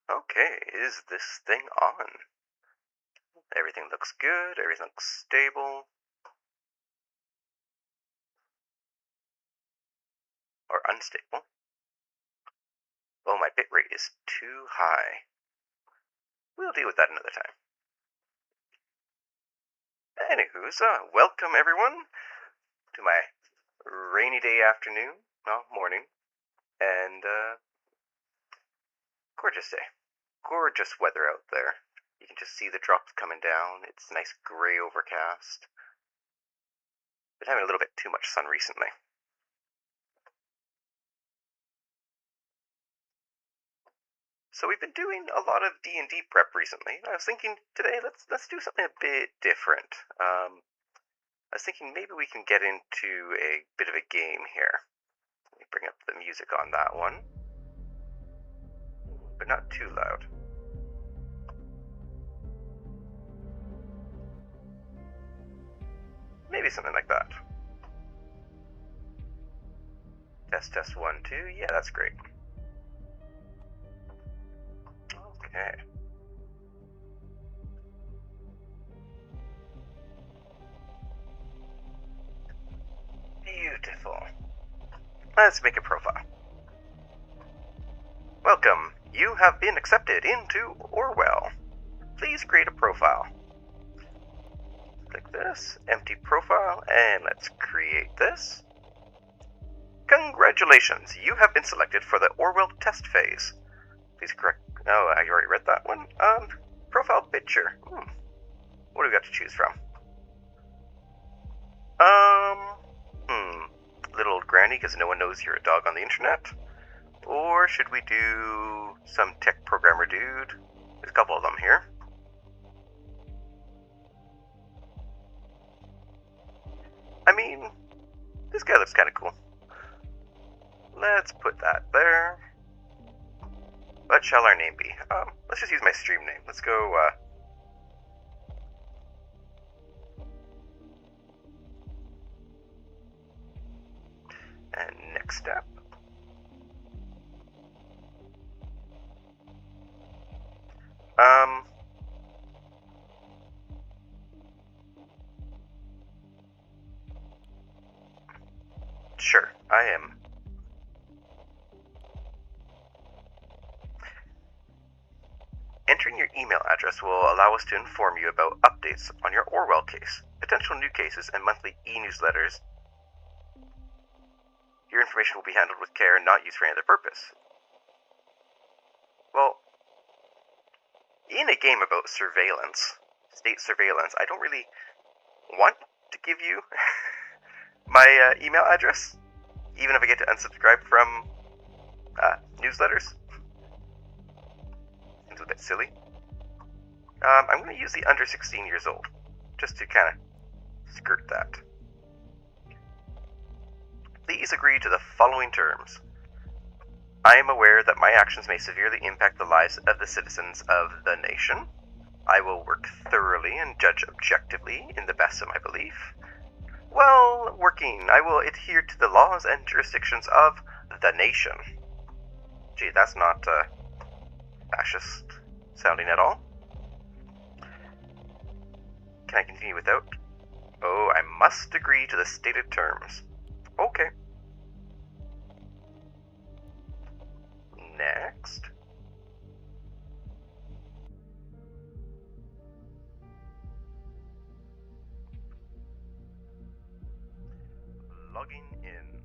Okay, is this thing on? Everything looks good, everything looks stable. Or unstable. Oh, my bitrate is too high. We'll deal with that another time. Anywho's, welcome everyone to my rainy day afternoon, well, morning, and, gorgeous day. Gorgeous weather out there. You can just see the drops coming down. It's nice gray overcast. Been having a little bit too much sun recently. So we've been doing a lot of D&D prep recently. I was thinking today let's do something a bit different. I was thinking maybe we can get into a bit of a game here. Let me bring up the music on that one, but not too loud. Maybe something like that. Test 1, 2. Yeah, that's great. Okay. Beautiful. Let's make a profile. Welcome. You have been accepted into Orwell. Please create a profile. Click this, empty profile, and let's create this. Congratulations, you have been selected for the Orwell test phase. Please correct. Oh, I already read that one. Profile picture. What do we got to choose from? Little old granny, because no one knows you're a dog on the internet. Or should we do some tech programmer dude? There's a couple of them here. I mean, this guy looks kind of cool. Let's put that there. What shall our name be? Let's just use my stream name. Let's go, and next step. Sure, I am. Entering your email address will allow us to inform you about updates on your Orwell case, potential new cases, and monthly e-newsletters. Your information will be handled with care and not used for any other purpose. Well, in a game about surveillance, state surveillance, I don't really want to give you my email address, even if I get to unsubscribe from newsletters. Seems a bit silly. I'm going to use the under 16 years old, just to kind of skirt that. Please agree to the following terms. I am aware that my actions may severely impact the lives of the citizens of the nation. I will work thoroughly and judge objectively in the best of my belief. While working, I will adhere to the laws and jurisdictions of the nation. Gee, that's not fascist sounding at all. Can I continue without? Oh, I must agree to the stated terms. Okay. Next. Logging in.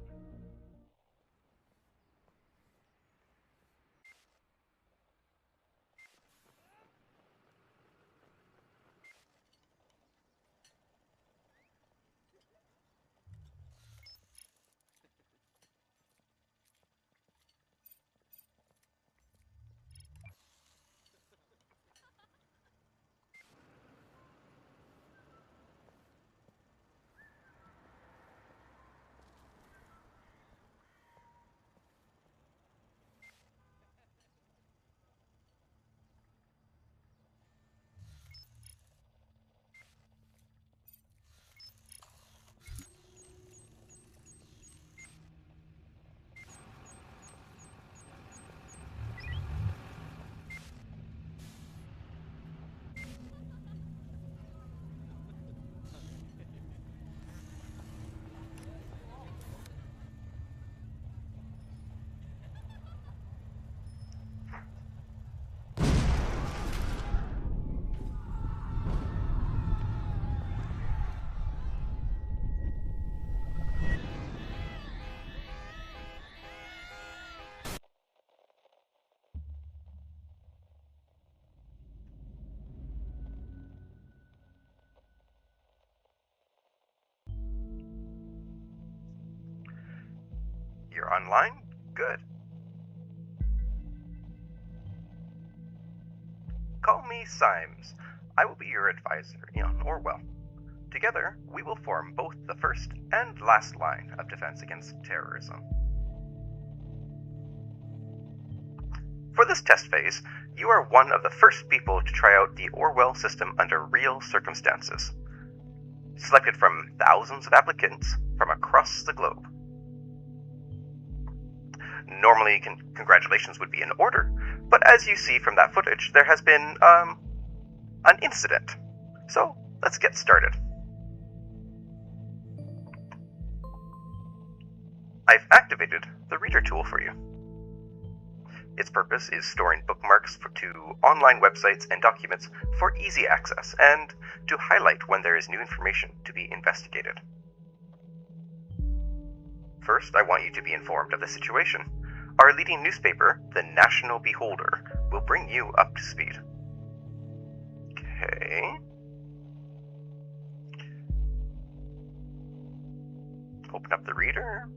You're online? Good. Call me Symes. I will be your advisor on Orwell. Together, we will form both the first and last line of defense against terrorism. For this test phase, you are one of the first people to try out the Orwell system under real circumstances. Selected from thousands of applicants from across the globe. Normally, congratulations would be in order, but as you see from that footage, there has been, an incident. So, let's get started. I've activated the Reader tool for you. Its purpose is storing bookmarks to online websites and documents for easy access, and to highlight when there is new information to be investigated. First, I want you to be informed of the situation. Our leading newspaper, the National Beholder, will bring you up to speed. Okay. Open up the Reader.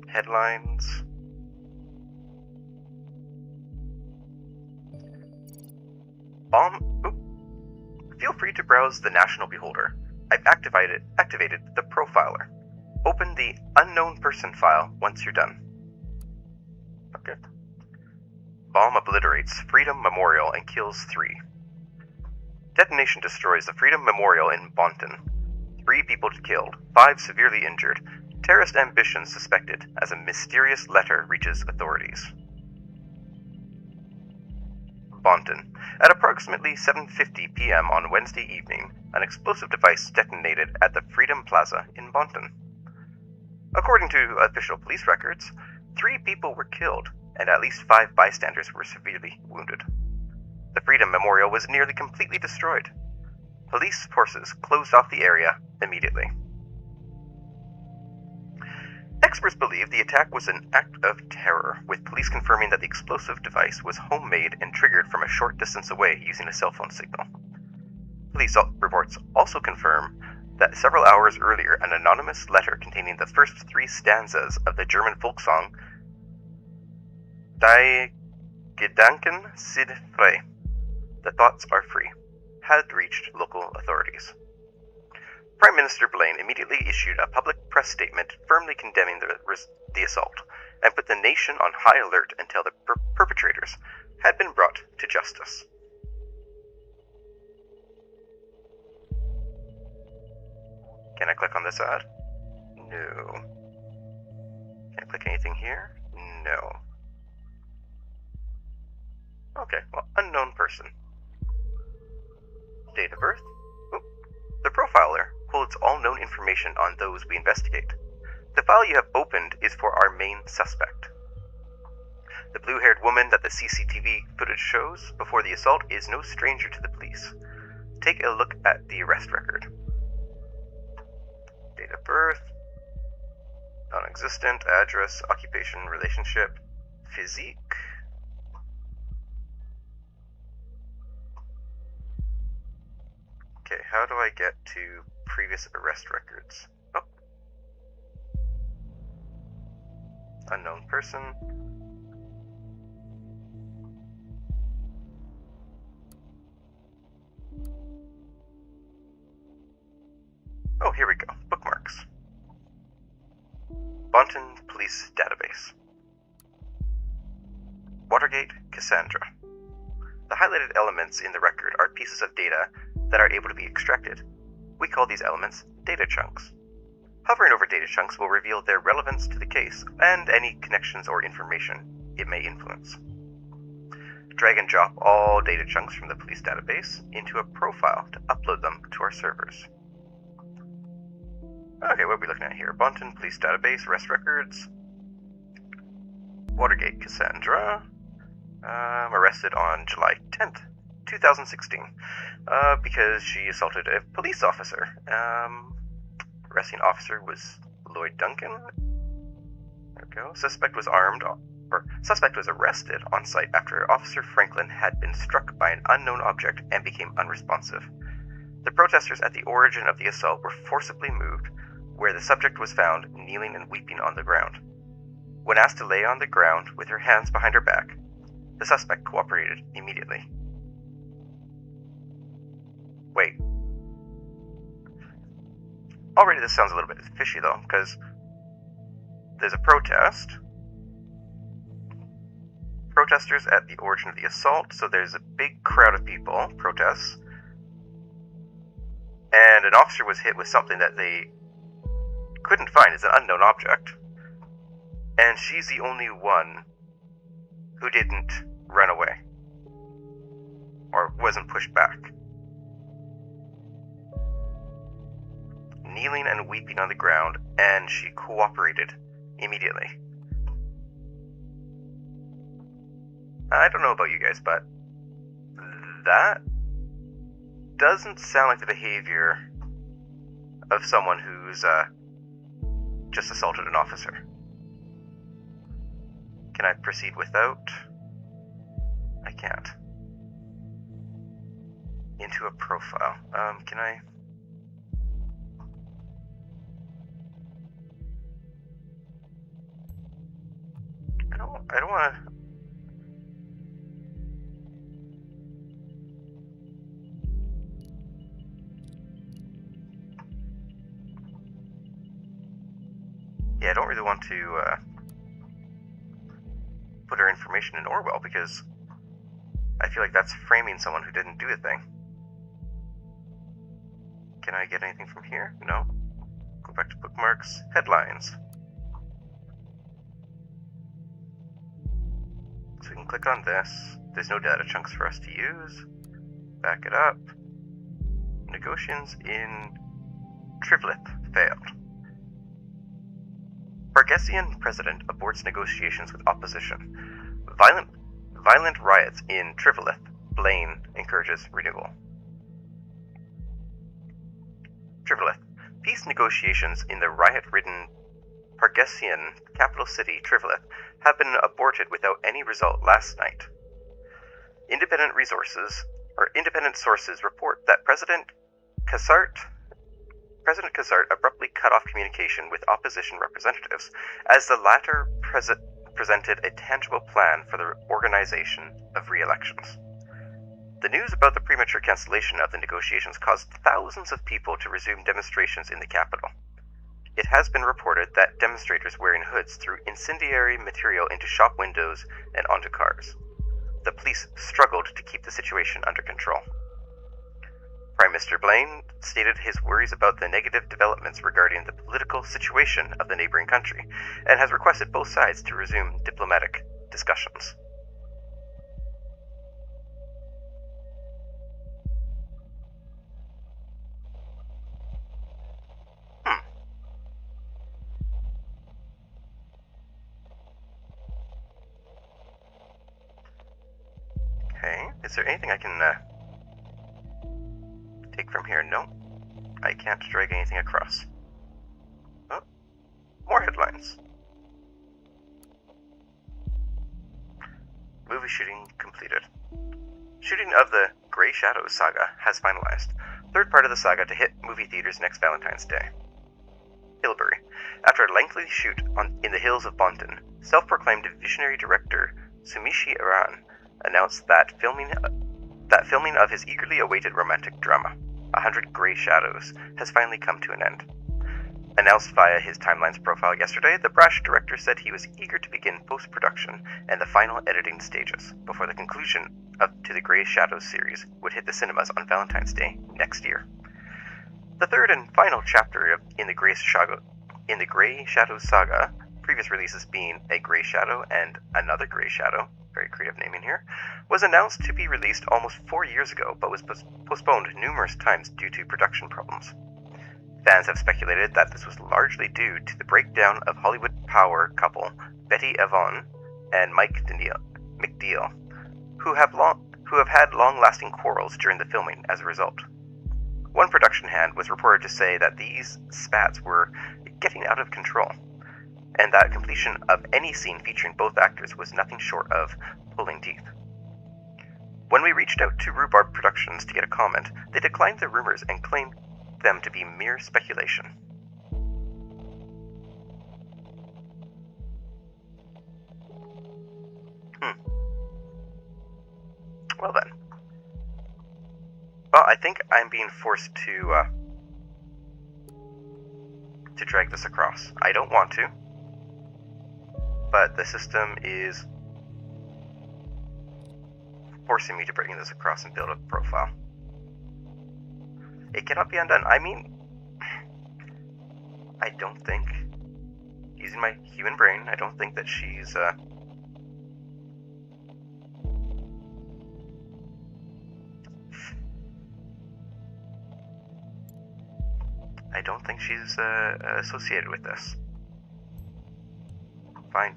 Headlines. Feel free to browse the National Beholder. I've activated the Profiler. Open the Unknown Person file once you're done. Okay. Bomb obliterates Freedom Memorial and kills 3. Detonation destroys the Freedom Memorial in Bonton. 3 people killed, 5 severely injured. Terrorist ambition suspected as a mysterious letter reaches authorities. Bonton. At approximately 7:50 p.m. on Wednesday evening, an explosive device detonated at the Freedom Plaza in Bonton. According to official police records, 3 people were killed, and at least 5 bystanders were severely wounded. The Freedom Memorial was nearly completely destroyed. Police forces closed off the area immediately. Experts believe the attack was an act of terror, with police confirming that the explosive device was homemade and triggered from a short distance away using a cell phone signal. Police reports also confirm that several hours earlier, an anonymous letter containing the first 3 stanzas of the German folk song Die Gedanken sind frei, the thoughts are free, had reached local authorities. Prime Minister Blaine immediately issued a public press statement firmly condemning the assault, and put the nation on high alert until the perpetrators had been brought to justice. Can I click on this ad? No. Can I click anything here? No. Okay, well, unknown person. Date of birth? The Profiler holds all known information on those we investigate. The file you have opened is for our main suspect. The blue-haired woman that the CCTV footage shows before the assault is no stranger to the police. Take a look at the arrest record. Date of birth, non-existent, address, occupation, relationship, physique. Okay, how do I get to previous arrest records? Oh. Unknown person. Oh, here we go. Bookmarks. Bonton Police Database. Watergate, Cassandra. The highlighted elements in the record are pieces of data that are able to be extracted. We call these elements data chunks. Hovering over data chunks will reveal their relevance to the case and any connections or information it may influence. Drag and drop all data chunks from the police database into a profile to upload them to our servers. Okay, what are we looking at here? Bonton Police Database, arrest records. Watergate Cassandra. Arrested on July 10th, 2016, because she assaulted a police officer. Arresting officer was Lloyd Duncan. There we go. Suspect was arrested on site after Officer Franklin had been struck by an unknown object and became unresponsive. The protesters at the origin of the assault were forcibly moved where the subject was found kneeling and weeping on the ground. When asked to lay on the ground with her hands behind her back, the suspect cooperated immediately. Wait. Already this sounds a little bit fishy though, because there's a protest. Protesters at the origin of the assault, so there's a big crowd of people, protests, and an officer was hit with something that they couldn't find. It's an unknown object. And she's the only one who didn't run away. Or wasn't pushed back. Kneeling and weeping on the ground, and she cooperated immediately. I don't know about you guys, but that doesn't sound like the behavior of someone who's just assaulted an officer. Can I proceed without? I can't. Into a profile. Can I? I don't want to. Yeah, I don't really want to put her information in Orwell because I feel like that's framing someone who didn't do a thing. Can I get anything from here? No. Go back to bookmarks. Headlines. So we can click on this. There's no data chunks for us to use. Back it up. Negotiations in Trivlith failed. Bargesian president aborts negotiations with opposition. Violent riots in Trivlith. Blaine encourages renewal. Trivlith. Peace negotiations in the riot-ridden Bargesian capital city Trivlith have been aborted without any result last night. Independent sources report that President Cassart abruptly cut off communication with opposition representatives as the latter presented a tangible plan for the organization of re-elections. The news about the premature cancellation of the negotiations caused thousands of people to resume demonstrations in the capital. It has been reported that demonstrators wearing hoods threw incendiary material into shop windows and onto cars. The police struggled to keep the situation under control. Prime Minister Blaine stated his worries about the negative developments regarding the political situation of the neighboring country, and has requested both sides to resume diplomatic discussions. Okay, is there anything I can take from here? No, I can't drag anything across. Oh, more headlines. Movie shooting completed. Shooting of the Grey Shadows saga has finalized. Third part of the saga to hit movie theaters next Valentine's Day. Hilbury. After a lengthy shoot in the hills of Bonton, self-proclaimed visionary director Sumishi Iran announced that filming of his eagerly awaited romantic drama, 100 Grey Shadows, has finally come to an end. Announced via his Timelines profile yesterday, the brash director said he was eager to begin post-production and the final editing stages before the conclusion to the Grey Shadows series would hit the cinemas on Valentine's Day next year. The third and final chapter in the Grey Shadows saga, previous releases being A Grey Shadow and Another Grey Shadow, very creative naming here, was announced to be released almost 4 years ago, but was postponed numerous times due to production problems. Fans have speculated that this was largely due to the breakdown of Hollywood power couple Betty Avon and Mike McDeal, who have had long-lasting quarrels during the filming as a result. One production hand was reported to say that these spats were getting out of control, and that completion of any scene featuring both actors was nothing short of pulling teeth. When we reached out to Rhubarb Productions to get a comment, they declined the rumors and claimed them to be mere speculation. Well, I think I'm being forced to drag this across. I don't want to, but the system is forcing me to bring this across and build a profile. It cannot be undone. I mean, I don't think, using my human brain, I don't think that she's, I don't think she's, associated with this. Fine.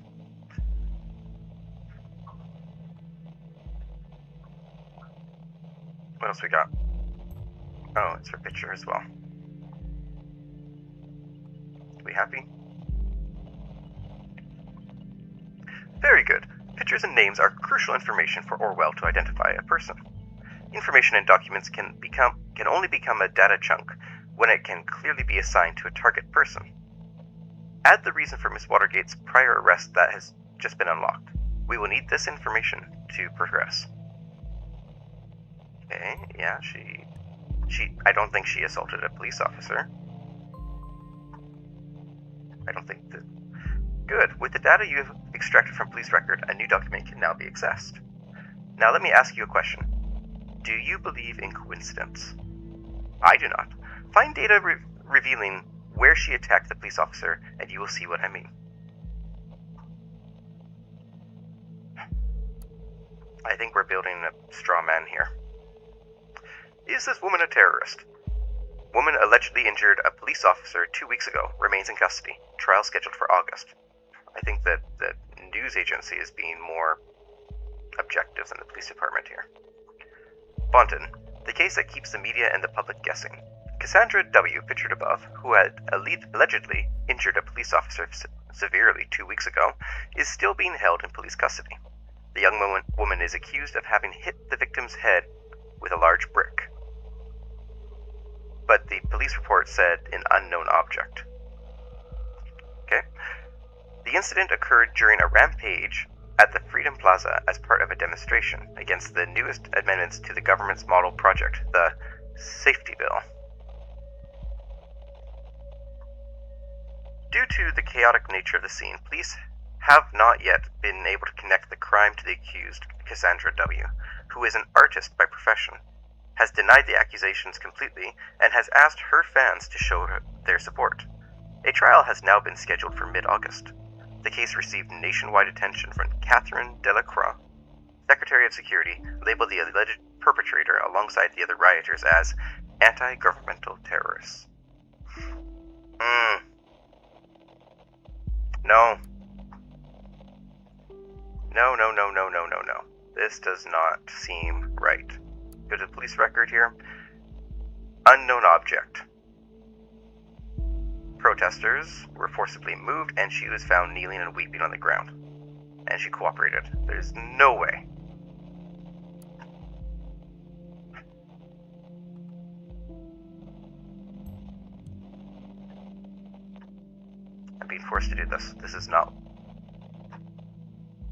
What else we got? Oh, it's her picture as well. We happy? Very good. Pictures and names are crucial information for Orwell to identify a person. Information in documents can only become a data chunk when it can clearly be assigned to a target person. Add the reason for Miss Watergate's prior arrest that has just been unlocked. We will need this information to progress. Okay, yeah, I don't think she assaulted a police officer. I don't think that... Good. With the data you have extracted from police record, a new document can now be accessed. Now let me ask you a question. Do you believe in coincidence? I do not. Find data revealing where she attacked the police officer, and you will see what I mean. I think we're building a straw man here. Is this woman a terrorist? Woman allegedly injured a police officer 2 weeks ago, remains in custody. Trial scheduled for August. I think that the news agency is being more objective than the police department here. Bonton, the case that keeps the media and the public guessing. Cassandra W., pictured above, who had allegedly injured a police officer severely 2 weeks ago, is still being held in police custody. The young woman is accused of having hit the victim's head with a large brick. But the police report said an unknown object. Okay. The incident occurred during a rampage at the Freedom Plaza as part of a demonstration against the newest amendments to the government's model project, the Safety Bill. Due to the chaotic nature of the scene, police have not yet been able to connect the crime to the accused, Cassandra W., who is an artist by profession, has denied the accusations completely, and has asked her fans to show their support. A trial has now been scheduled for mid-August. The case received nationwide attention from Catherine Delacroix. Secretary of Security labeled the alleged perpetrator alongside the other rioters as anti-governmental terrorists. No. No. This does not seem right. Go to the police record here. Unknown object. Protesters were forcibly moved, and she was found kneeling and weeping on the ground. And she cooperated. There's no way. I'm being forced to do this. This is not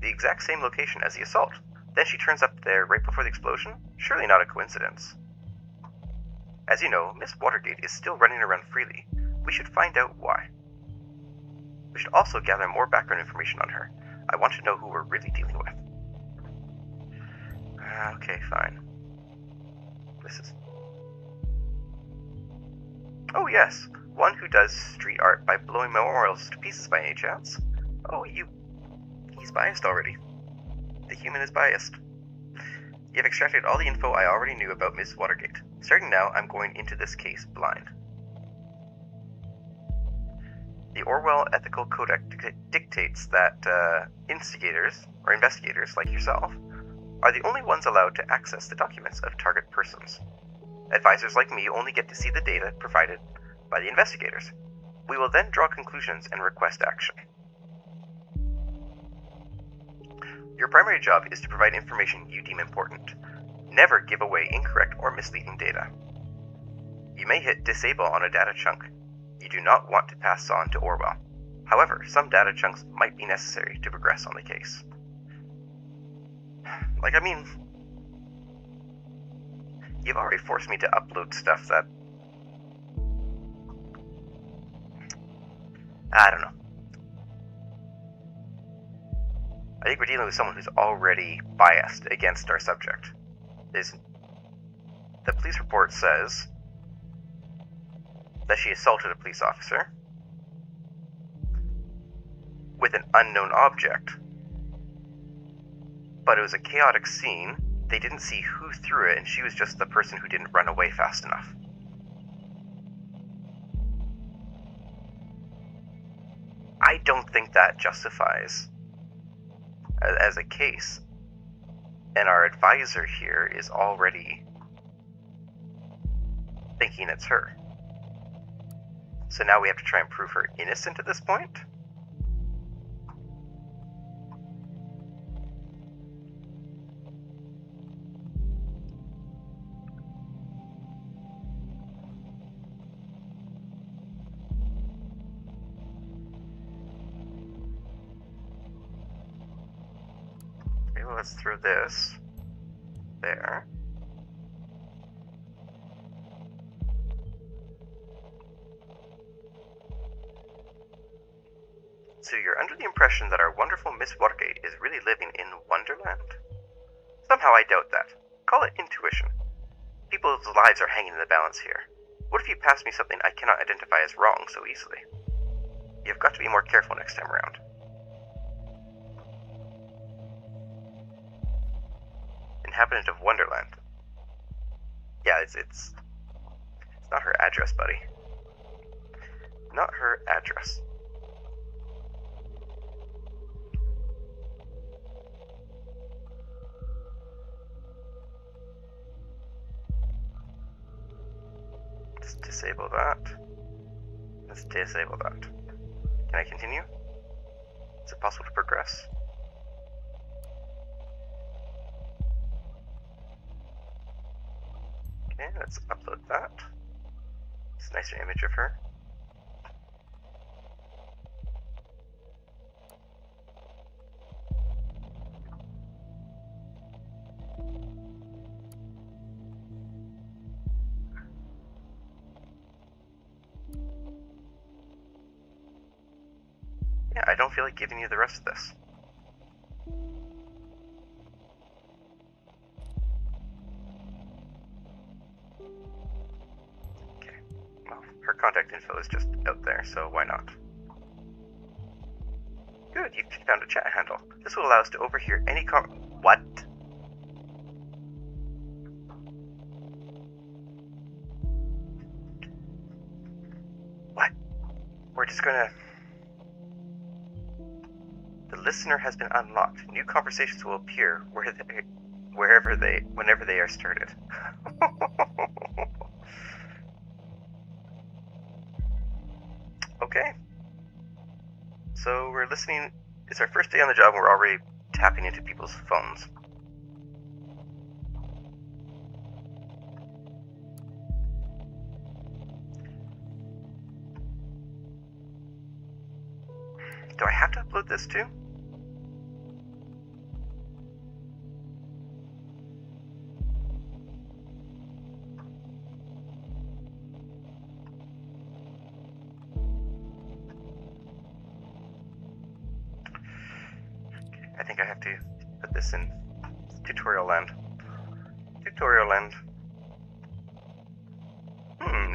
the exact same location as the assault. Then she turns up there right before the explosion? Surely not a coincidence. As you know, Miss Watergate is still running around freely. We should find out why. We should also gather more background information on her. I want to know who we're really dealing with. Okay, fine. This is... Oh yes, one who does street art by blowing memorials to pieces by any chance? Oh, he's biased already. The human is biased. You have extracted all the info I already knew about Miss Watergate. Starting now, I'm going into this case blind. The Orwell Ethical Codex dictates that instigators, or investigators like yourself, are the only ones allowed to access the documents of target persons. Advisors like me only get to see the data provided by the investigators. We will then draw conclusions and request action. Your primary job is to provide information you deem important. Never give away incorrect or misleading data. You may hit disable on a data chunk you do not want to pass on to Orwell. However, some data chunks might be necessary to progress on the case. You've already forced me to upload stuff that... I don't know. I think we're dealing with someone who's already biased against our subject. The police report says that she assaulted a police officer with an unknown object, but it was a chaotic scene. They didn't see who threw it, and she was just the person who didn't run away fast enough. I don't think that justifies as a case, and our advisor here is already thinking it's her. So now we have to try and prove her innocent at this point? Okay, well, let's throw this there. So you're under the impression that our wonderful Miss Watergate is really living in Wonderland? Somehow I doubt that. Call it intuition. People's lives are hanging in the balance here. What if you pass me something I cannot identify as wrong so easily? You've got to be more careful next time around. Inhabitant of Wonderland. Yeah, it's not her address, buddy. Not her address. Let's disable that. Let's disable that. Can I continue? Is it possible to progress? Okay, let's upload that. It's a nicer image of her. Yeah, I don't feel like giving you the rest of this. Okay, well, her contact info is just out there, so why not? Good, you've found a chat handle. This will allow us to overhear any What? What? We're just gonna... The listener has been unlocked. New conversations will appear whenever they are started. Okay. So we're listening. It's our first day on the job and we're already tapping into people's phones. Do I have to upload this too? I think I have to put this in tutorial land. Tutorial land.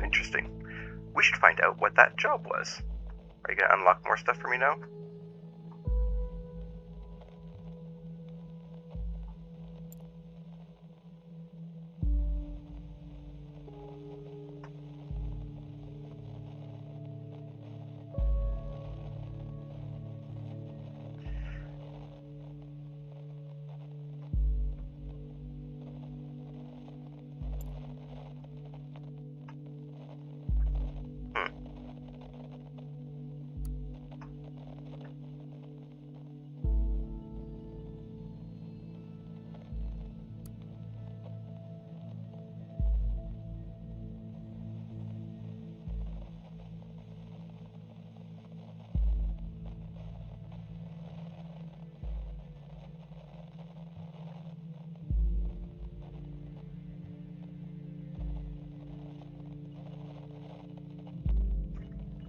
Interesting. We should find out what that job was. Are you gonna unlock more stuff for me now?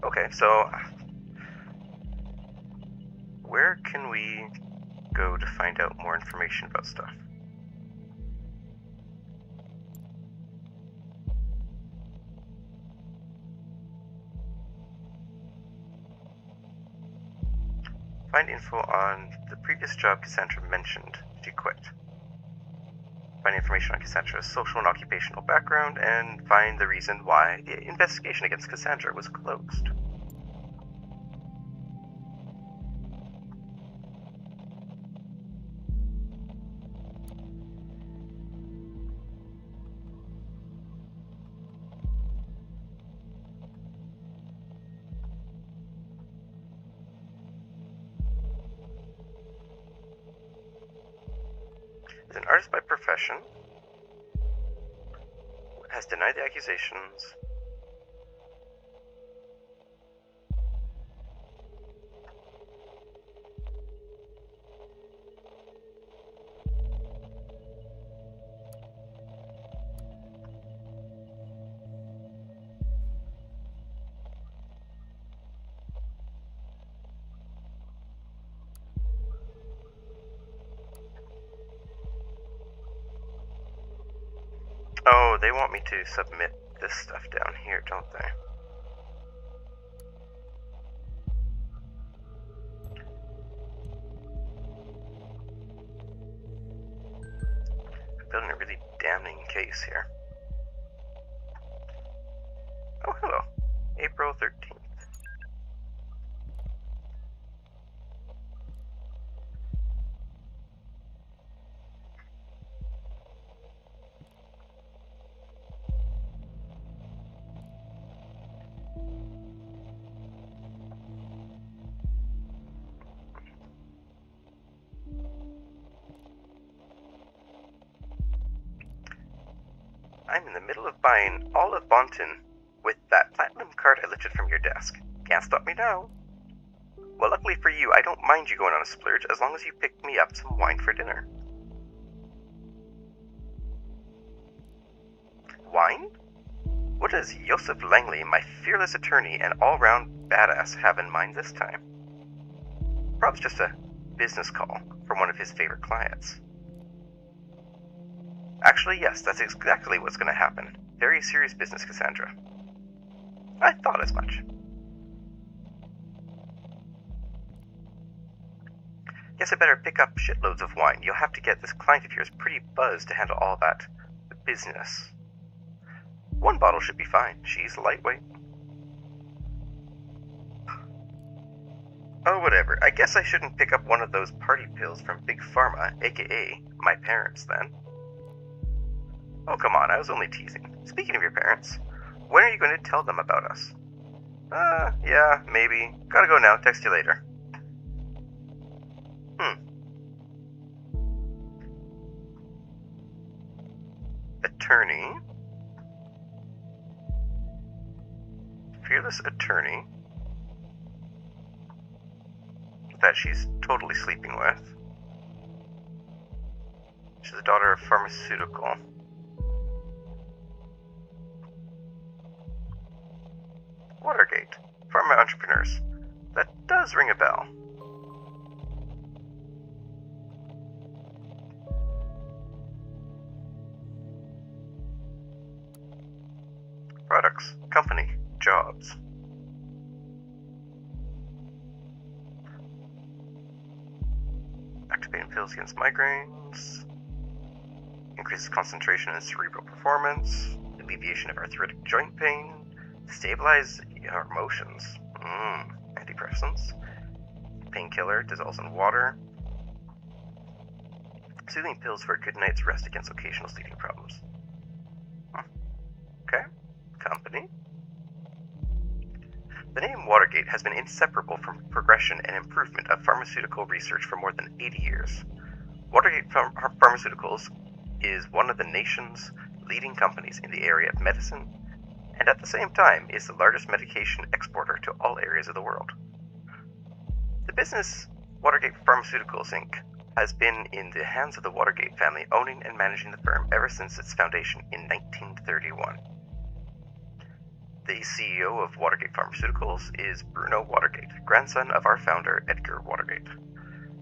Okay, so where can we go to find out more information about stuff? Find info on the previous job Cassandra mentioned she quit. Find information on Cassandra's social and occupational background, and find the reason why the investigation against Cassandra was closed. Is an artist by profession, has denied the accusations. Oh, they want me to submit this stuff down here, don't they? Building a really damning case here. Oh, hello. April 13th. I'm in the middle of buying all of Bonton with that platinum card I lifted from your desk. Can't stop me now. Well, luckily for you, I don't mind you going on a splurge as long as you pick me up some wine for dinner. Wine? What does Joseph Langley, my fearless attorney and all-round badass, have in mind this time? Probably just a business call from one of his favorite clients. Actually, yes, that's exactly what's going to happen. Very serious business, Cassandra. I thought as much. Guess I better pick up shitloads of wine. You'll have to get this client of yours pretty buzzed to handle all that business. One bottle should be fine. She's lightweight. Oh, whatever. I guess I shouldn't pick up one of those party pills from Big Pharma, aka my parents, then. Oh, come on, I was only teasing. Speaking of your parents, when are you going to tell them about us? Yeah, maybe. Gotta go now. Text you later. Attorney. Fearless attorney. That she's totally sleeping with. She's the daughter of pharmaceutical. Watergate. Pharma entrepreneurs. That does ring a bell. Products. Company. Jobs. Activating pills against migraines. Increases concentration and cerebral performance. Alleviation of arthritic joint pain. Stabilize your emotions. Antidepressants. Painkiller, dissolves in water. Soothing pills for a good night's rest against occasional sleeping problems. Okay. Company. The name Watergate has been inseparable from progression and improvement of pharmaceutical research for more than 80 years. Watergate Pharmaceuticals is one of the nation's leading companies in the area of medicine, and at the same time is the largest medication exporter to all areas of the world. The business Watergate Pharmaceuticals Inc. has been in the hands of the Watergate family, owning and managing the firm ever since its foundation in 1931. The CEO of Watergate Pharmaceuticals is Bruno Watergate, grandson of our founder, Edgar Watergate.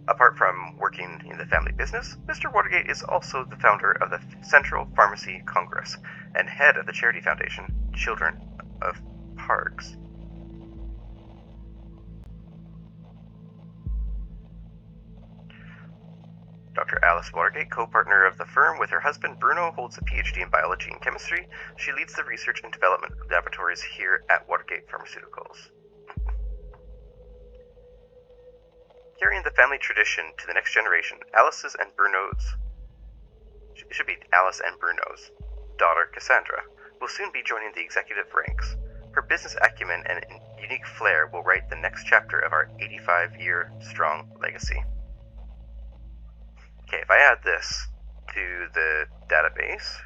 Apart from working in the family business, Mr. Watergate is also the founder of the Central Pharmacy Congress and head of the charity foundation Children of Parks. Dr. Alice Watergate, co-partner of the firm with her husband Bruno, holds a PhD in biology and chemistry. She leads the research and development laboratories here at Watergate Pharmaceuticals. Carrying the family tradition to the next generation, Alice and Bruno's daughter, Cassandra, will soon be joining the executive ranks. Her business acumen and unique flair will write the next chapter of our 85-year-strong legacy. Okay, if I add this to the database,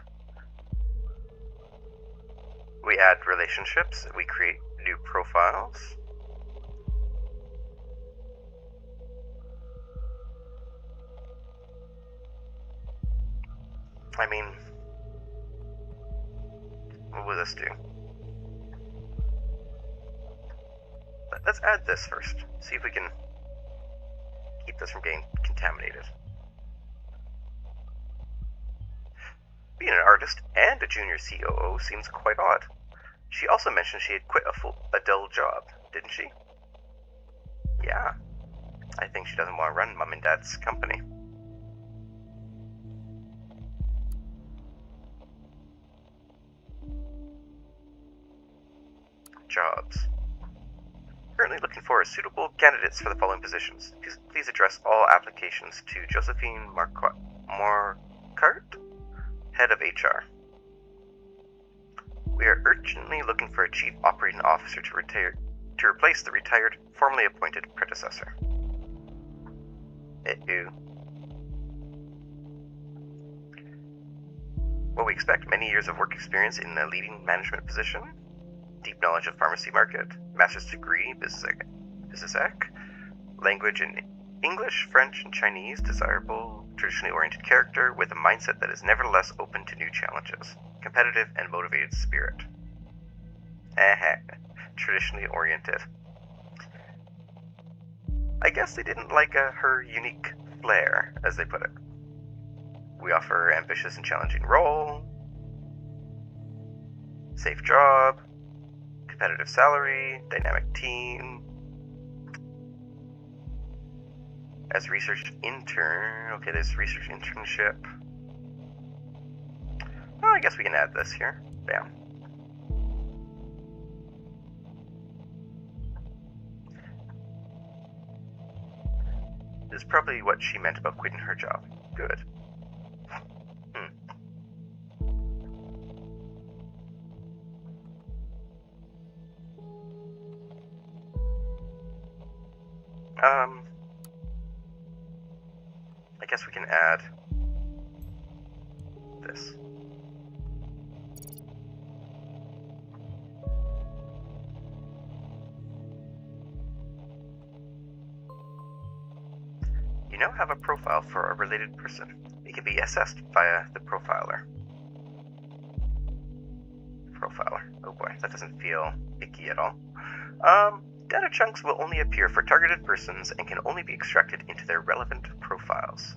we add relationships, we create new profiles. I mean, what will this do? Let's add this first, see if we can keep this from getting contaminated. Being an artist and a junior COO seems quite odd. She also mentioned she had quit a dull job, didn't she? Yeah, I think she doesn't want to run Mom and Dad's company. Jobs. Currently looking for suitable candidates for the following positions. Please address all applications to Josephine Marquardt, Head of HR. We are urgently looking for a Chief Operating Officer to replace the retired, formerly appointed predecessor. Well, we expect many years of work experience in a leading management position, deep knowledge of pharmacy market, master's degree, business ec, language in English, French, and Chinese, desirable, traditionally oriented character with a mindset that is nevertheless open to new challenges, competitive and motivated spirit. Traditionally oriented. I guess they didn't like her unique flair, as they put it. We offer ambitious and challenging role, safe job, competitive salary, dynamic team. As research intern, okay, there's research internship. Well, I guess we can add this here. Bam. This is probably what she meant about quitting her job. Good. I guess we can add this. You now have a profile for a related person. It can be assessed via the profiler. Oh boy, that doesn't feel icky at all. Data chunks will only appear for targeted persons and can only be extracted into their relevant profiles.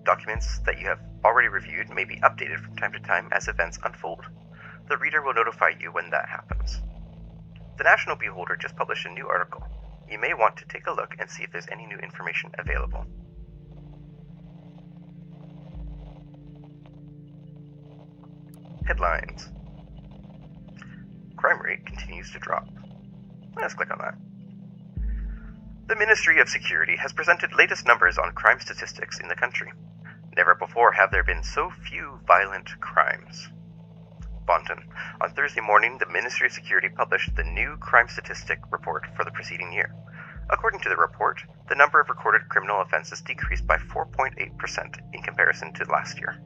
Documents that you have already reviewed may be updated from time to time as events unfold. The reader will notify you when that happens. The National Beholder just published a new article. You may want to take a look and see if there's any new information available. Headlines. Crime rate continues to drop. Let's click on that. The Ministry of Security has presented latest numbers on crime statistics in the country. Never before have there been so few violent crimes. Bonton. On Thursday morning, the Ministry of Security published the new crime statistic report for the preceding year. According to the report, the number of recorded criminal offenses decreased by 4.8% in comparison to last year.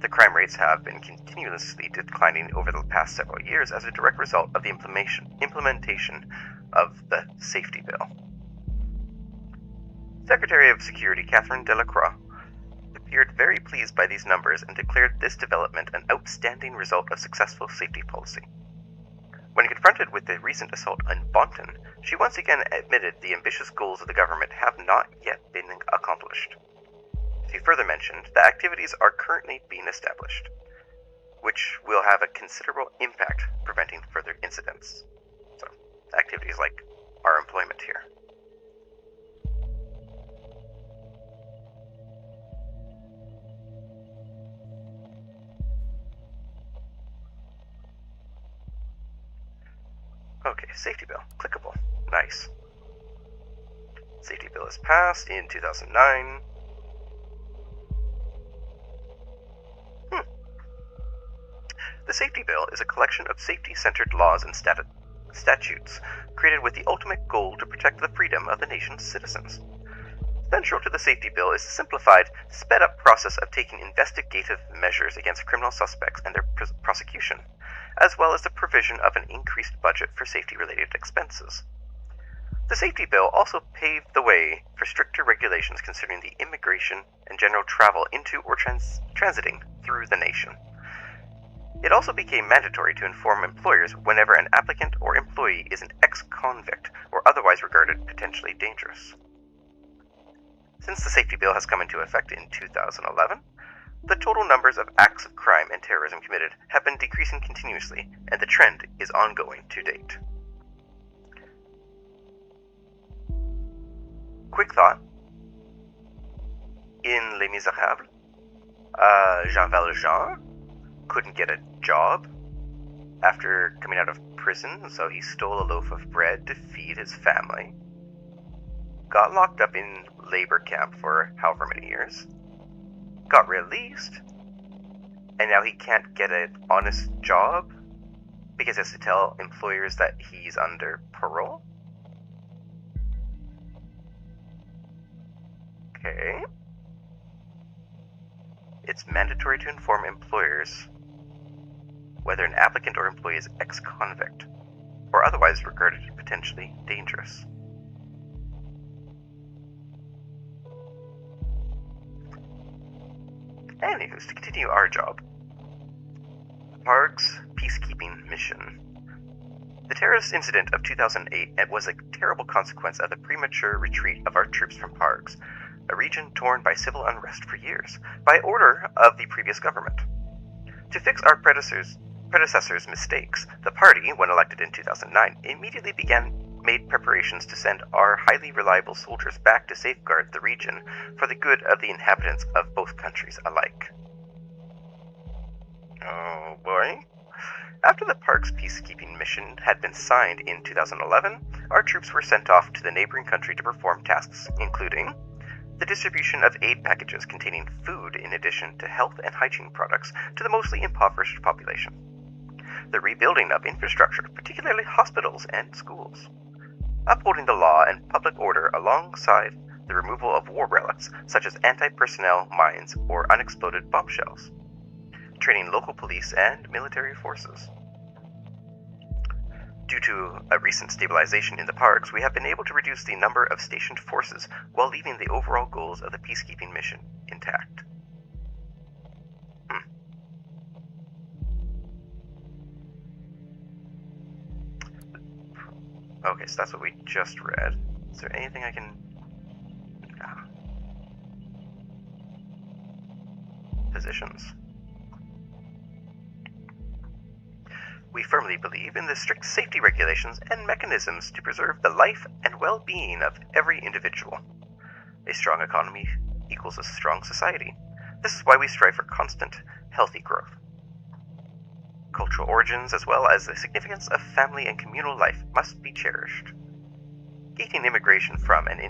The crime rates have been continuously declining over the past several years as a direct result of the implementation of the Safety Bill. Secretary of Security Catherine Delacroix appeared very pleased by these numbers and declared this development an outstanding result of successful safety policy. Confronted with the recent assault on Bonton, she once again admitted the ambitious goals of the government have not yet been accomplished. She further mentioned that activities are currently being established, which will have a considerable impact preventing further incidents. So, activities like our employment here. Okay, safety bill. Clickable. Nice. Safety bill is passed in 2009. The safety bill is a collection of safety-centered laws and statutes created with the ultimate goal to protect the freedom of the nation's citizens. Central to the safety bill is the simplified, sped-up process of taking investigative measures against criminal suspects and their prosecution, as well as the provision of an increased budget for safety-related expenses. The safety bill also paved the way for stricter regulations concerning the immigration and general travel into or transiting through the nation. It also became mandatory to inform employers whenever an applicant or employee is an ex-convict or otherwise regarded potentially dangerous. Since the safety bill has come into effect in 2011, the total numbers of acts of crime and terrorism committed have been decreasing continuously, and the trend is ongoing to date. Quick thought. In Les Miserables, Jean Valjean couldn't get a job after coming out of prison, so he stole a loaf of bread to feed his family. Got locked up in labor camp for however many years. Got released, and now he can't get an honest job because he has to tell employers that he's under parole? Okay. It's mandatory to inform employers whether an applicant or employee is ex-convict or otherwise regarded as potentially dangerous. Anywho, to continue our job. Parg's peacekeeping mission. The terrorist incident of 2008 was a terrible consequence of the premature retreat of our troops from Pargs, a region torn by civil unrest for years, by order of the previous government. To fix our predecessors' mistakes, the party, when elected in 2009, immediately made preparations to send our highly reliable soldiers back to safeguard the region for the good of the inhabitants of both countries alike. Oh boy. After the Park's peacekeeping mission had been signed in 2011, our troops were sent off to the neighboring country to perform tasks including the distribution of aid packages containing food in addition to health and hygiene products to the mostly impoverished population, the rebuilding of infrastructure, particularly hospitals and schools, upholding the law and public order alongside the removal of war relics such as anti-personnel mines or unexploded bombshells, training local police and military forces. Due to a recent stabilization in the parks, we have been able to reduce the number of stationed forces while leaving the overall goals of the peacekeeping mission intact. Okay, so that's what we just read. Is there anything I can... Positions. We firmly believe in the strict safety regulations and mechanisms to preserve the life and well-being of every individual. A strong economy equals a strong society. This is why we strive for constant, healthy growth. Cultural origins, as well as the significance of family and communal life, must be cherished. Gating immigration from and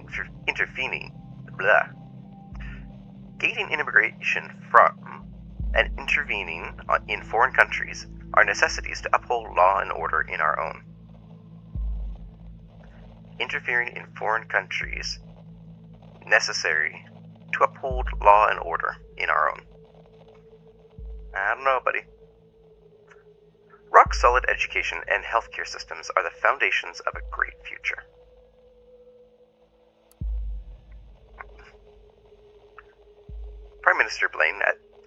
intervening in foreign countries are necessities to uphold law and order in our own. Interfering in foreign countries necessary to uphold law and order in our own. I don't know, buddy. Rock-solid education and healthcare systems are the foundations of a great future. Prime Minister Blaine,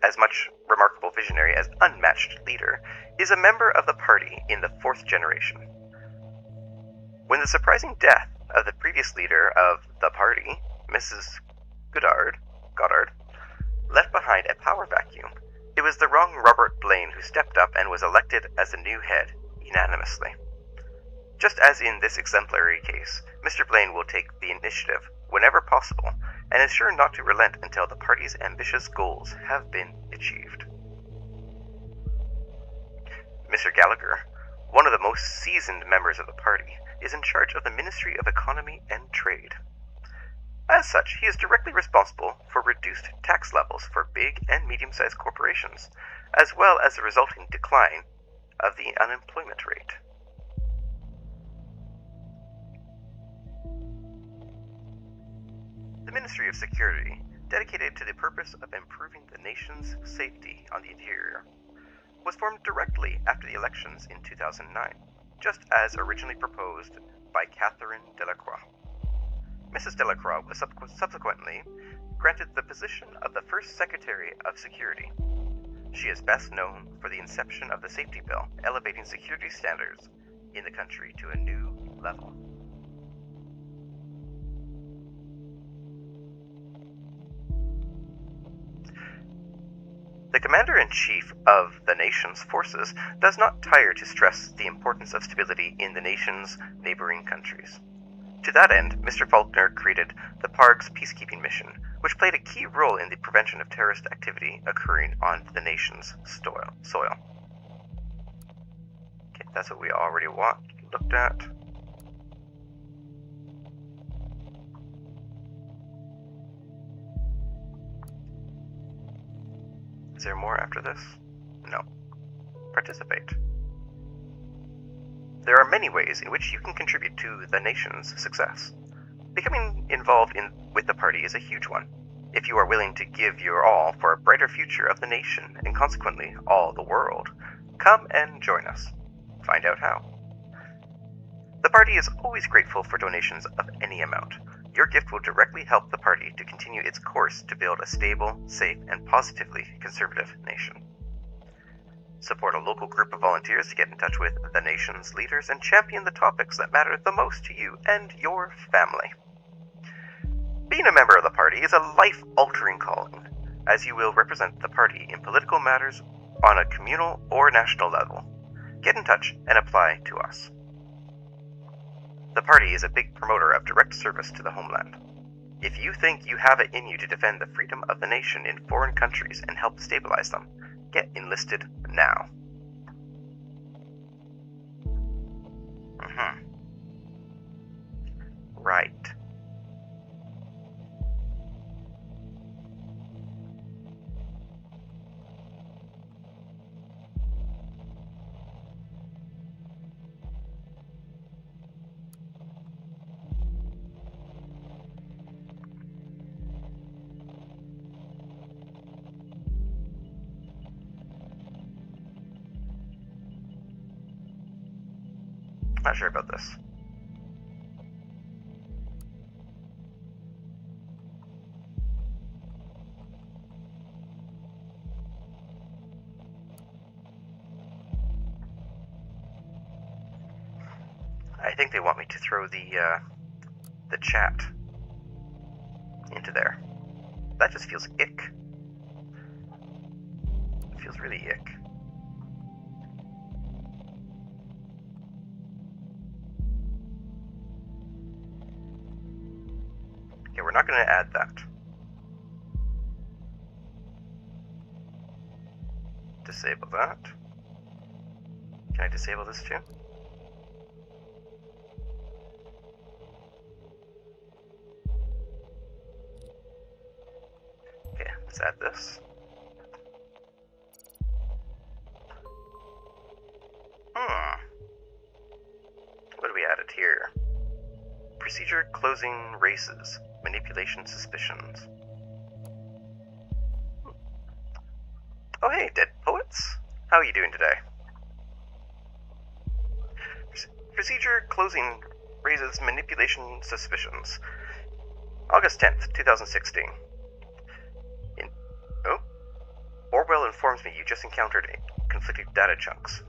as much remarkable visionary as unmatched leader, is a member of the party in the fourth generation. When the surprising death of the previous leader of the party, Mrs. Goddard, left behind a power vacuum, it was the wrong Robert Blaine who stepped up and was elected as the new head, unanimously. Just as in this exemplary case, Mr. Blaine will take the initiative whenever possible, and is sure not to relent until the party's ambitious goals have been achieved. Mr. Gallagher, one of the most seasoned members of the party, is in charge of the Ministry of Economy and Trade. As such, he is directly responsible for reduced tax levels for big and medium-sized corporations, as well as the resulting decline of the unemployment rate. The Ministry of Security, dedicated to the purpose of improving the nation's safety on the interior, was formed directly after the elections in 2009, just as originally proposed by Catherine Delacroix. Mrs. Delacroix was subsequently granted the position of the first Secretary of Security. She is best known for the inception of the safety bill, elevating security standards in the country to a new level. The Commander-in-Chief of the nation's forces does not tire to stress the importance of stability in the nation's neighboring countries. To that end, Mr. Faulkner created the PARG's peacekeeping mission, which played a key role in the prevention of terrorist activity occurring on the nation's soil. Okay, that's what we already looked at. Is there more after this? No. Participate. There are many ways in which you can contribute to the nation's success. Becoming involved with the party is a huge one, if you are willing to give your all for a brighter future of the nation and consequently all the world. Come and join us. Find out how. The party is always grateful for donations of any amount. Your gift will directly help the party to continue its course to build a stable, safe, and positively conservative nation. Support a local group of volunteers to get in touch with the nation's leaders and champion the topics that matter the most to you and your family. Being a member of the party is a life-altering calling, as you will represent the party in political matters on a communal or national level. Get in touch and apply to us. The party is a big promoter of direct service to the homeland. If you think you have it in you to defend the freedom of the nation in foreign countries and help stabilize them, get enlisted now. Right. Not sure about this. I think they want me to throw the chat into there. That just feels ick. It feels really ick. Okay, we're not going to add that. Disable that. Can I disable this too? Okay, let's add this. What do we added here? Procedure closing races. Manipulation suspicions. Oh hey, dead poets. How are you doing today? Procedure closing raises manipulation suspicions. August 10th, 2016. Orwell informs me you just encountered conflicting data chunks.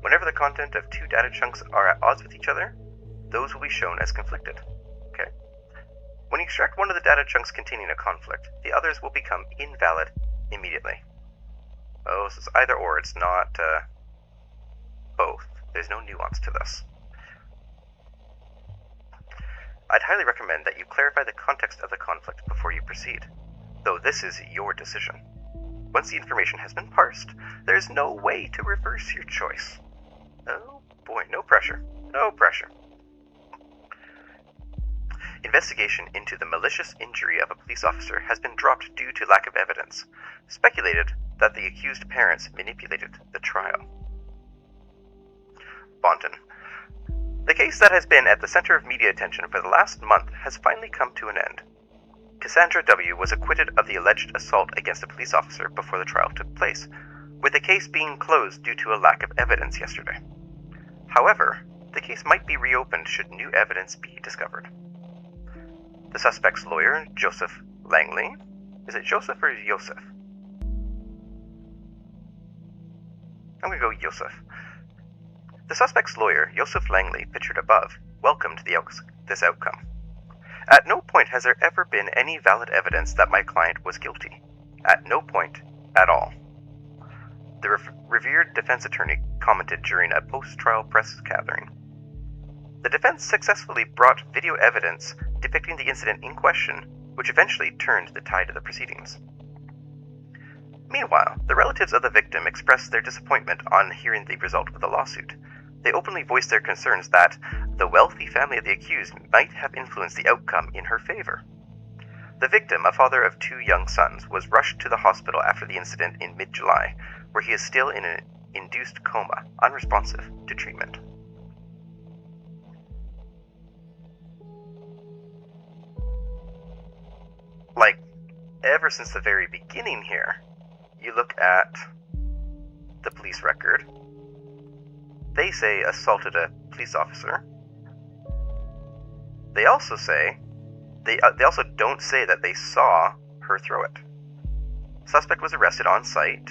Whenever the content of two data chunks are at odds with each other, those will be shown as conflicted. Okay? When you extract one of the data chunks containing a conflict, the others will become invalid immediately. Oh, so it's either or, it's not both. There's no nuance to this. I'd highly recommend that you clarify the context of the conflict before you proceed, though this is your decision. Once the information has been parsed, there is no way to reverse your choice. Oh boy, no pressure. No pressure. Investigation into the malicious injury of a police officer has been dropped due to lack of evidence. Speculated that the accused parents manipulated the trial. Bonton. The case that has been at the center of media attention for the last month has finally come to an end. Cassandra W. was acquitted of the alleged assault against a police officer before the trial took place, with the case being closed due to a lack of evidence yesterday. However, the case might be reopened should new evidence be discovered. The suspect's lawyer, Joseph Langley. Is it Joseph or Yosef? I'm going to go Yosef. The suspect's lawyer, Joseph Langley, pictured above, welcomed this outcome. At no point has there ever been any valid evidence that my client was guilty. At no point at all. The revered defense attorney commented during a post-trial press gathering. The defense successfully brought video evidence depicting the incident in question, which eventually turned the tide of the proceedings. Meanwhile, the relatives of the victim expressed their disappointment on hearing the result of the lawsuit. They openly voiced their concerns that the wealthy family of the accused might have influenced the outcome in her favor. The victim, a father of 2 young sons, was rushed to the hospital after the incident in mid-July, where he is still in an induced coma, unresponsive to treatment. Like, ever since the very beginning here, you look at the police record. They say assaulted a police officer. They also say, they also don't say that they saw her throw it. Suspect was arrested on site,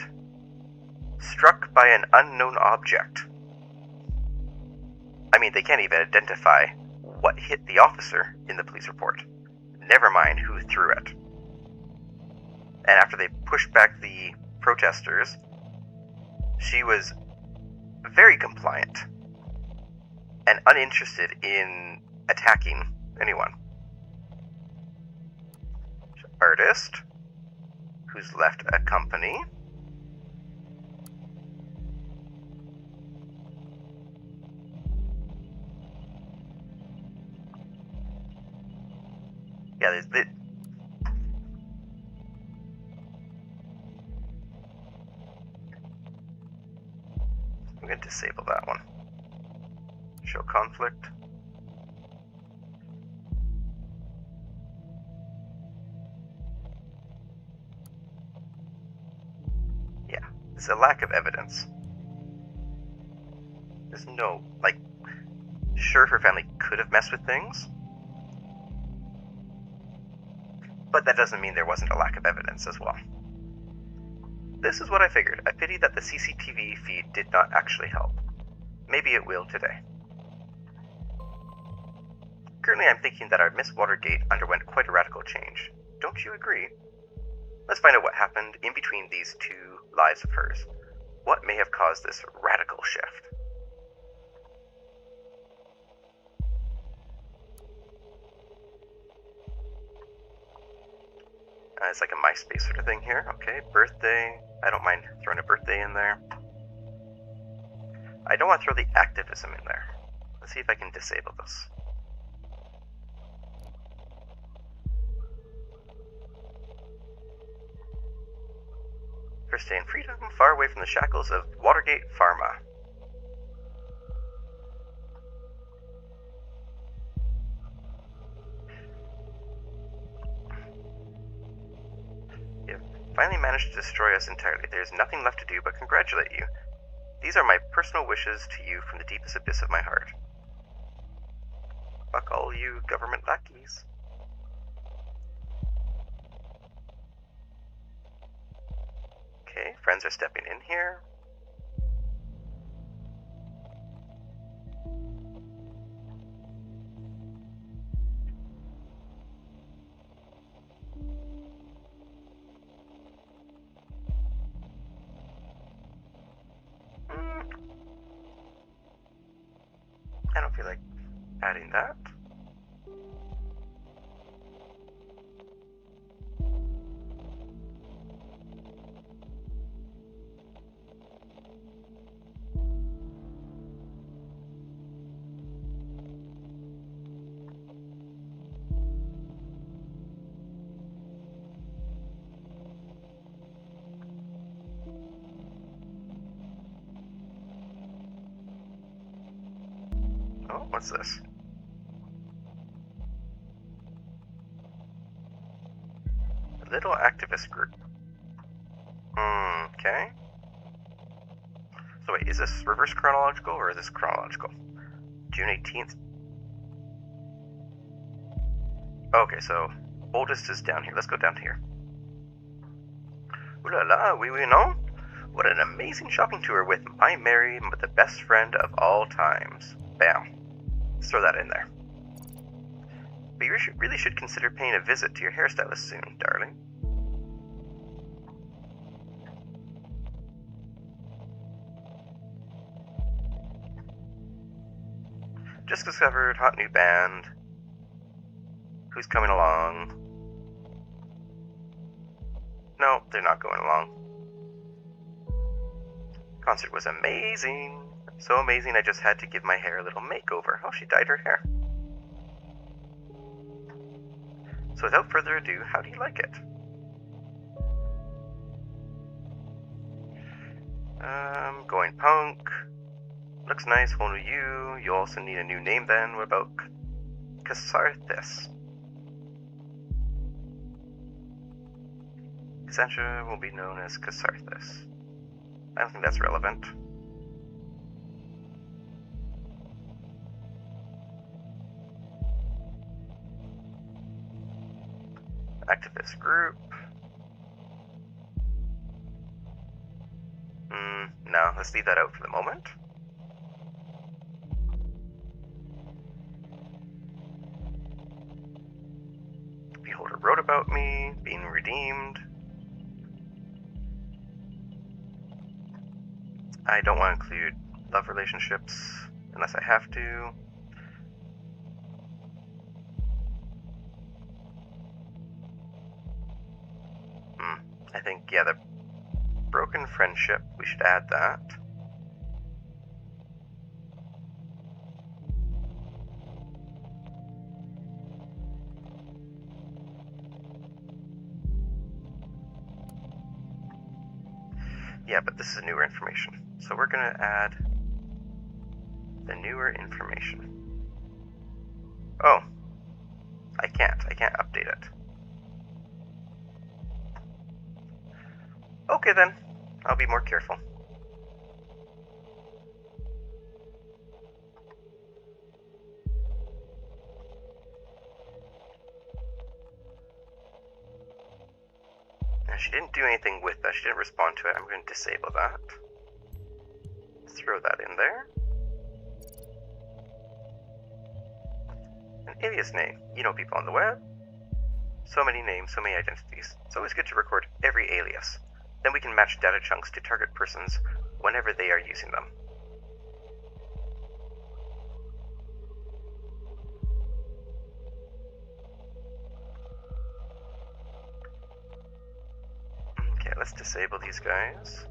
struck by an unknown object. I mean, they can't even identify what hit the officer in the police report. Never mind who threw it. And after they pushed back the protesters, she was very compliant and uninterested in attacking anyone. Artist who's left a company. Yeah, there's I'm going to disable that one. Show conflict. Yeah, there's a lack of evidence. There's no, like, sure her family could have messed with things, but that doesn't mean there wasn't a lack of evidence as well. This is what I figured. I pity that the CCTV feed did not actually help. Maybe it will today. Currently, I'm thinking that our Miss Watergate underwent quite a radical change. Don't you agree? Let's find out what happened in between these 2 lives of hers. What may have caused this radical shift? It's like a MySpace sort of thing here. Okay, birthday. I don't mind throwing a birthday in there. I don't want to throw the activism in there. Let's see if I can disable this. First day in freedom, far away from the shackles of Watergate Pharma. Finally managed to destroy us entirely. There is nothing left to do but congratulate you. These are my personal wishes to you from the deepest abyss of my heart. Fuck all you government lackeys. Okay, friends are stepping in here. what's this? A little activist group. Okay. So wait, is this reverse chronological or is this chronological? June 18th. Okay, so oldest is down here. Let's go down here. Ooh la la, oui oui non? What an amazing shopping tour with my Mary, the best friend of all times. Bam. Let's throw that in there. But you really should consider paying a visit to your hairstylist soon, darling. Just discovered hot new band. Who's coming along? No, they're not going along. Concert was amazing. So amazing I just had to give my hair a little makeover. Oh, she dyed her hair. So without further ado, how do you like it? Going punk. Looks nice, whole new you. You also need a new name then. What about Catharsis? Cassandra will be known as Catharsis. I don't think that's relevant. Activist group. No, let's leave that out for the moment. Beholder wrote about me, being redeemed. I don't want to include love relationships unless I have to. I think, yeah, the broken friendship, we should add that. Yeah, but this is newer information. So we're going to add the newer information. Oh, I can't update it. Okay then, I'll be more careful. Now, she didn't do anything with that, she didn't respond to it. I'm going to disable that. Throw that in there. An alias name. You know people on the web. So many names, so many identities. It's always good to record every alias. Then we can match data chunks to target persons whenever they are using them. Okay, let's disable these guys.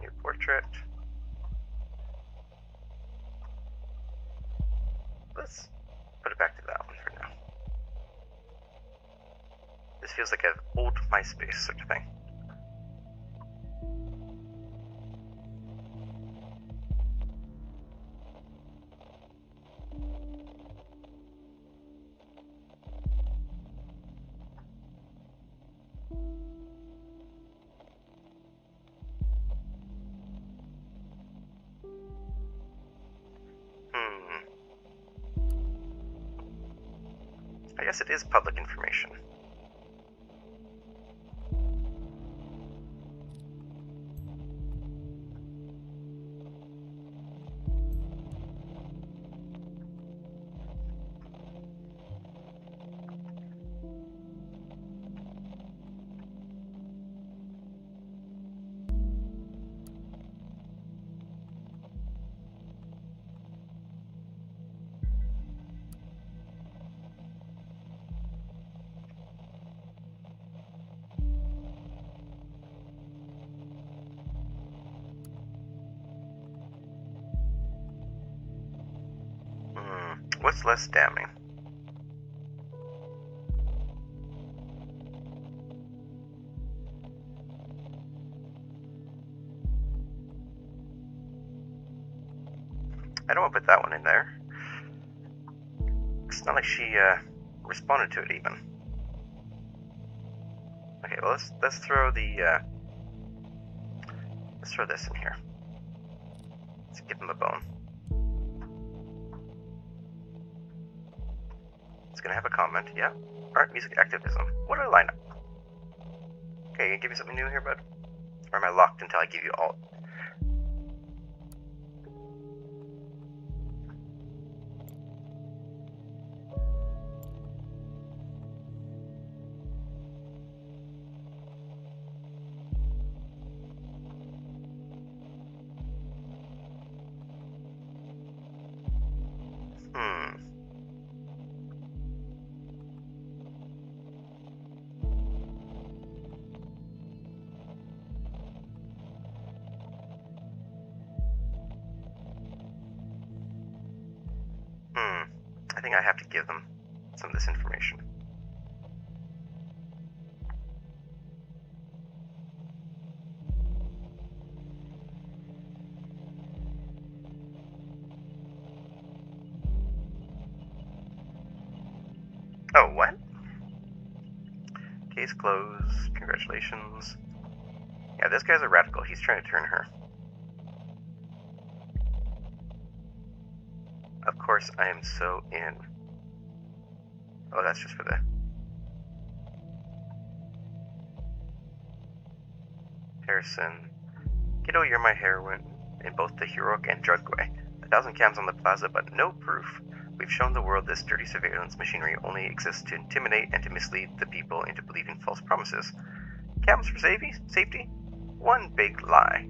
New portrait. Let's put it back to that one for now. This feels like an old MySpace sort of thing. I guess it is public information. What's less damning? I don't want to put that one in there. It's not like she responded to it even. Okay, well let's throw the let's throw this in here. Let's give him a bone. It's gonna have a comment, yeah. Art, music, activism. What a lineup. Okay, you give me something new here, bud? Or am I locked until I give you all? I think I have to give them some of this information. Oh, what? Case closed. Congratulations. Yeah, this guy's a radical. He's trying to turn her. Of course, I am so in. Oh, that's just for the... Harrison. Kiddo, you're my heroine in both the heroic and drug way. 1,000 cams on the plaza, but no proof. We've shown the world this dirty surveillance machinery only exists to intimidate and to mislead the people into believing false promises. Cams for safety? One big lie.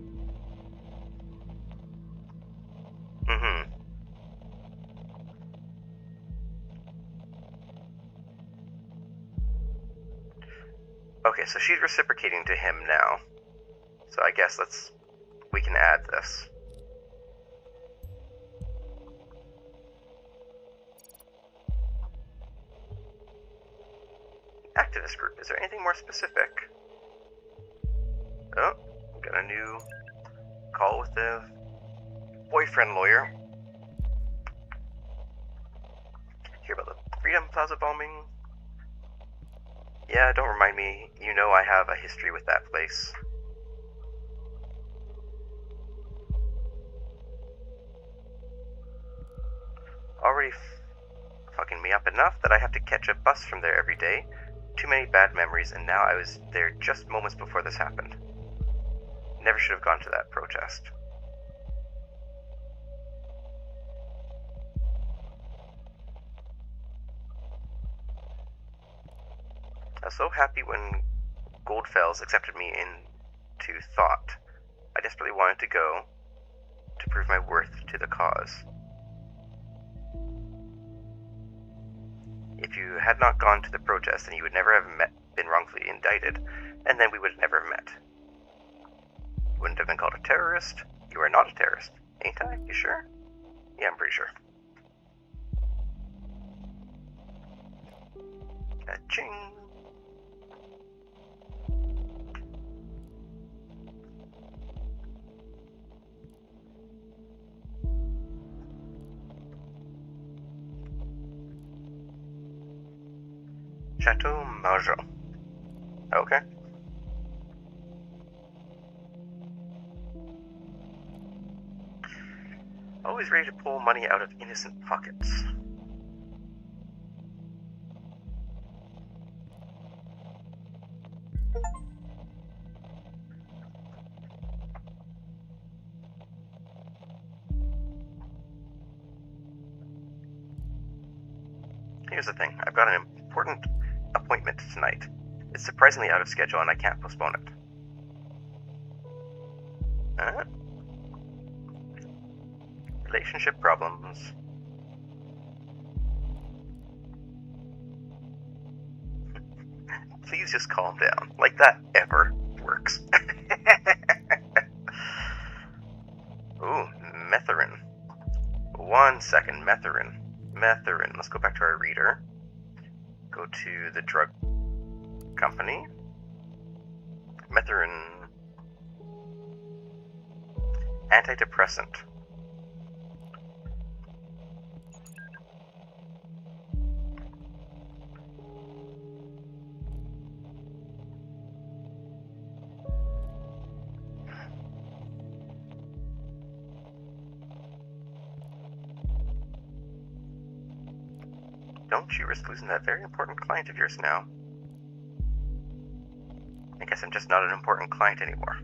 Okay, so she's reciprocating to him now. So I guess we can add this. Activist group, is there anything more specific? Oh, got a new call with the boyfriend lawyer. Hear about the Freedom Plaza bombing? Yeah, don't remind me. You know I have a history with that place. Already fucking me up enough that I have to catch a bus from there every day. Too many bad memories, and now I was there just moments before this happened. Never should have gone to that protest. I was so happy when Goldfells accepted me into thought. I desperately wanted to go to prove my worth to the cause. If you had not gone to the protest, then you would never have been wrongfully indicted, and then we would never have met. You wouldn't have been called a terrorist. You are not a terrorist, ain't I? You sure? Yeah, I'm pretty sure. Ka-ching! Chateau Margaux. Okay. Always ready to pull money out of innocent pockets. Here's the thing. I've got an important appointment tonight. It's surprisingly out of schedule and I can't postpone it. Relationship problems. Please just calm down. Like that ever works. Ooh, Metherin. 1 second, Metherin. Metherin. Let's go back to our reader. Go to the drug company. Metherin. Antidepressant. don't you risk losing that very important client of yours now. I guess I'm just not an important client anymore.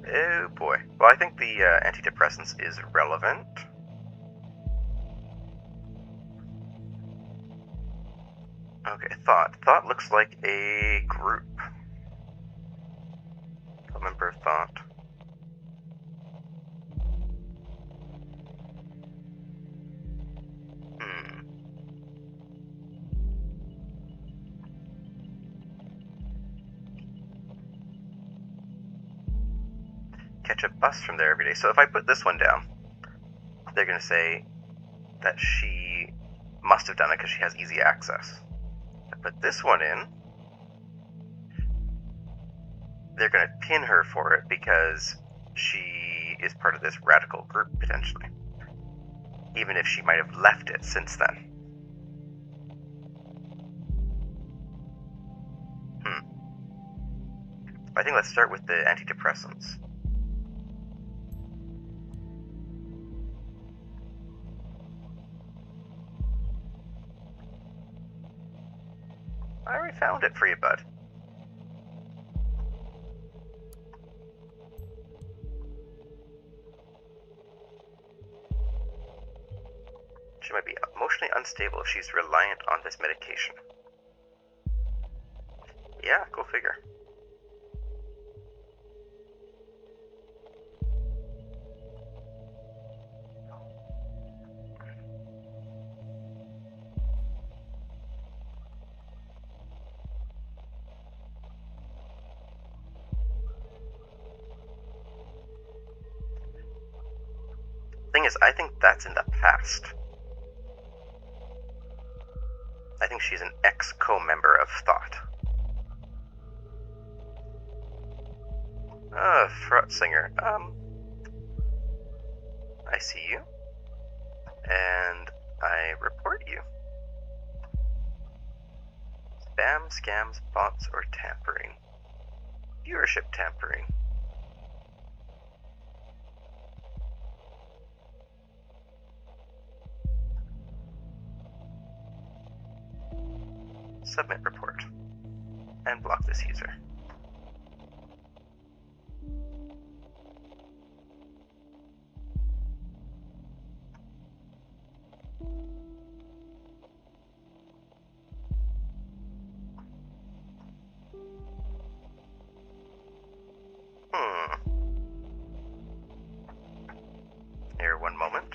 Oh boy. Well, I think the antidepressants is relevant. Okay, thought. Thought looks like a group. A member of thought. Catch a bus from there every day. So if I put this one down, they're going to say that she must have done it because she has easy access. If I put this one in, they're going to pin her for it because she is part of this radical group, potentially. Even if she might have left it since then. I think let's start with the antidepressants. I already found it for you, bud. She might be emotionally unstable if she's reliant on this medication. Yeah, go figure. Thing is, I think that's in the past. I think she's an ex-co-member of Thought. Front singer. I see you. And I report you. Spam, scams, bots, or tampering. Viewership tampering. Submit report. And block this user. Here, one moment.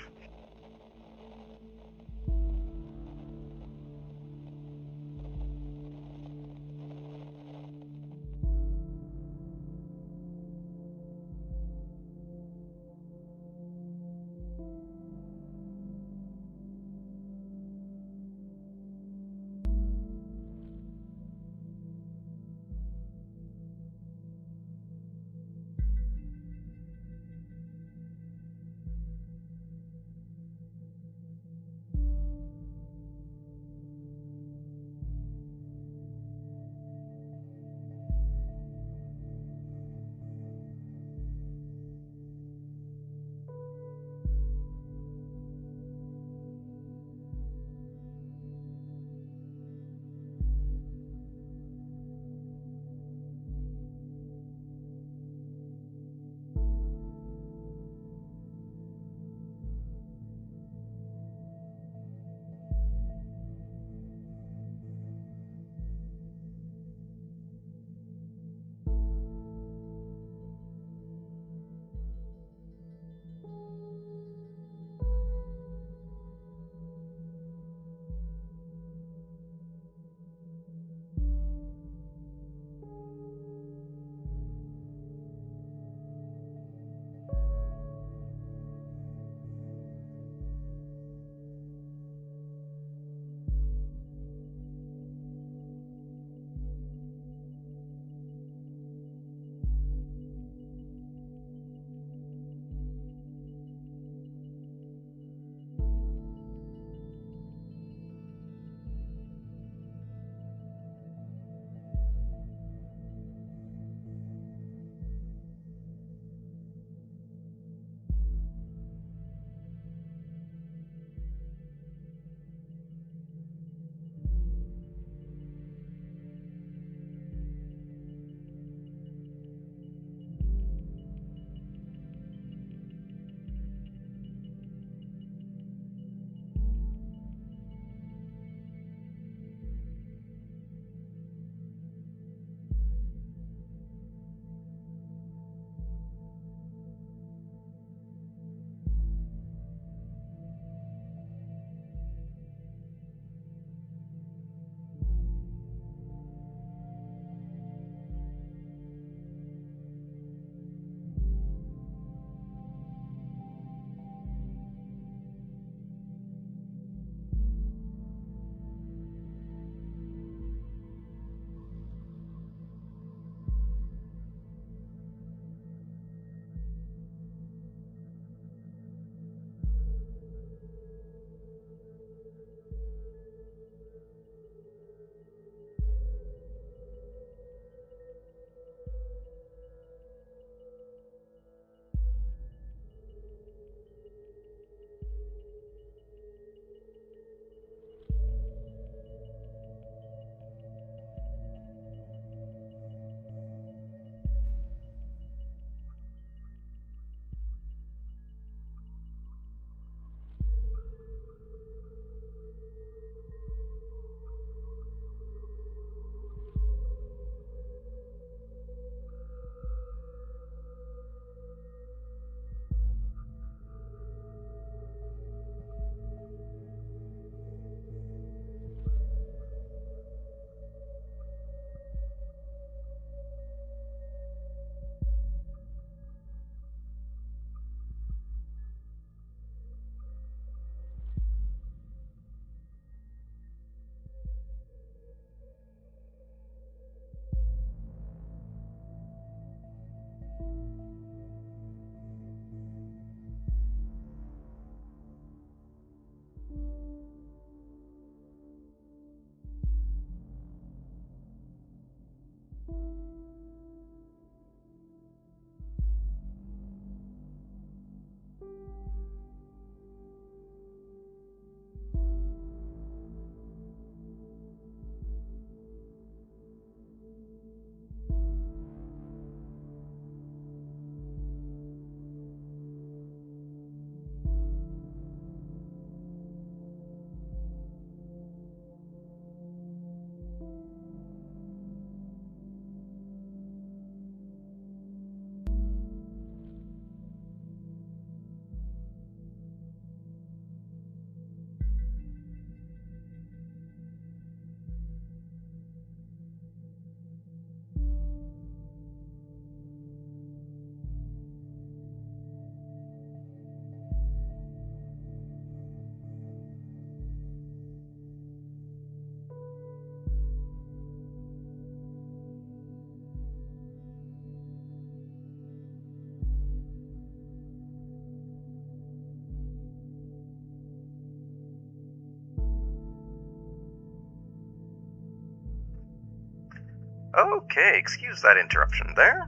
Okay, excuse that interruption there.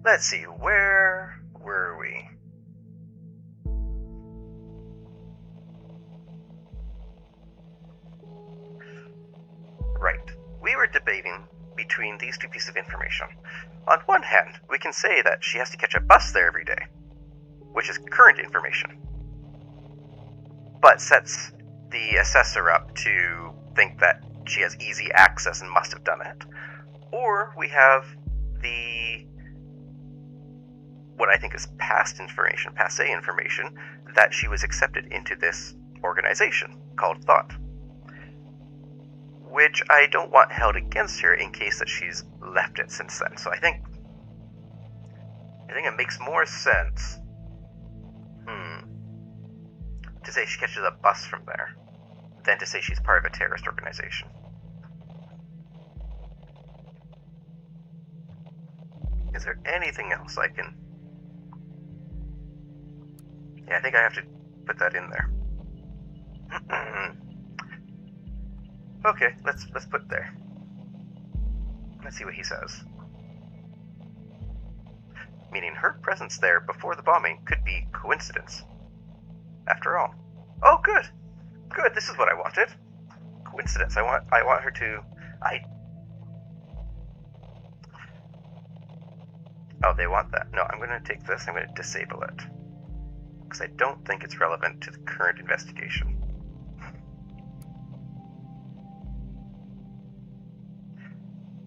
Let's see, where were we? Right. We were debating between these two pieces of information. On one hand, we can say that she has to catch a bus there every day, which is current information, but sets the assessor up to think that she has easy access and must have done it. Or we have the what I think is passé information, that she was accepted into this organization called Thought, which I don't want held against her in case that she's left it since then. So I think it makes more sense to say she catches a bus from there than to say she's part of a terrorist organization. Is there anything else I can... Yeah, I think I have to put that in there. Okay, let's put it there. Let's see what he says. Meaning her presence there before the bombing could be coincidence. After all. Oh, good! Good, this is what I wanted. Coincidence. I want her to... Oh, they want that. No, I'm going to take this, I'm going to disable it. Because I don't think it's relevant to the current investigation.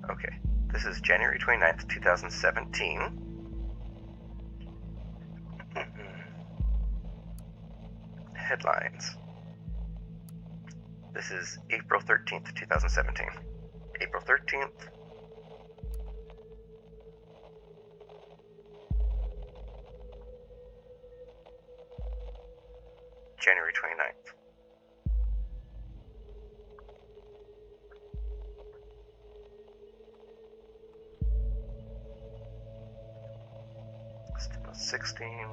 Okay, this is January 29th, 2017. Headlines. This is April 13th, 2017. April 13th. January 29th. Still 16.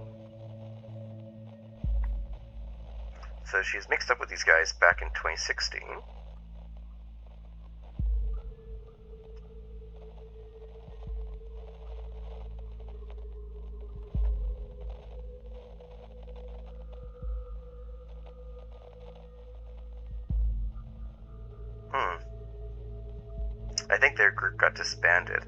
So she's mixed up with these guys back in 2016. I think their group got disbanded.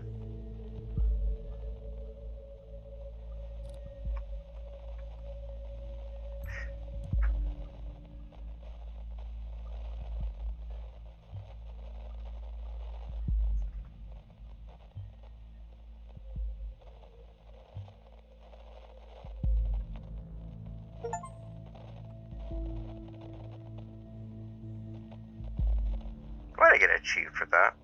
Why'd I get achieved for that?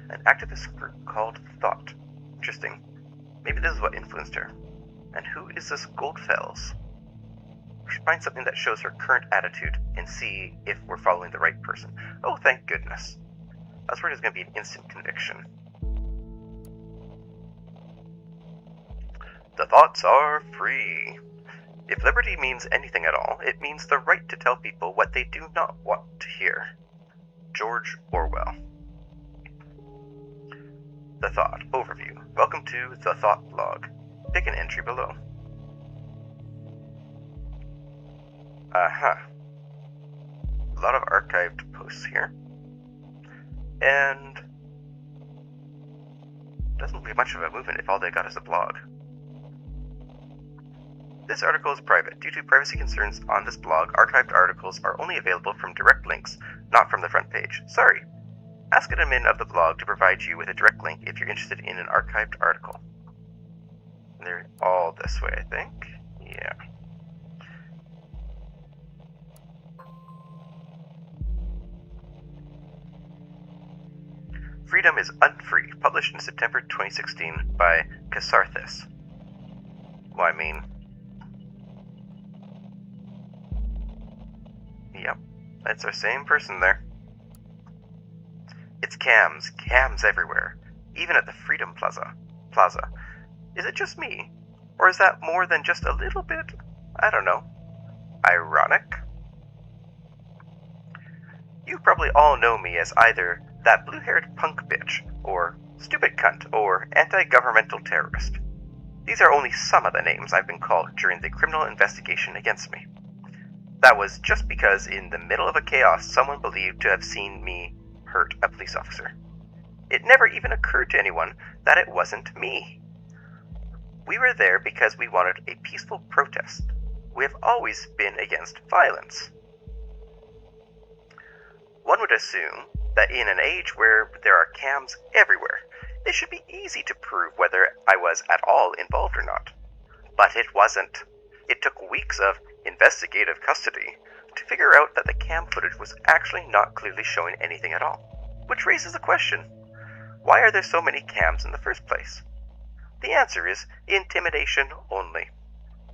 An activist group called Thought. Interesting. Maybe this is what influenced her. And who is this Goldfels? We should find something that shows her current attitude and see if we're following the right person. Oh, thank goodness. I was worried it was going to be an instant conviction. The thoughts are free. If liberty means anything at all, it means the right to tell people what they do not want to hear. George Orwell. The Thought. Overview. Welcome to The Thought Log. Pick an entry below. A lot of archived posts here. And doesn't be much of a movement if all they got is a blog. This article is private. Due to privacy concerns on this blog, archived articles are only available from direct links, not from the front page. Sorry. Ask an admin of the blog to provide you with a direct link if you're interested in an archived article. They're all this way, I think. Yeah. Freedom is Unfree, published in September 2016 by Casarthis. Well, I mean... Yep, it's our same person there. It's cams everywhere, even at the Freedom Plaza. Is it just me? Or is that more than just a little bit, I don't know, ironic? You probably all know me as either that blue-haired punk bitch, or stupid cunt, or anti-governmental terrorist. These are only some of the names I've been called during the criminal investigation against me. That was just because in the middle of a chaos someone believed to have seen me hurt a police officer. It never even occurred to anyone that it wasn't me. We were there because we wanted a peaceful protest. We have always been against violence. One would assume that in an age where there are cams everywhere, it should be easy to prove whether I was at all involved or not. But it wasn't. It took weeks of investigative custody to figure out that the cam footage was actually not clearly showing anything at all. Which raises the question, why are there so many cams in the first place? The answer is intimidation only.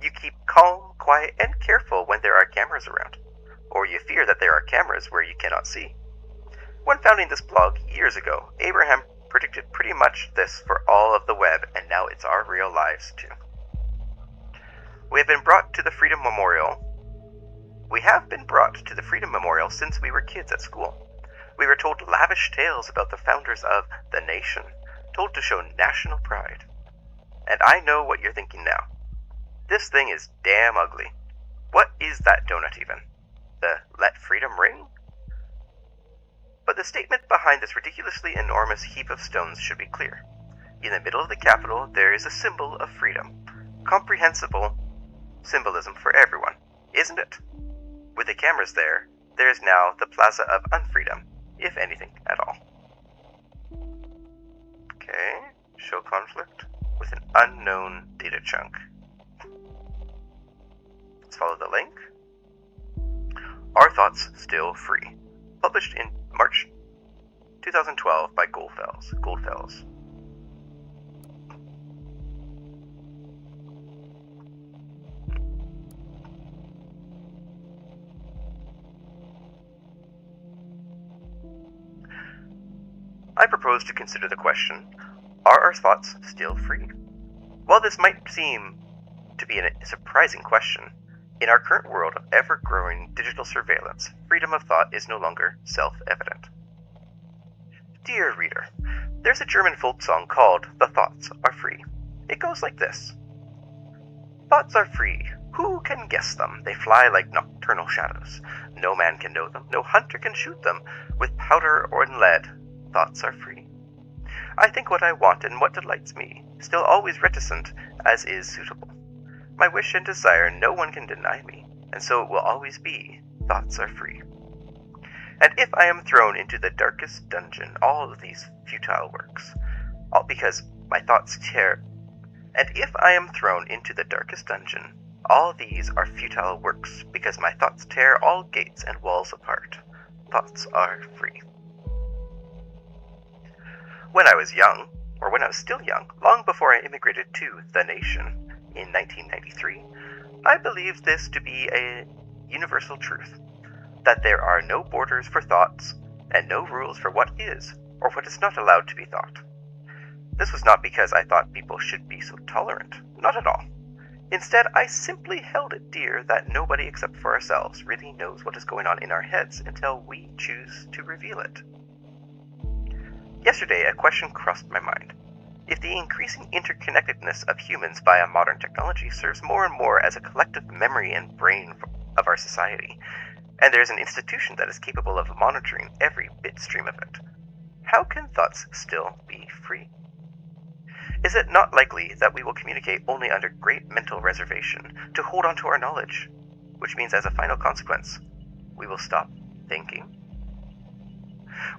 You keep calm, quiet, and careful when there are cameras around, or you fear that there are cameras where you cannot see. When founding this blog years ago, Abraham predicted pretty much this for all of the web, and now it's our real lives too. We have been brought to the Freedom Memorial. We have been brought to the Freedom Memorial since we were kids at school. We were told lavish tales about the founders of the nation, told to show national pride. And I know what you're thinking now. This thing is damn ugly. What is that donut even? The Let Freedom Ring? But the statement behind this ridiculously enormous heap of stones should be clear. In the middle of the Capitol, there is a symbol of freedom. Comprehensible symbolism for everyone, isn't it? With the cameras there, there is now the Plaza of Unfreedom, if anything at all. Okay, show conflict with an unknown data chunk. Let's follow the link. Our Thoughts Still Free, published in March 2012 by Goldfells. I propose to consider the question, are our thoughts still free? While this might seem to be a surprising question, in our current world of ever-growing digital surveillance, freedom of thought is no longer self-evident. Dear reader, there's a German folk song called The Thoughts Are Free. It goes like this. Thoughts are free. Who can guess them? They fly like nocturnal shadows. No man can know them. No hunter can shoot them. With powder or in lead, thoughts are free. I think what I want and what delights me, still always reticent as is suitable. My wish and desire no one can deny me, and so it will always be, thoughts are free. And if I am thrown into the darkest dungeon, all of these futile works, all because my thoughts tear, and if I am thrown into the darkest dungeon, all these are futile works, because my thoughts tear all gates and walls apart. Thoughts are free. When I was young, or when I was still young, long before I immigrated to the nation in 1993, I believed this to be a universal truth, that there are no borders for thoughts, and no rules for what is, or what is not allowed to be thought. This was not because I thought people should be so tolerant, not at all. Instead, I simply held it dear that nobody except for ourselves really knows what is going on in our heads until we choose to reveal it. Yesterday, a question crossed my mind. If the increasing interconnectedness of humans via modern technology serves more and more as a collective memory and brain of our society, and there is an institution that is capable of monitoring every bit stream of it, how can thoughts still be free? Is it not likely that we will communicate only under great mental reservation to hold on to our knowledge, which means as a final consequence, we will stop thinking?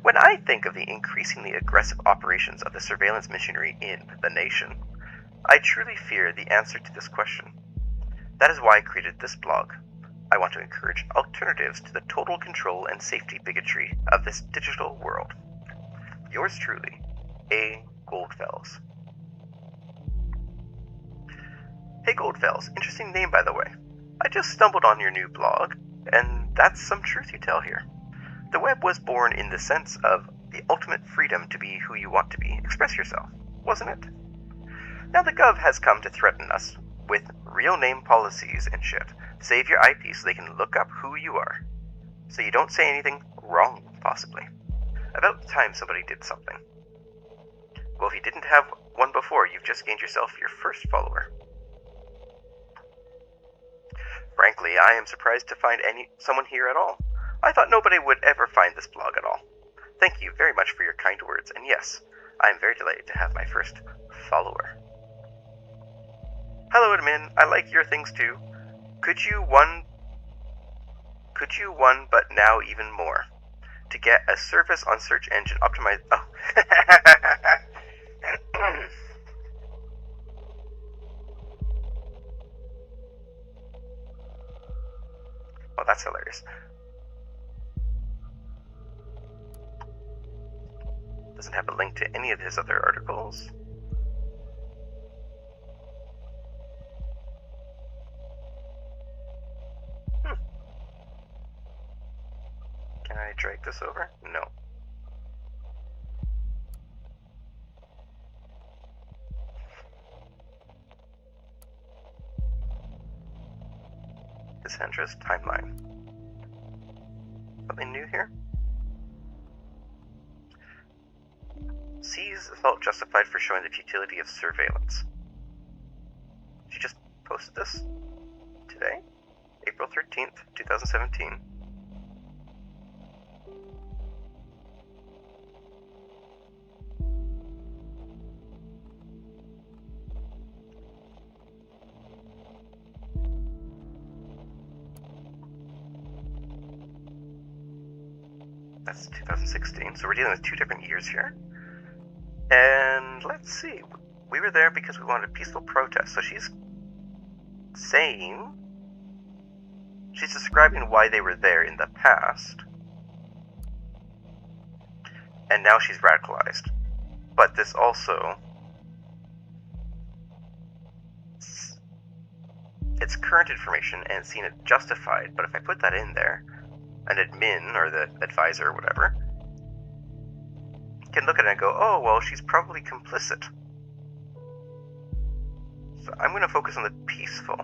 When I think of the increasingly aggressive operations of the surveillance machinery in the nation, I truly fear the answer to this question. That is why I created this blog. I want to encourage alternatives to the total control and safety bigotry of this digital world. Yours truly, A. Goldfells. Hey Goldfells, interesting name by the way. I just stumbled on your new blog, and that's some truth you tell here. The web was born in the sense of the ultimate freedom to be who you want to be, express yourself, wasn't it? Now the Gov has come to threaten us with real name policies and shit. Save your IP so they can look up who you are. So you don't say anything wrong, possibly. About time somebody did something. Well, if you didn't have one before, you've just gained yourself your first follower. Frankly, I am surprised to find someone here at all. I thought nobody would ever find this blog at all. Thank you very much for your kind words, and yes, I am very delighted to have my first follower. Hello admin, I like your things too. Could you one, but now even more, to get a service on search engine optimize. Oh. Well, that's hilarious. Doesn't have a link to any of his other articles. Can I drag this over? No. Cassandra's timeline. Something new here? C's felt justified for showing the futility of surveillance. She just posted this today, April 13th, 2017. That's 2016, so we're dealing with 2 different years here. And let's see, we were there because we wanted a peaceful protest, so she's describing why they were there in the past, and now she's radicalized. But this also, it's current information and seen it justified, but if I put that in there, an admin, or the advisor, or whatever, can look at it and go, oh, well, she's probably complicit. So I'm going to focus on the peaceful.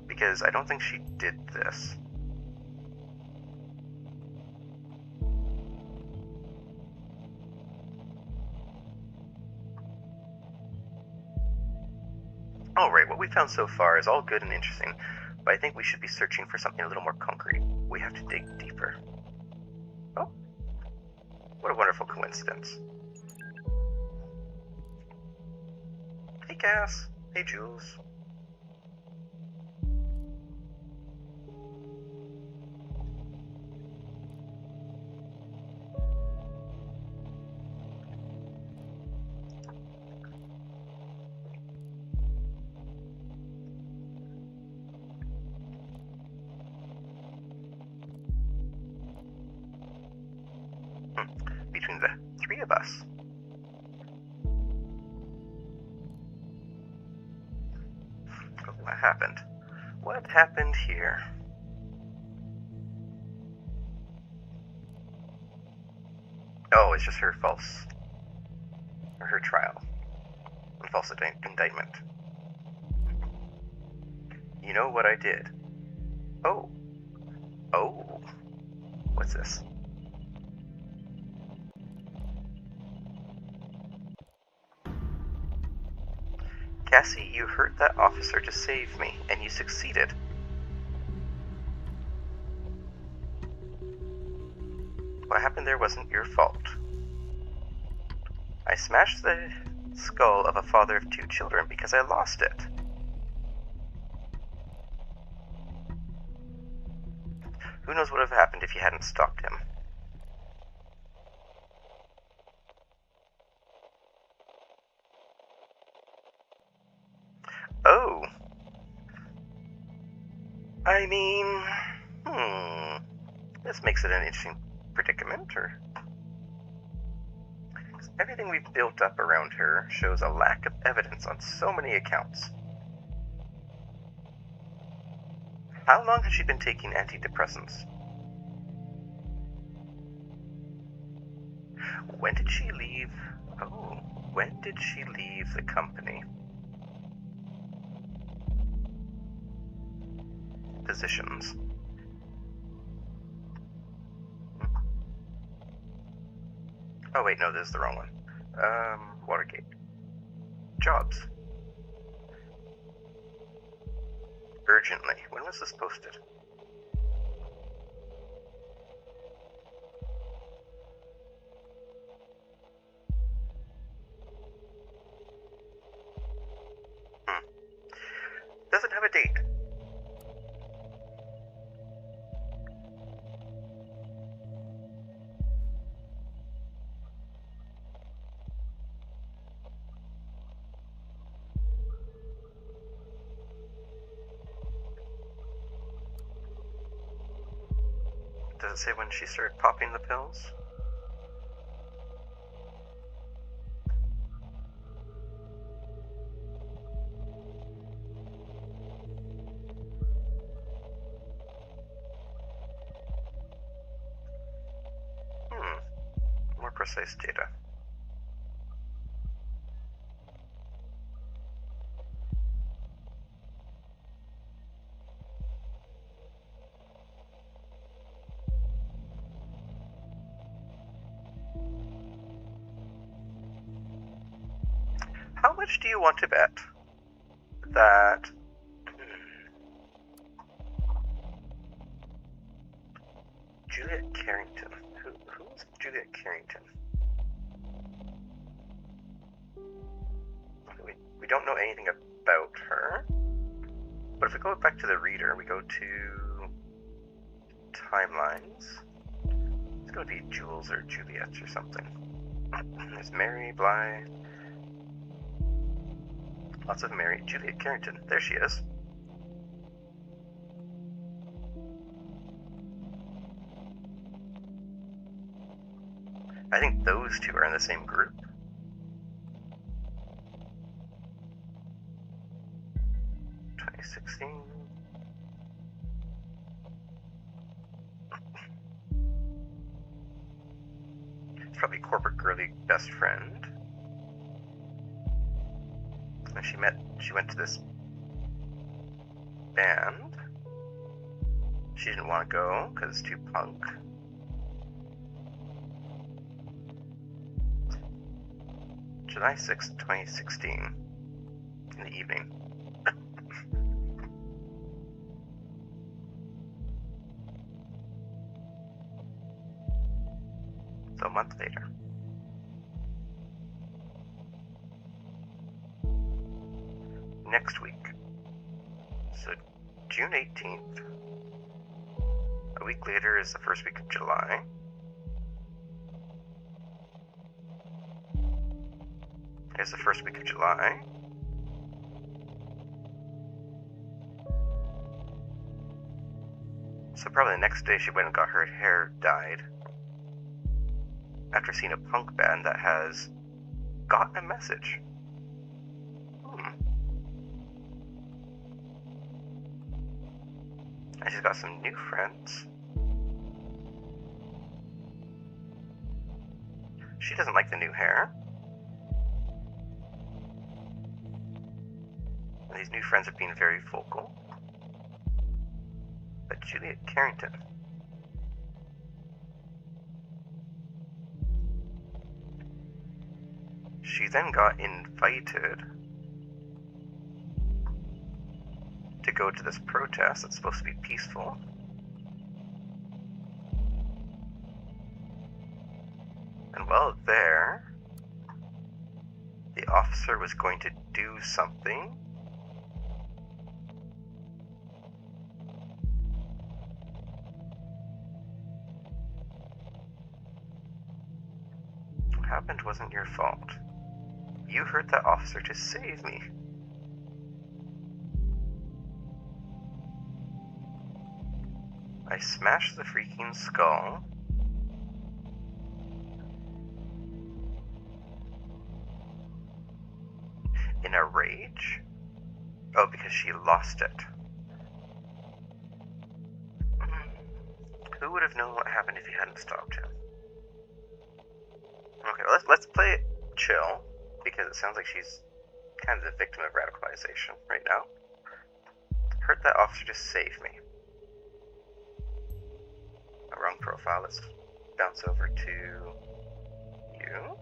Because I don't think she did this. Alright, what we found so far is all good and interesting, but I think we should be searching for something a little more concrete. We have to dig deeper. Oh, what a wonderful coincidence. Hey Cass, hey Jules. Between the 3 of us. But what happened? What happened here? Oh, it's just her her trial. And false indictment. You know what I did? Oh. Oh. What's this? Cassie, you hurt that officer to save me, and you succeeded. What happened there wasn't your fault. I smashed the skull of a father of 2 children because I lost it. Who knows what would have happened if you hadn't stopped him? Oh. I mean, this makes it an interesting predicament, or... Everything we've built up around her shows a lack of evidence on so many accounts. How long has she been taking antidepressants? When did she leave? Oh, when did she leave the company? Positions. Oh wait, no, this is the wrong one. Watergate. Jobs. Urgently. When was this posted? Doesn't have a date. Does it say when she started popping the pills? More precise data. How much do you want to bet that Juliet Carrington? Who's Juliet Carrington? We don't know anything about her. But if we go back to the reader, we go to timelines. It's going to be Jules or Juliet or something. There's Mary, Blythe. Lots of Mary. Juliet Carrington. There she is. I think those two are in the same group. It's probably corporate girly best friend. And she went to this band. She didn't want to go because it's too punk. July 6th, 2016, in the evening. So a month later. Next week. So June 18th. A week later is the first week of July. It's the first week of July. So probably the next day she went and got her hair dyed. After seeing a punk band that has gotten a message. And she's got some new friends. She doesn't like the new hair. And these new friends are being very vocal. But Juliet Carrington. She then got invited go to this protest that's supposed to be peaceful. And while there, the officer was going to do something. What happened wasn't your fault. You hurt that officer to save me. I smashed the freaking skull. In a rage? Oh, because she lost it. Who would have known what happened if you hadn't stopped him? Okay, let's play it chill, because it sounds like she's kind of the victim of radicalization right now. Hurt that officer to save me. Wrong profile. Let's bounce over to you.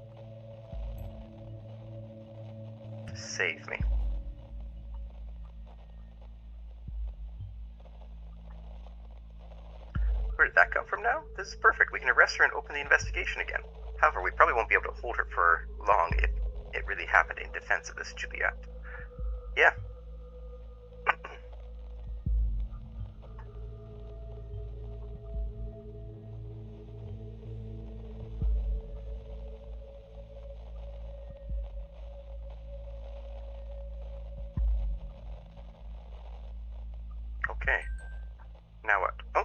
Save me. Where did that come from now? This is perfect. We can arrest her and open the investigation again. However, we probably won't be able to hold her for long if it really happened in defense of this Juliet. Yeah. Okay. Now what? Oh.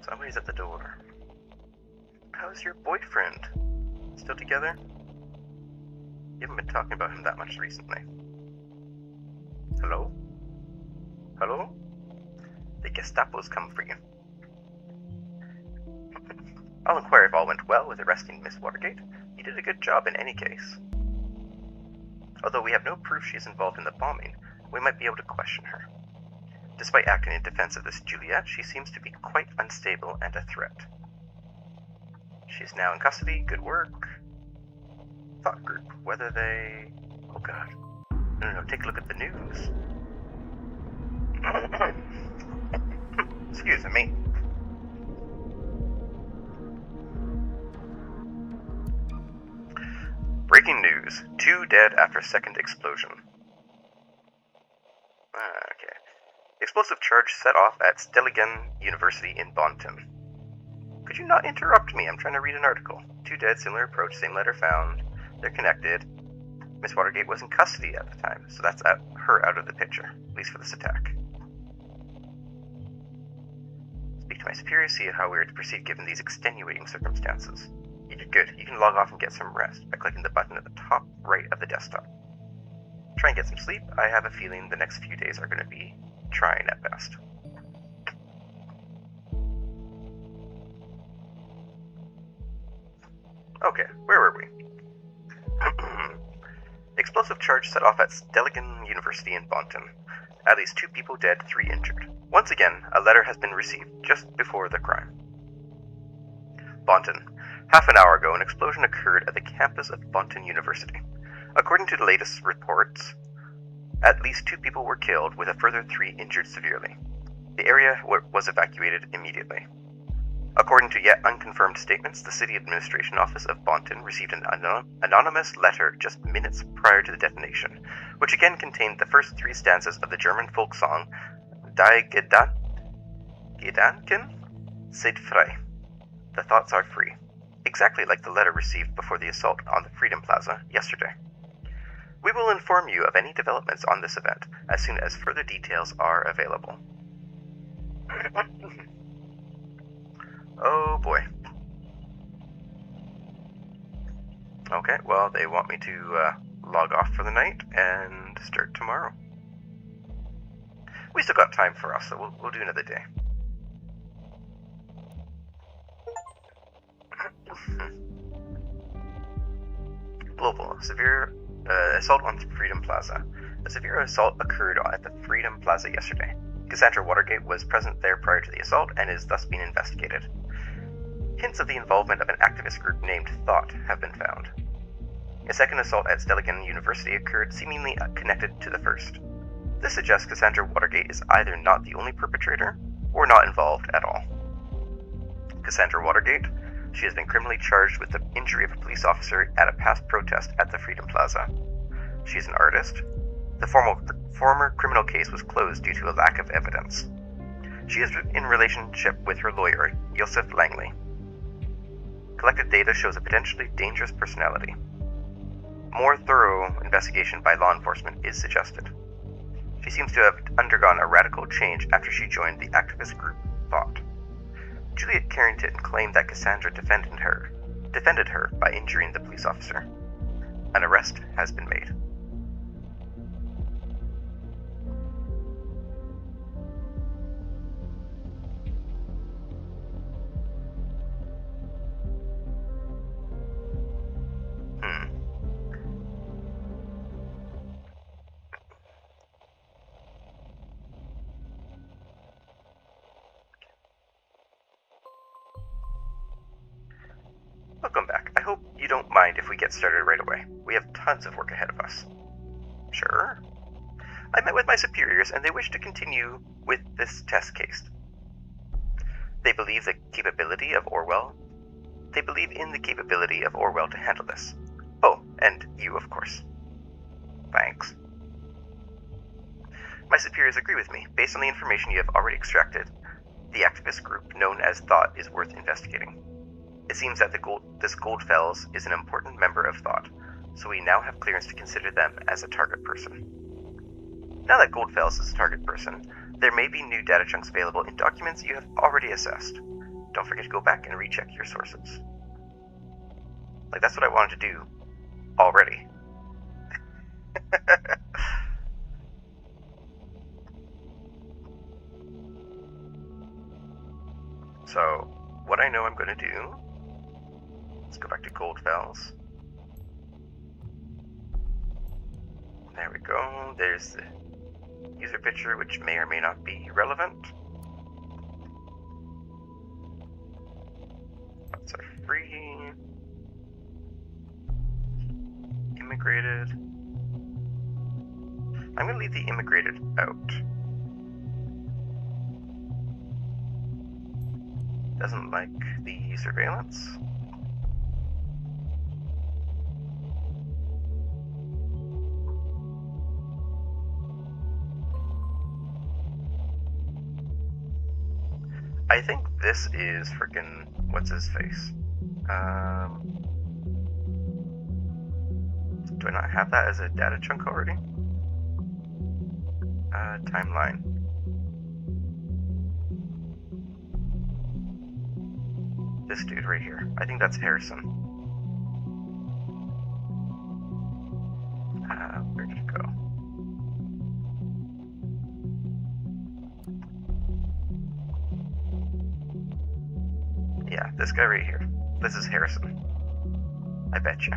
Somebody's at the door. How's your boyfriend? Still together? You haven't been talking about him that much recently. Hello? Hello? The Gestapo's come for you. I'll inquire if all went well with arresting Miss Watergate. You did a good job in any case. Although we have no proof she's involved in the bombing, we might be able to question her. Despite acting in defense of this Juliet, she seems to be quite unstable and a threat. She's now in custody. Good work. Thought group. Whether they... Oh god. No, take a look at the news. Excuse me. Breaking news. 2 dead after second explosion. Okay. Explosive charge set off at Stellingen University in Bonton. Could you not interrupt me? I'm trying to read an article. 2 dead, similar approach, same letter found. They're connected. Miss Watergate was in custody at the time, so that's her out of the picture, at least for this attack. Speak to my superiors, see how we are to proceed given these extenuating circumstances. You did good. You can log off and get some rest by clicking the button at the top right of the desktop. Try and get some sleep. I have a feeling the next few days are going to be trying at best. Okay, where were we? Explosive charge set off at Stellingen University in Bonton. At least 2 people dead, 3 injured. Once again, a letter has been received just before the crime. Bonton. Half an hour ago, an explosion occurred at the campus of Bonton University. According to the latest reports, at least 2 people were killed, with a further 3 injured severely. The area was evacuated immediately. According to yet unconfirmed statements, the City Administration Office of Bonton received an anonymous letter just minutes prior to the detonation, which again contained the first 3 stanzas of the German folk song Die Gedanken sind frei. The thoughts are free. Exactly like the letter received before the assault on the Freedom Plaza yesterday. We will inform you of any developments on this event as soon as further details are available. Oh boy. Okay, well, they want me to log off for the night and start tomorrow. We still got time for us, so we'll do another day. Global. Severe assault on Freedom Plaza. A severe assault occurred at the Freedom Plaza yesterday. Cassandra Watergate was present there prior to the assault and is thus being investigated. Hints of the involvement of an activist group named Thought have been found. A second assault at Stelligan University occurred, seemingly connected to the first. This suggests Cassandra Watergate is either not the only perpetrator, or not involved at all. Cassandra Watergate. She has been criminally charged with the injury of a police officer at a past protest at the Freedom Plaza. She is an artist. The former criminal case was closed due to a lack of evidence. She is in relationship with her lawyer, Joseph Langley. Collected data shows a potentially dangerous personality. More thorough investigation by law enforcement is suggested. She seems to have undergone a radical change after she joined the activist group Thought. Juliet Carrington claimed that Cassandra defended her by injuring the police officer. An arrest has been made. Welcome back. I hope you don't mind if we get started right away. We have tons of work ahead of us. Sure. I met with my superiors and they wish to continue with this test case. They believe in the capability of Orwell to handle this. Oh, and you, of course. Thanks. My superiors agree with me. Based on the information you have already extracted, the activist group known as Thought is worth investigating. It seems that this Goldfells is an important member of Thought, so we now have clearance to consider them as a target person. Now that Goldfells is a target person, there may be new data chunks available in documents you have already assessed. Don't forget to go back and recheck your sources. Like, that's what I wanted to do already. So, what I know I'm going to do, let's go back to Goldfells. There we go. There's the user picture, which may or may not be relevant. That's our free. Immigrated. I'm going to leave the immigrated out. Doesn't like the surveillance. I think this is frickin' what's his face. Do I not have that as a data chunk already? Timeline. This dude right here. I think that's Harrison. Where did it go? Yeah, this guy right here. This is Harrison. I bet you.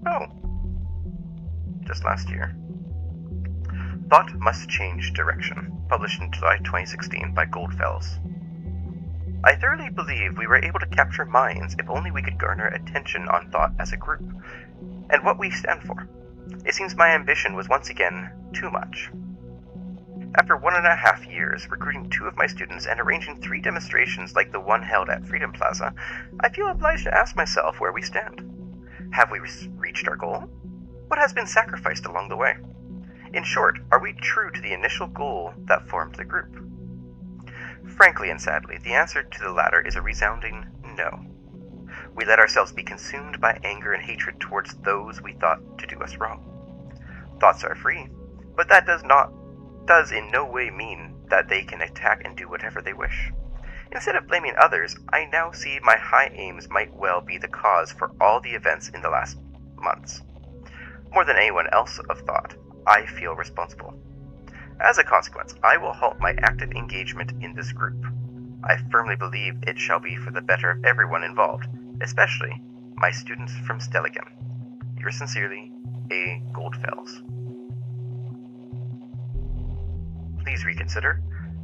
Oh. Just last year. Thought Must Change Direction, published in July 2016 by Goldfells. I thoroughly believe we were able to capture minds if only we could garner attention on Thought as a group, and what we stand for. It seems my ambition was once again too much. After 1.5 years recruiting 2 of my students and arranging 3 demonstrations like the one held at Freedom Plaza, I feel obliged to ask myself where we stand. Have we reached our goal? What has been sacrificed along the way? In short, are we true to the initial goal that formed the group? Frankly and sadly, the answer to the latter is a resounding no. We let ourselves be consumed by anger and hatred towards those we thought to do us wrong. Thoughts are free, but that does in no way mean that they can attack and do whatever they wish. Instead of blaming others, I now see my high aims might well be the cause for all the events in the last months. More than anyone else of thought, I feel responsible. As a consequence, I will halt my active engagement in this group. I firmly believe it shall be for the better of everyone involved, especially my students from Stelligan. Yours sincerely, A. Goldfells. Please reconsider.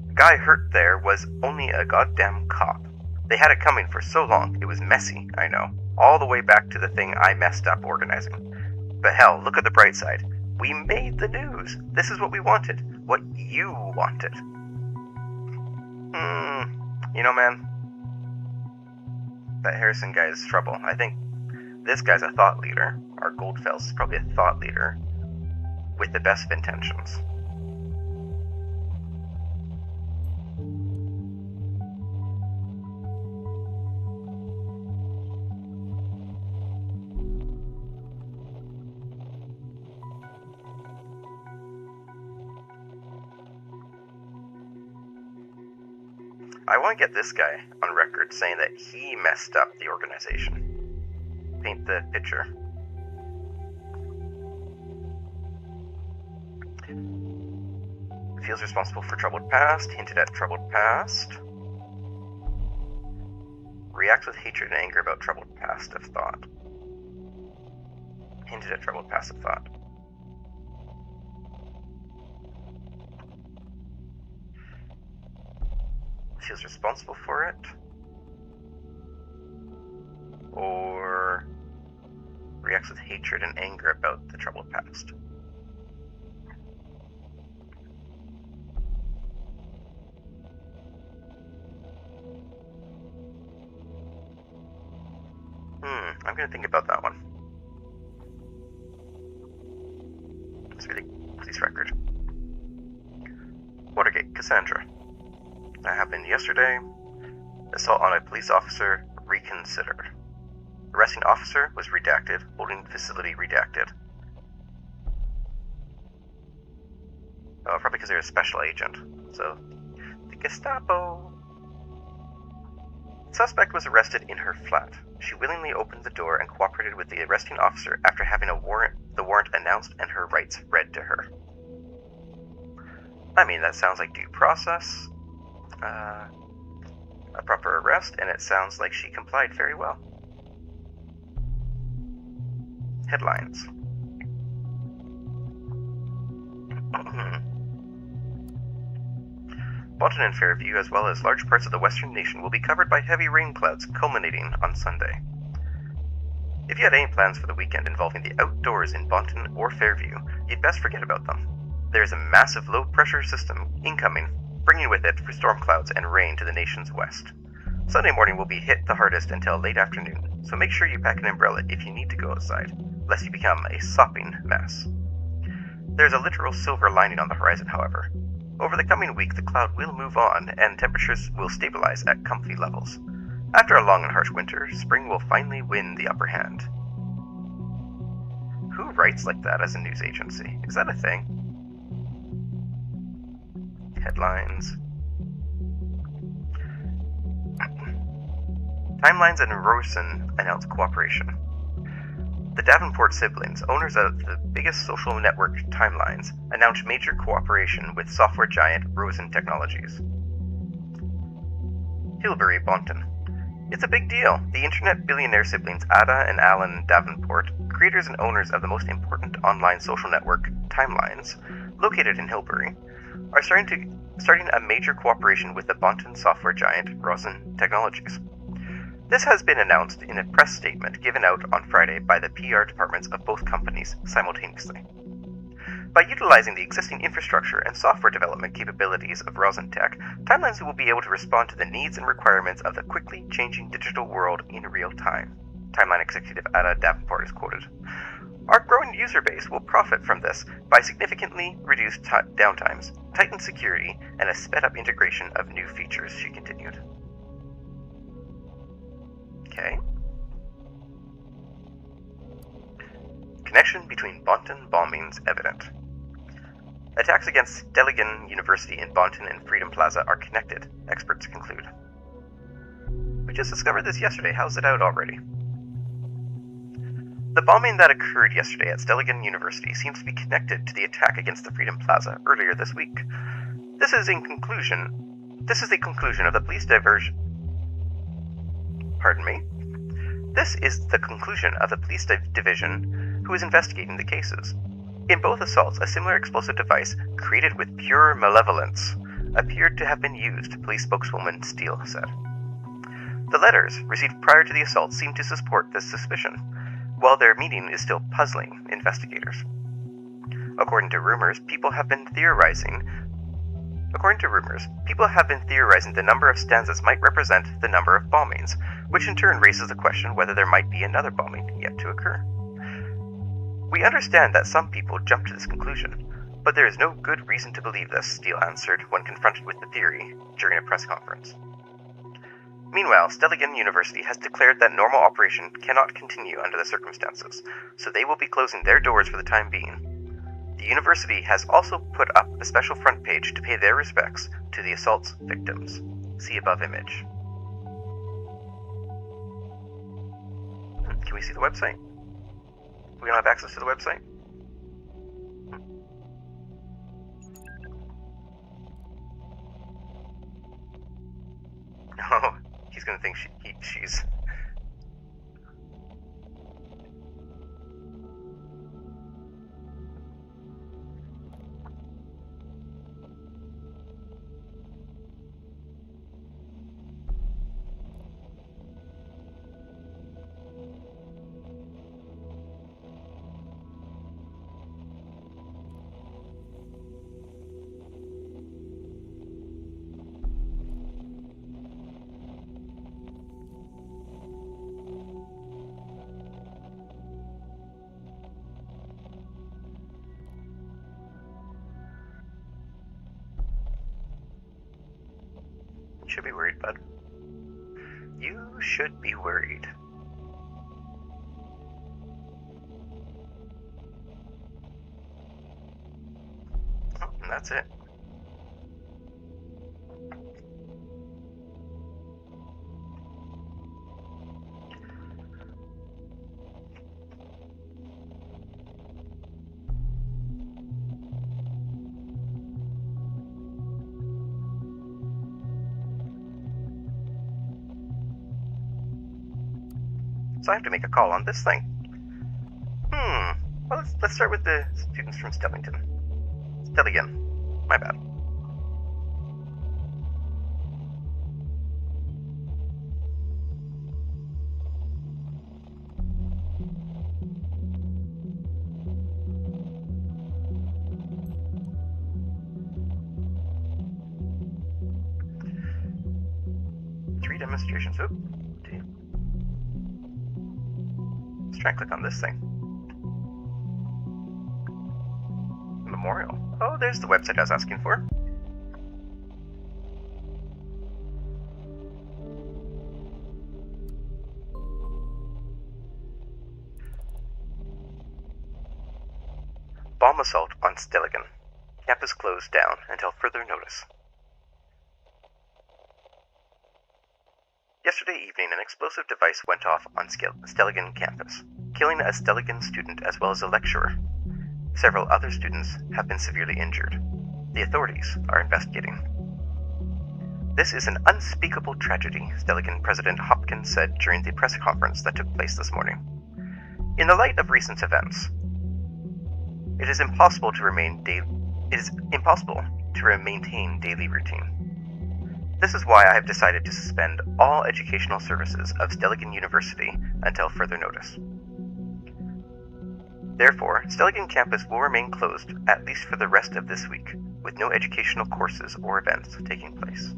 The guy hurt there was only a goddamn cop. They had it coming for so long, it was messy, I know, all the way back to the thing I messed up organizing. But hell, look at the bright side. We made the news. This is what we wanted. What you wanted. You know, man, that Harrison guy is trouble. I think this guy's a thought leader. Our Goldfells is probably a thought leader with the best of intentions. I want to get this guy on record saying that he messed up the organization. Paint the picture. Feels responsible for troubled past, hinted at troubled past. Reacts with hatred and anger about troubled past of thought. Hinted at troubled past of thought. Feels responsible for it, or reacts with hatred and anger about the troubled past. I'm gonna think about that one. Let's read the police record. Watergate, Cassandra. That happened yesterday. Assault on a police officer, reconsidered. Arresting officer was redacted. Holding facility redacted. Oh, probably because they're a special agent. So, the Gestapo. The suspect was arrested in her flat. She willingly opened the door and cooperated with the arresting officer after having the warrant announced and her rights read to her. I mean, that sounds like due process. A proper arrest, and it sounds like she complied very well. Headlines. Bolton and Fairview, as well as large parts of the western nation, will be covered by heavy rain clouds culminating on Sunday. If you had any plans for the weekend involving the outdoors in Bolton or Fairview, you'd best forget about them. There is a massive low-pressure system incoming, bringing with it storm clouds and rain to the nation's west. Sunday morning will be hit the hardest until late afternoon, so make sure you pack an umbrella if you need to go outside, lest you become a sopping mess. There's a literal silver lining on the horizon, however. Over the coming week, the cloud will move on, and temperatures will stabilize at comfy levels. After a long and harsh winter, spring will finally win the upper hand. Who writes like that as a news agency? Is that a thing? Headlines. Timelines and Rosen announce cooperation. The Davenport siblings, owners of the biggest social network Timelines, announced major cooperation with software giant Rosen Technologies. Hilbury, Bonton. It's a big deal. The internet billionaire siblings Ada and Alan Davenport, creators and owners of the most important online social network, Timelines, located in Hilbury, are starting a major cooperation with the Bonton software giant Rosen Technologies. This has been announced in a press statement given out on Friday by the PR departments of both companies simultaneously. By utilizing the existing infrastructure and software development capabilities of Rosen Tech, Timelines will be able to respond to the needs and requirements of the quickly changing digital world in real time. Timeline executive Ada Davenport is quoted. Our growing user base will profit from this by significantly reduced downtimes, tightened security, and a sped-up integration of new features, she continued. Okay. Connection between Bonton bombings evident. Attacks against Stelligan University in Bonton and Freedom Plaza are connected, experts conclude. We just discovered this yesterday. How's it out already? The bombing that occurred yesterday at Stelligan University seems to be connected to the attack against the Freedom Plaza earlier this week. This is the conclusion of the police diversion. Pardon me? This is the conclusion of the police division who is investigating the cases. In both assaults, a similar explosive device, created with pure malevolence, appeared to have been used, police spokeswoman Steele said. The letters, received prior to the assault, seem to support this suspicion, while their meaning is still puzzling investigators. According to rumors, people have been theorizing the number of stanzas might represent the number of bombings, which in turn raises the question whether there might be another bombing yet to occur. We understand that some people jump to this conclusion, but there is no good reason to believe this, Steele answered when confronted with the theory during a press conference. Meanwhile, Stelligan University has declared that normal operation cannot continue under the circumstances, so they will be closing their doors for the time being. The university has also put up a special front page to pay their respects to the assault's victims. See above image. Can we see the website? We don't have access to the website? Oh, he's gonna think she's... You should be worried, bud. You should be worried. Oh, and that's it. So I have to make a call on this thing. Well, let's start with the students from Stelligan. My bad. Three demonstrations. Oop. Let's try and click on this thing. Memorial. Oh, there's the website I was asking for. Bomb assault on Stelligan. Campus closed down until further notice. Yesterday evening, an explosive device went off on Stelligan campus, killing a Stelligan student as well as a lecturer. Several other students have been severely injured. The authorities are investigating. This is an unspeakable tragedy, Stelligan President Hopkins said during the press conference that took place this morning. In the light of recent events, it is impossible to maintain daily routine. This is why I have decided to suspend all educational services of Stelligan University until further notice. Therefore, Stelligan campus will remain closed at least for the rest of this week, with no educational courses or events taking place.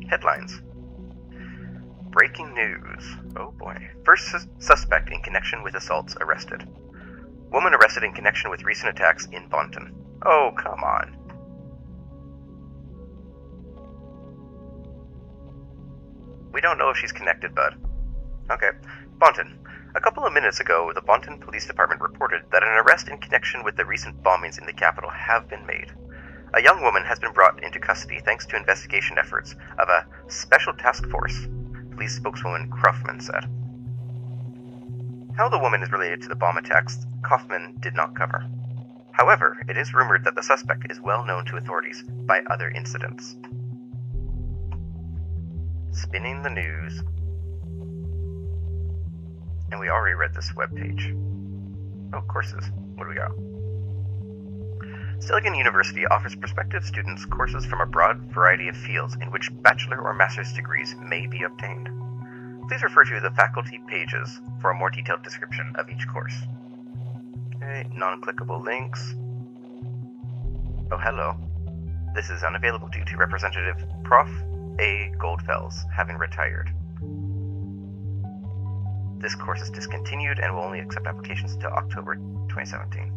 Headlines. Breaking news. Oh boy. First suspect in connection with assaults arrested. Woman arrested in connection with recent attacks in Bonton. Oh, come on. We don't know if she's connected, bud. Okay. Bonton. A couple of minutes ago, the Bonton Police Department reported that an arrest in connection with the recent bombings in the capital have been made. A young woman has been brought into custody thanks to investigation efforts of a special task force, police spokeswoman Kaufman said. How the woman is related to the bomb attacks, Kaufman did not cover. However, it is rumored that the suspect is well known to authorities by other incidents. Spinning the news. And we already read this webpage. Oh, courses. What do we got? Silligan University offers prospective students courses from a broad variety of fields in which bachelor or master's degrees may be obtained. Please refer to the faculty pages for a more detailed description of each course. Okay, non-clickable links. Oh, hello. This is unavailable due to Representative Prof. A. Goldfels having retired. This course is discontinued and will only accept applications until October 2017.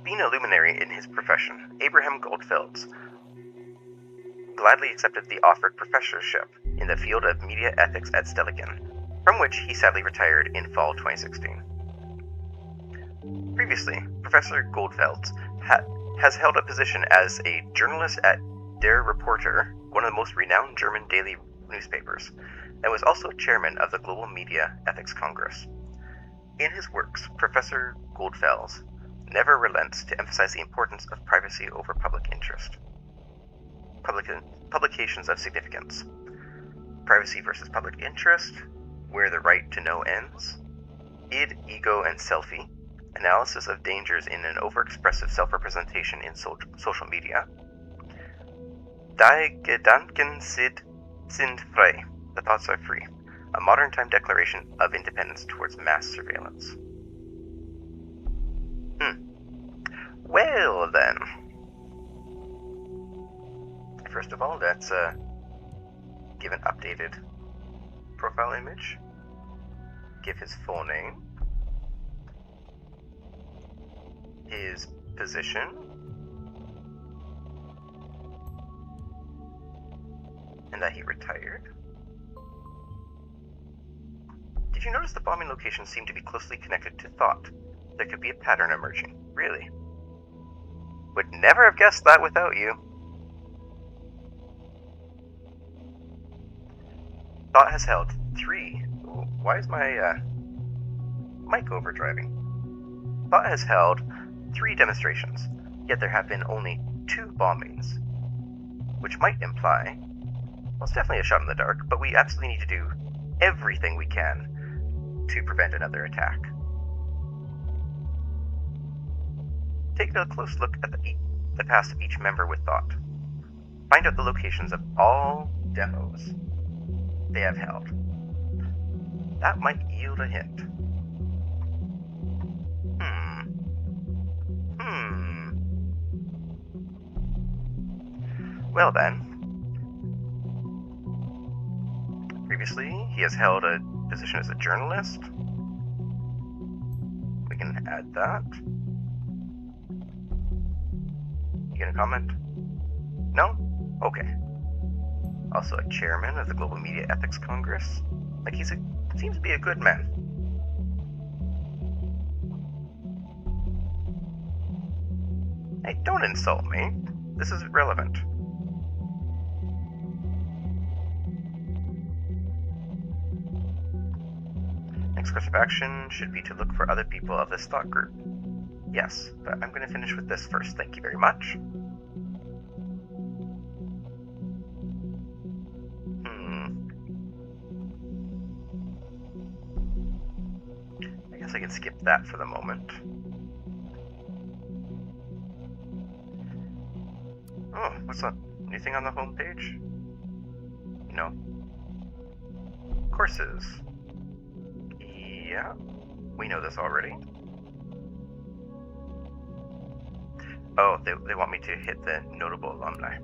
Being a luminary in his profession, Abraham Goldfels gladly accepted the offered professorship in the field of media ethics at Stelligen, from which he sadly retired in fall 2016. Previously, Professor Goldfels has held a position as a journalist at Der Reporter, one of the most renowned German daily newspapers, and was also chairman of the Global Media Ethics Congress. In his works, Professor Goldfels never relents to emphasize the importance of privacy over public interest. Publications of significance. Privacy versus public interest, where the right to know ends. Id, ego, and selfie. Analysis of dangers in an overexpressive self-representation in social media. Die Gedanken sind frei. The thoughts are free. A modern time declaration of independence towards mass surveillance. Well then. First of all, let's give an updated profile image. Give his full name. His position. And that he retired. Did you notice the bombing locations seem to be closely connected to thought? There could be a pattern emerging. Really? Would never have guessed that without you. Thought has held 3... Ooh, why is my mic overdriving? Thought has held 3 demonstrations, yet there have been only 2 bombings. Which might imply... Well, it's definitely a shot in the dark, but we absolutely need to do everything we can to prevent another attack. Take a close look at the past of each member with thought. Find out the locations of all demos they have held. That might yield a hint. Well then. Previously, he has held a position as a journalist. We can add that. You gonna comment? No? Okay. Also a chairman of the Global Media Ethics Congress. Like seems to be a good man. Hey, don't insult me. This is relevant. Next course of action should be to look for other people of this thought group. Yes, but I'm going to finish with this first. Thank you very much. I guess I can skip that for the moment. Oh, what's that? Anything on the home page? No. Courses. Yeah, we know this already. Oh, they want me to hit the notable alumni.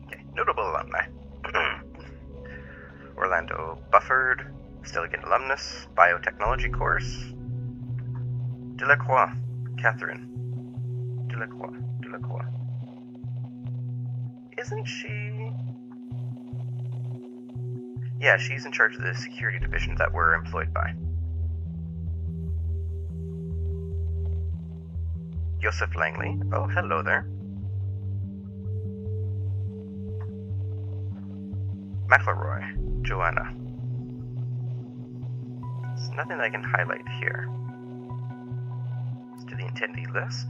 Okay, notable alumni. Orlando Bufford, Stilligan alumnus, biotechnology course. Delacroix, Catherine. Delacroix. Isn't she? Yeah, she's in charge of the security division that we're employed by. Joseph Langley. Oh, hello there. McElroy, Joanna. There's nothing I can highlight here. Let's do the attendee list.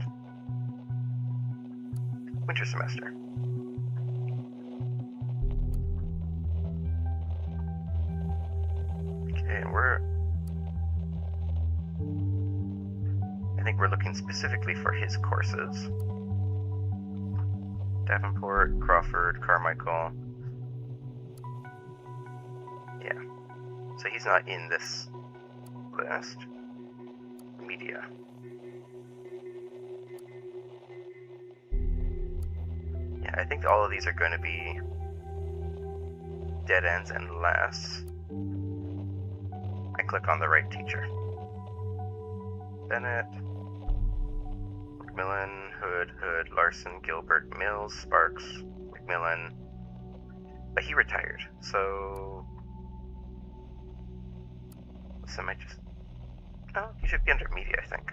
Winter semester. Okay, and I think we're looking specifically for his courses. Davenport, Crawford, Carmichael. Yeah. So he's not in this list. Media. Yeah, I think all of these are going to be dead ends unless I click on the right teacher. Bennett, McMillan, Hood, Larson, Gilbert, Mills, Sparks, McMillan. But he retired, so... So I might just... Oh, he should be under media, I think.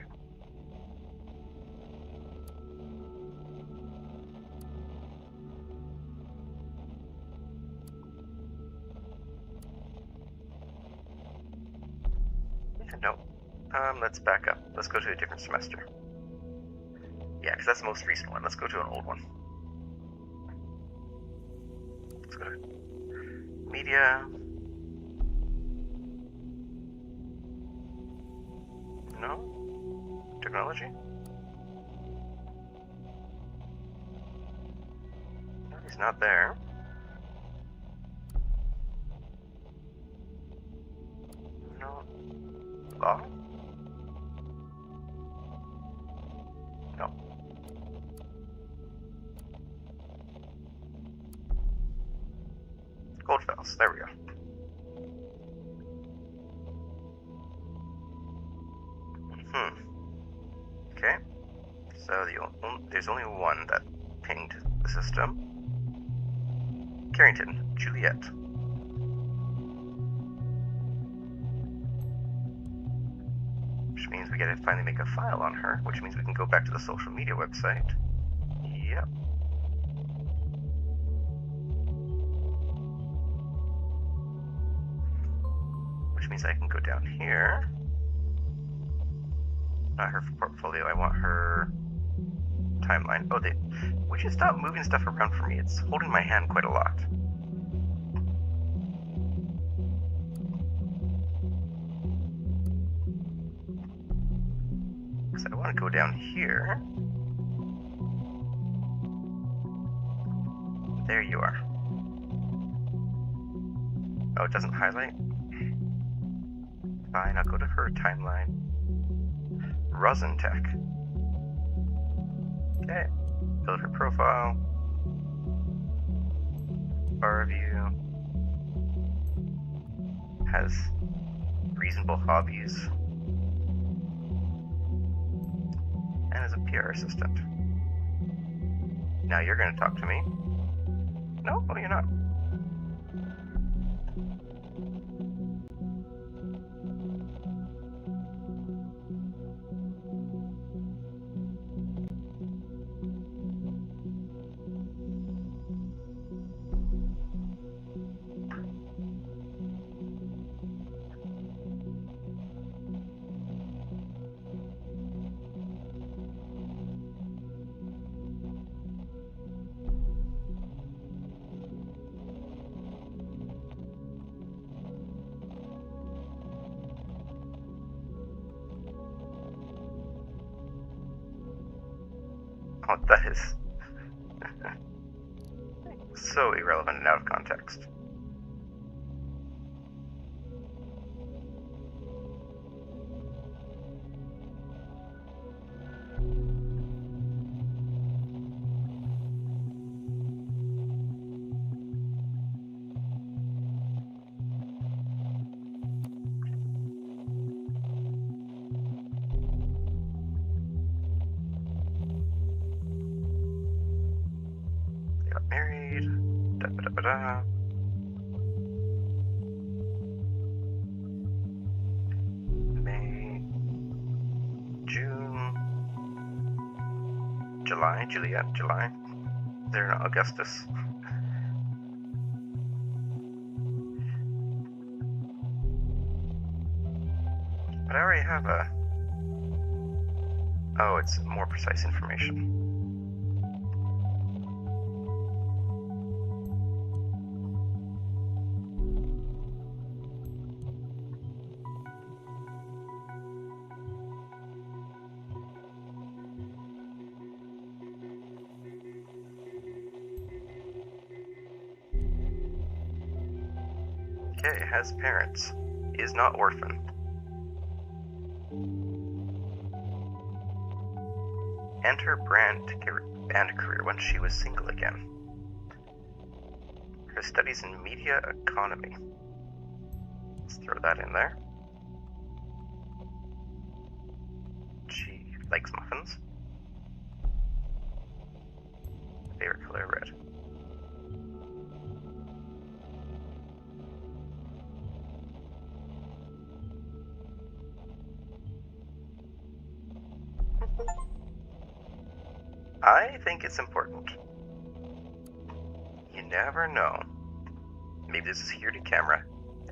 No. Let's back up. Let's go to a different semester. Yeah, because that's the most recent one. Let's go to an old one. Let's go to media. No? Technology? No, he's not there. No. Law? No. Goldfells, there we go. Okay. So there's only one that pinged the system. Carrington, Juliet. Which means we gotta finally make a file on her, which means we can go back to the social media website. Yep. Which means I can go down here. Not her portfolio, I want her timeline. Oh, would you stop moving stuff around for me? It's holding my hand quite a lot. Because I want to go down here. There you are. Oh, it doesn't highlight? Fine, I'll go to her timeline. Rosentech. Okay. Build her profile. Bar review. Has reasonable hobbies. And is a PR assistant. Now you're going to talk to me. No? Oh, you're not. Oh, that is so irrelevant and out of context. Ba-da-ba-da. May, June, July, Juliet, July. They're not Augustus. But I already have a... Oh, it's more precise information. Okay, has parents. Is not orphan. And her band career when she was single again. Her studies in media economy. Let's throw that in there. She likes muffins. Favorite color, red. I think it's important. You never know. Maybe there's a security camera,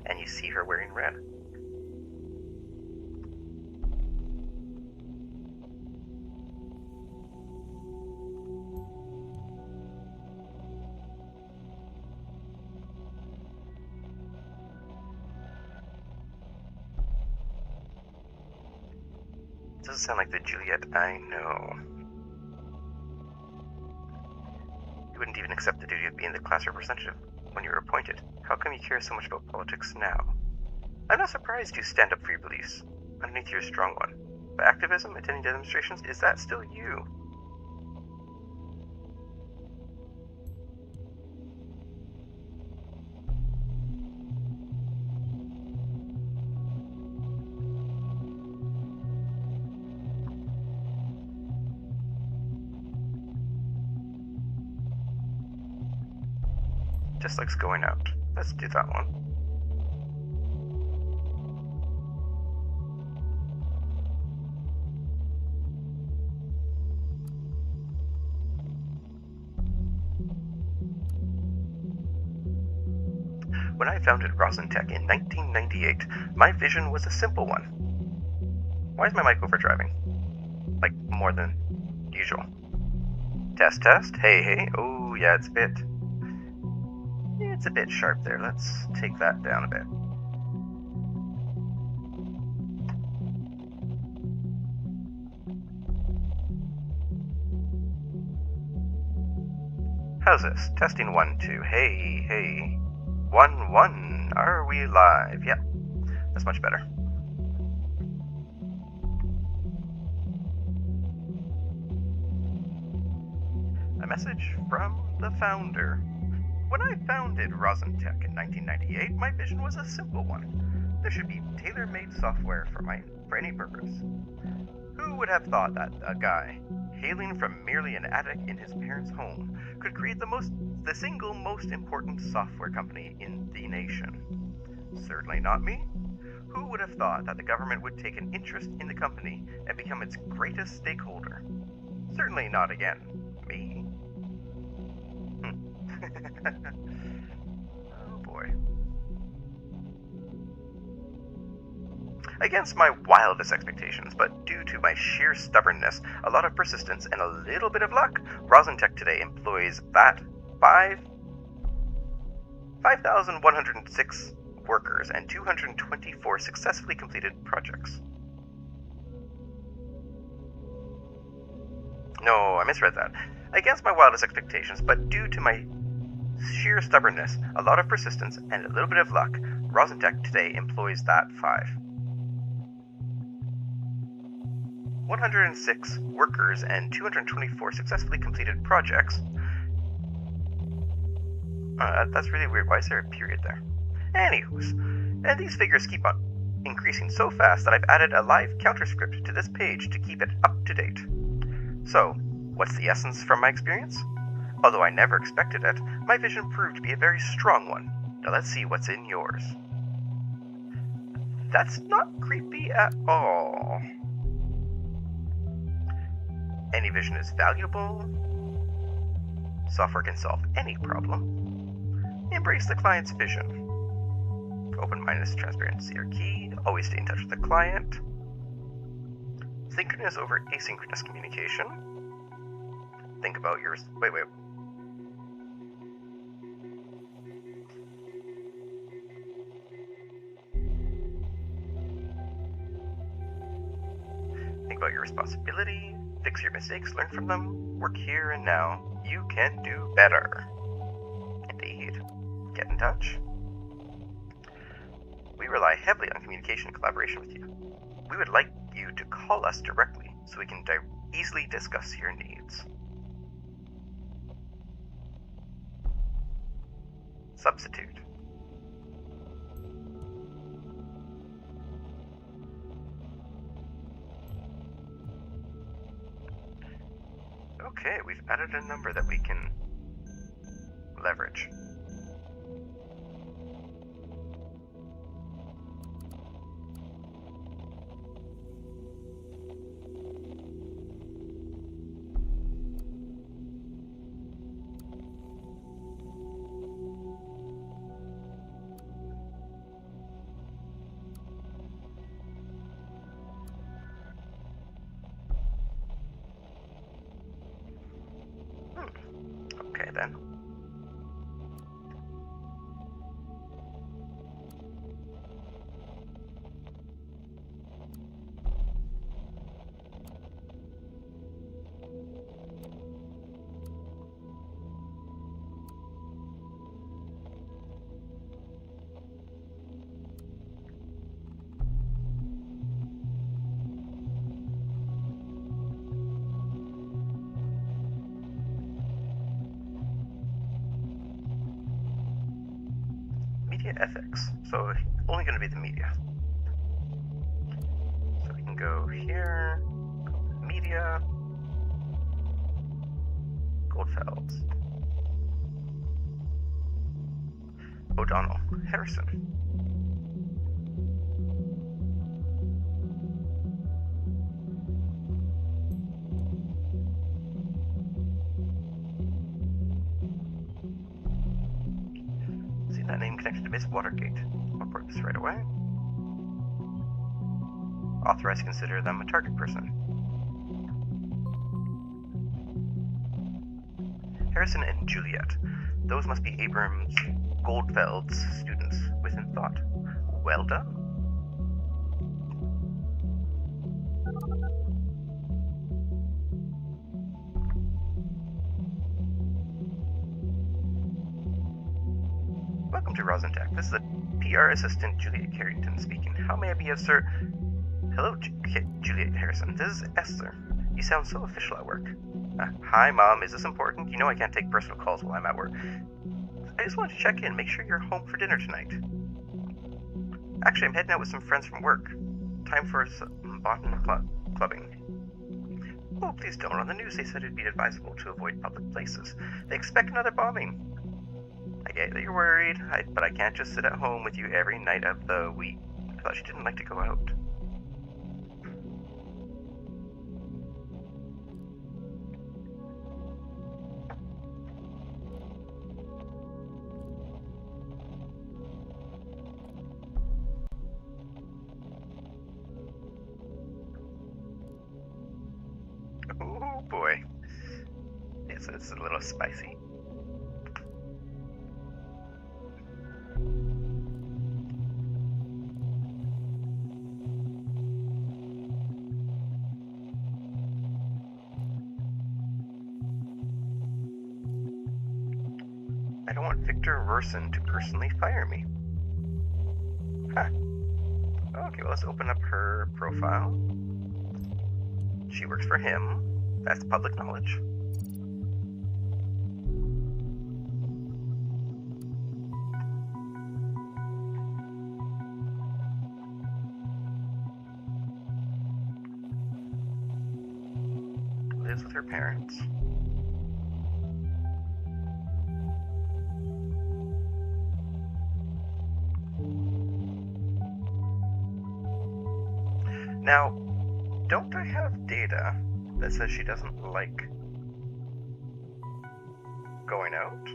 and you see her wearing red. Doesn't sound like the Juliet I know. You wouldn't even accept the duty of being the class representative when you were appointed. How come you care so much about politics now? I'm not surprised you stand up for your beliefs. Underneath you're a strong one. But activism, attending demonstrations, is that still you? Just likes going out. Let's do that one. When I founded Rosentech in 1998, my vision was a simple one. Why is my mic overdriving? Like, more than usual. Test, test. Hey, hey. Oh, yeah, it's a bit sharp there. Let's take that down a bit. How's this? Testing 1, 2. Hey, hey. 1, 1. Are we live? Yep. That's much better. A message from the founder. When I founded Rosentech in 1998, my vision was a simple one. There should be tailor-made software for any purpose. Who would have thought that a guy, hailing from merely an attic in his parents' home, could create the single most important software company in the nation? Certainly not me. Who would have thought that the government would take an interest in the company and become its greatest stakeholder? Certainly not again. Me. Oh boy. Against my wildest expectations, but due to my sheer stubbornness, a lot of persistence, and a little bit of luck, Rosentech today employs that 5,106 workers and 224 successfully completed projects. No, I misread that. Against my wildest expectations, but due to my sheer stubbornness, a lot of persistence, and a little bit of luck, Rosentech today employs that 106 workers and 224 successfully completed projects. That's really weird. Why is there a period there? Anywho's, and these figures keep on increasing so fast that I've added a live counterscript to this page to keep it up to date. So, what's the essence from my experience? Although I never expected it, my vision proved to be a very strong one. Now let's see what's in yours. That's not creepy at all. Any vision is valuable. Software can solve any problem. Embrace the client's vision. Open-mindedness, transparency are key. Always stay in touch with the client. Synchronous over asynchronous communication. Think about your... Wait. Think about your responsibility. Fix your mistakes, learn from them. Work here and now. You can do better. Indeed. Get in touch. We rely heavily on communication and collaboration with you. We would like you to call us directly so we can easily discuss your needs. Substitute. Okay, we've added a number that we can leverage. Okay then. Media ethics. So only going to be the media. So we can go here, media, Goldfelds, O'Donnell, Harrison. See that name connected to Miss Watergate. I'll report this right away. Authorized to consider them a target person. Harrison and Juliet. Those must be Abrams Goldfeld's students within thought. Well done. Welcome to Rosentech. This is the PR assistant Juliet Carrington speaking. How may I be of sir? Hello, Juliet Harrison. This is Esther. You sound so official at work. Hi, Mom. Is this important? You know I can't take personal calls while I'm at work. I just wanted to check in, make sure you're home for dinner tonight. Actually, I'm heading out with some friends from work. Time for some bottom clubbing. Oh, please don't. On the news, they said it'd be advisable to avoid public places. They expect another bombing. I get that you're worried, but I can't just sit at home with you every night of the week. I thought you didn't like to go out. Oh boy. Yes, it's a little spicy. I don't want Victor Verson to personally fire me. Huh. Okay, well, let's open up her profile. She works for him. That's public knowledge. Lives with her parents. Now, don't I have data that says she doesn't like going out?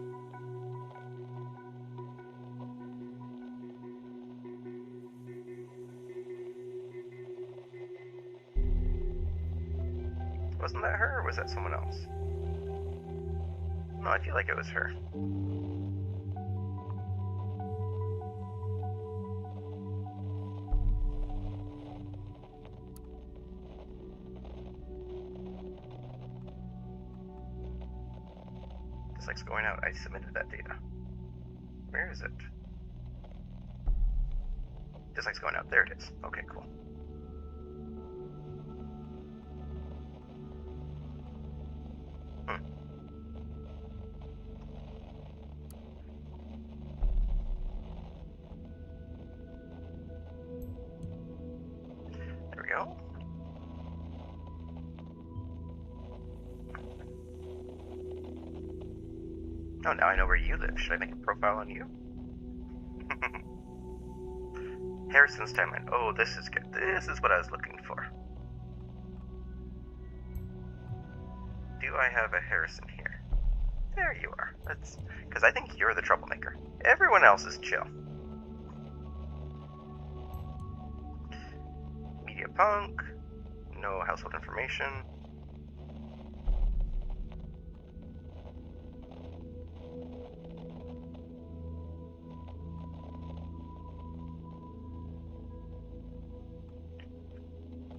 Wasn't that her, or was that someone else? No, I feel like it was her. Dislikes going out. I submitted that data. Where is it? Dislikes going out. There it is. Okay, cool. There we go. Oh, now I know where you live. Should I make a profile on you? Harrison's timeline. Oh, this is good. This is what I was looking for. Do I have a Harrison here? There you are. That's because I think you're the troublemaker. Everyone else is chill. Media punk. No household information.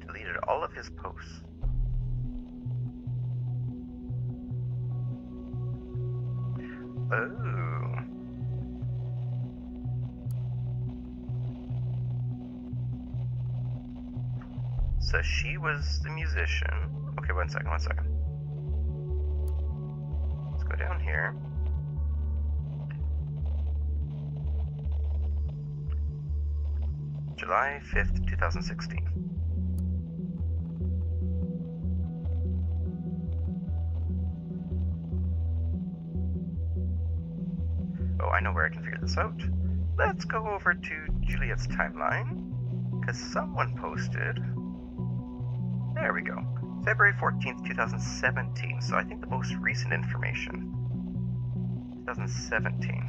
Deleted all of his posts. Oh. So she was the musician. Okay, one second. Let's go down here. July 5th, 2016. Oh, I know where I can figure this out. Let's go over to Juliet's timeline, because someone posted... There we go. February 14th, 2017, so I think the most recent information. 2017.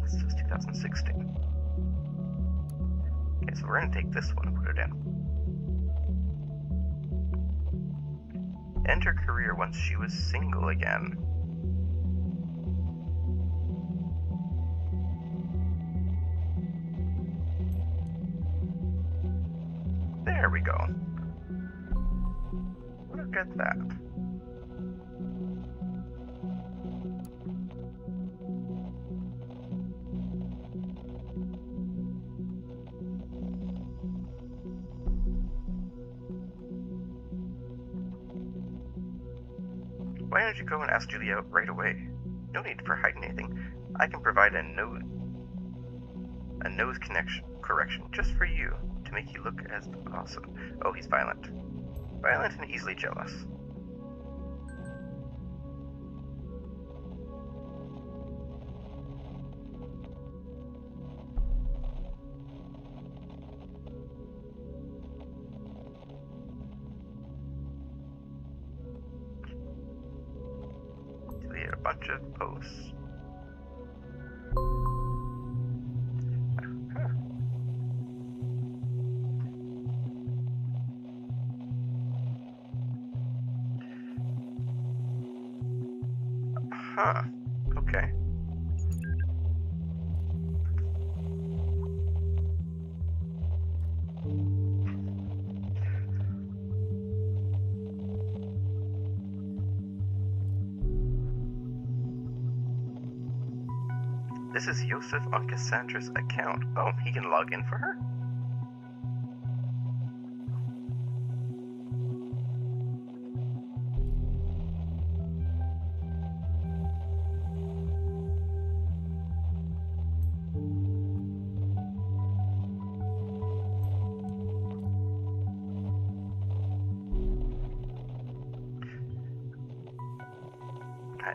This is 2016. Okay, so we're going to take this one and put it in. End her career once she was single again. There we go. Look at that. Why don't you go and ask Julia out right away? No need for hiding anything. I can provide a nose correction just for you to make you look as awesome. Oh, he's violent. Violent and easily jealous. Delete a bunch of posts. Huh. Okay. This is Yosef on Cassandra's account. Oh, he can log in for her?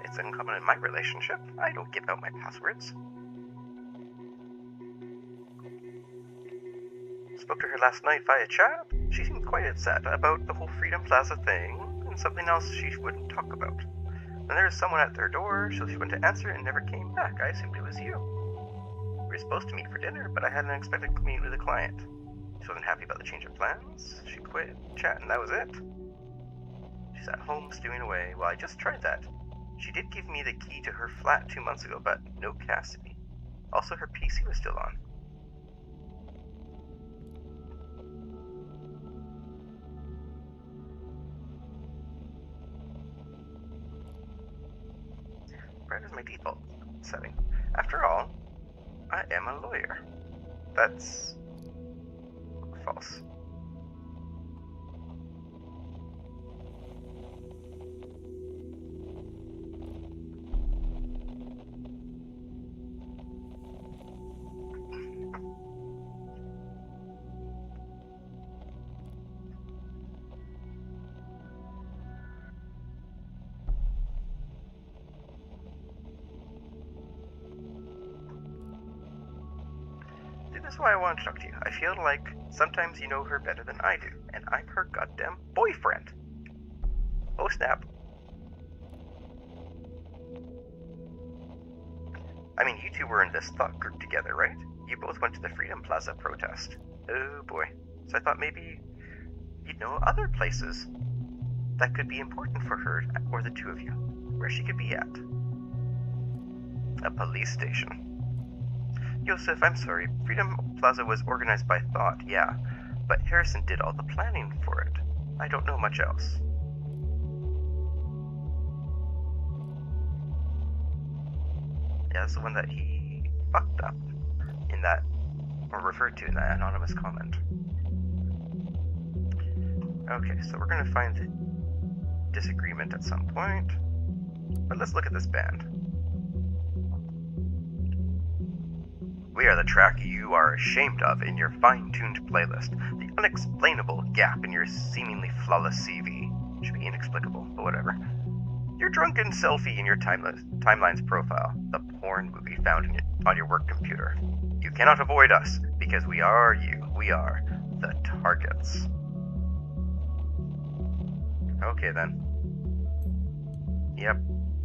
It's uncommon in my relationship. I don't give out my passwords. Spoke to her last night via chat. She seemed quite upset about the whole Freedom Plaza thing and something else she wouldn't talk about. Then there was someone at their door, so she went to answer and never came back. I assumed it was you. We were supposed to meet for dinner, but I had an unexpected meet with a client. She wasn't happy about the change of plans. She quit, chat, and that was it. She's at home stewing away. Well, I just tried that. She did give me the key to her flat 2 months ago, but no Cassidy. Also, her PC was still on. Bright is my default setting. After all, I am a lawyer. That's false. That's why I want to talk to you. I feel like sometimes you know her better than I do, and I'm her goddamn boyfriend. Oh snap. I mean, you two were in this thought group together, right? You both went to the Freedom Plaza protest. Oh boy. So I thought maybe you'd know other places that could be important for her, or the two of you, where she could be at. A police station. Yosef, I'm sorry. Freedom Plaza was organized by thought, yeah, but Harrison did all the planning for it. I don't know much else. Yeah, that's the one that he fucked up in that, or referred to in that anonymous comment. Okay, so we're gonna find the disagreement at some point, but let's look at this band. We are the track you are ashamed of in your fine-tuned playlist. The unexplainable gap in your seemingly flawless CV. Should be inexplicable, but whatever. Your drunken selfie in your timeline's profile. The porn movie found on your work computer. You cannot avoid us, because we are you. We are the targets. Okay then. Yep,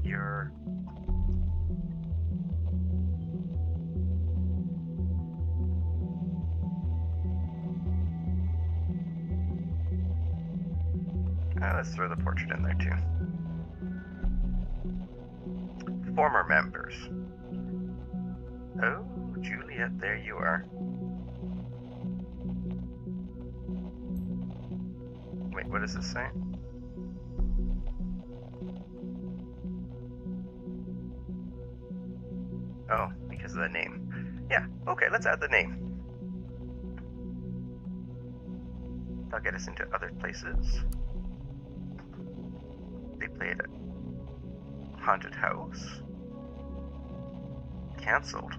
you're... let's throw the portrait in there too. Former members. Oh, Juliet, there you are. Wait, what does this say? Oh, because of the name. Yeah, okay, let's add the name. That'll get us into other places. They played at Haunted House. Cancelled.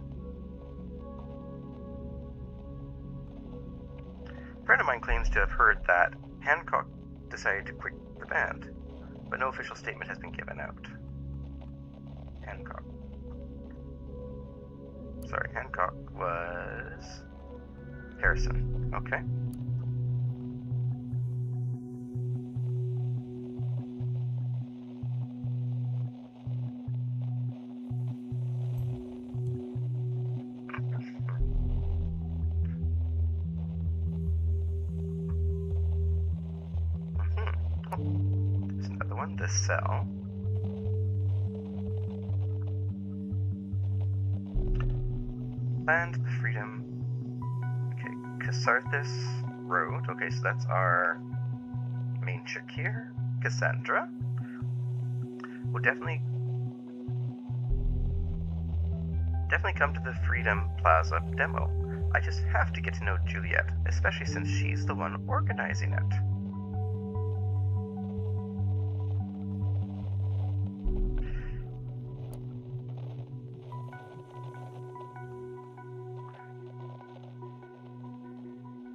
A friend of mine claims to have heard that Hancock decided to quit the band, but no official statement has been given out. Hancock. Sorry, Hancock was Harrison. Okay. There's another one, this cell. Land the Freedom. Okay, Casarthus Road. Okay, so that's our main chick here. Cassandra. We'll definitely come to the Freedom Plaza demo. I just have to get to know Juliet, especially since she's the one organizing it.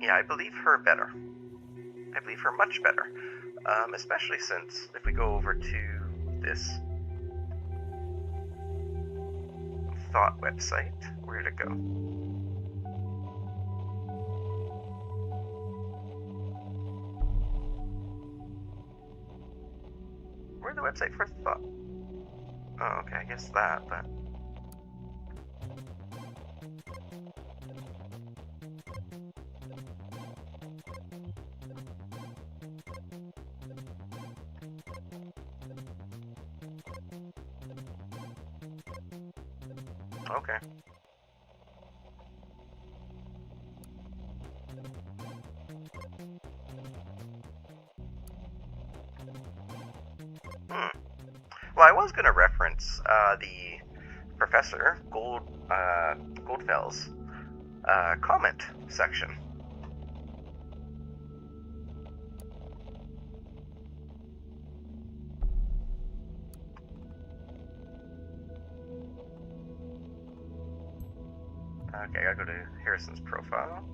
Yeah, I believe her better. I believe her much better. Especially since, if we go over to this thought website, where'd it go? website for thought. Oh, okay, I guess that, but... Okay. Well, I was going to reference the Professor Goldfell's comment section. Okay, I gotta go to Harrison's profile.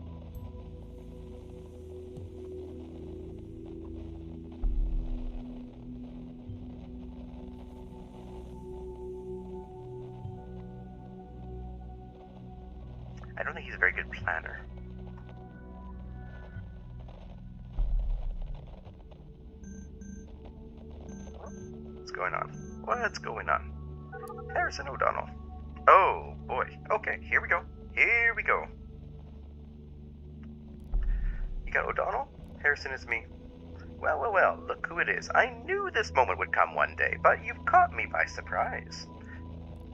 I don't think he's a very good planner. What's going on? What's going on? Harrison O'Donnell. Oh, boy. Okay, here we go. Here we go. You got O'Donnell? Harrison is me. Well, well, well, look who it is. I knew this moment would come one day, but you've caught me by surprise.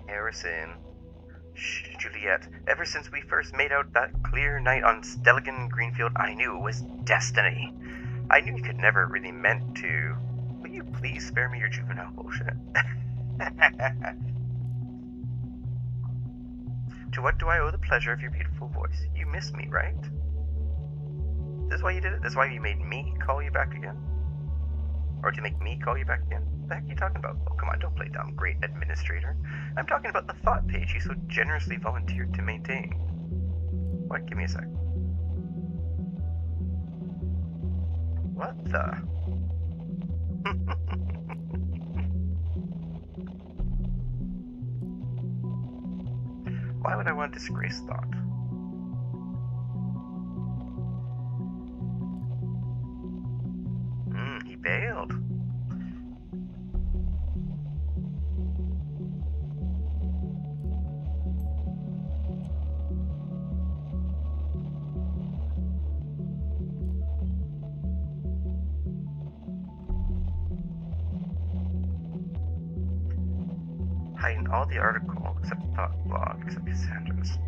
Harrison. Shh, Juliet. Ever since we first made out that clear night on Stelligan Greenfield, I knew it was destiny. I knew you could never really meant to. Will you please spare me your juvenile bullshit? To what do I owe the pleasure of your beautiful voice? You miss me, right? This is why you did it? This is why you made me call you back again? Or to make me call you back again? What the heck are you talking about? Oh, come on, don't play dumb, great administrator. I'm talking about the thought page you so generously volunteered to maintain. What? Give me a sec. What the? Why would I want to disgrace thought? He bailed. Hiding all the article except thought blog, except Cassandra's.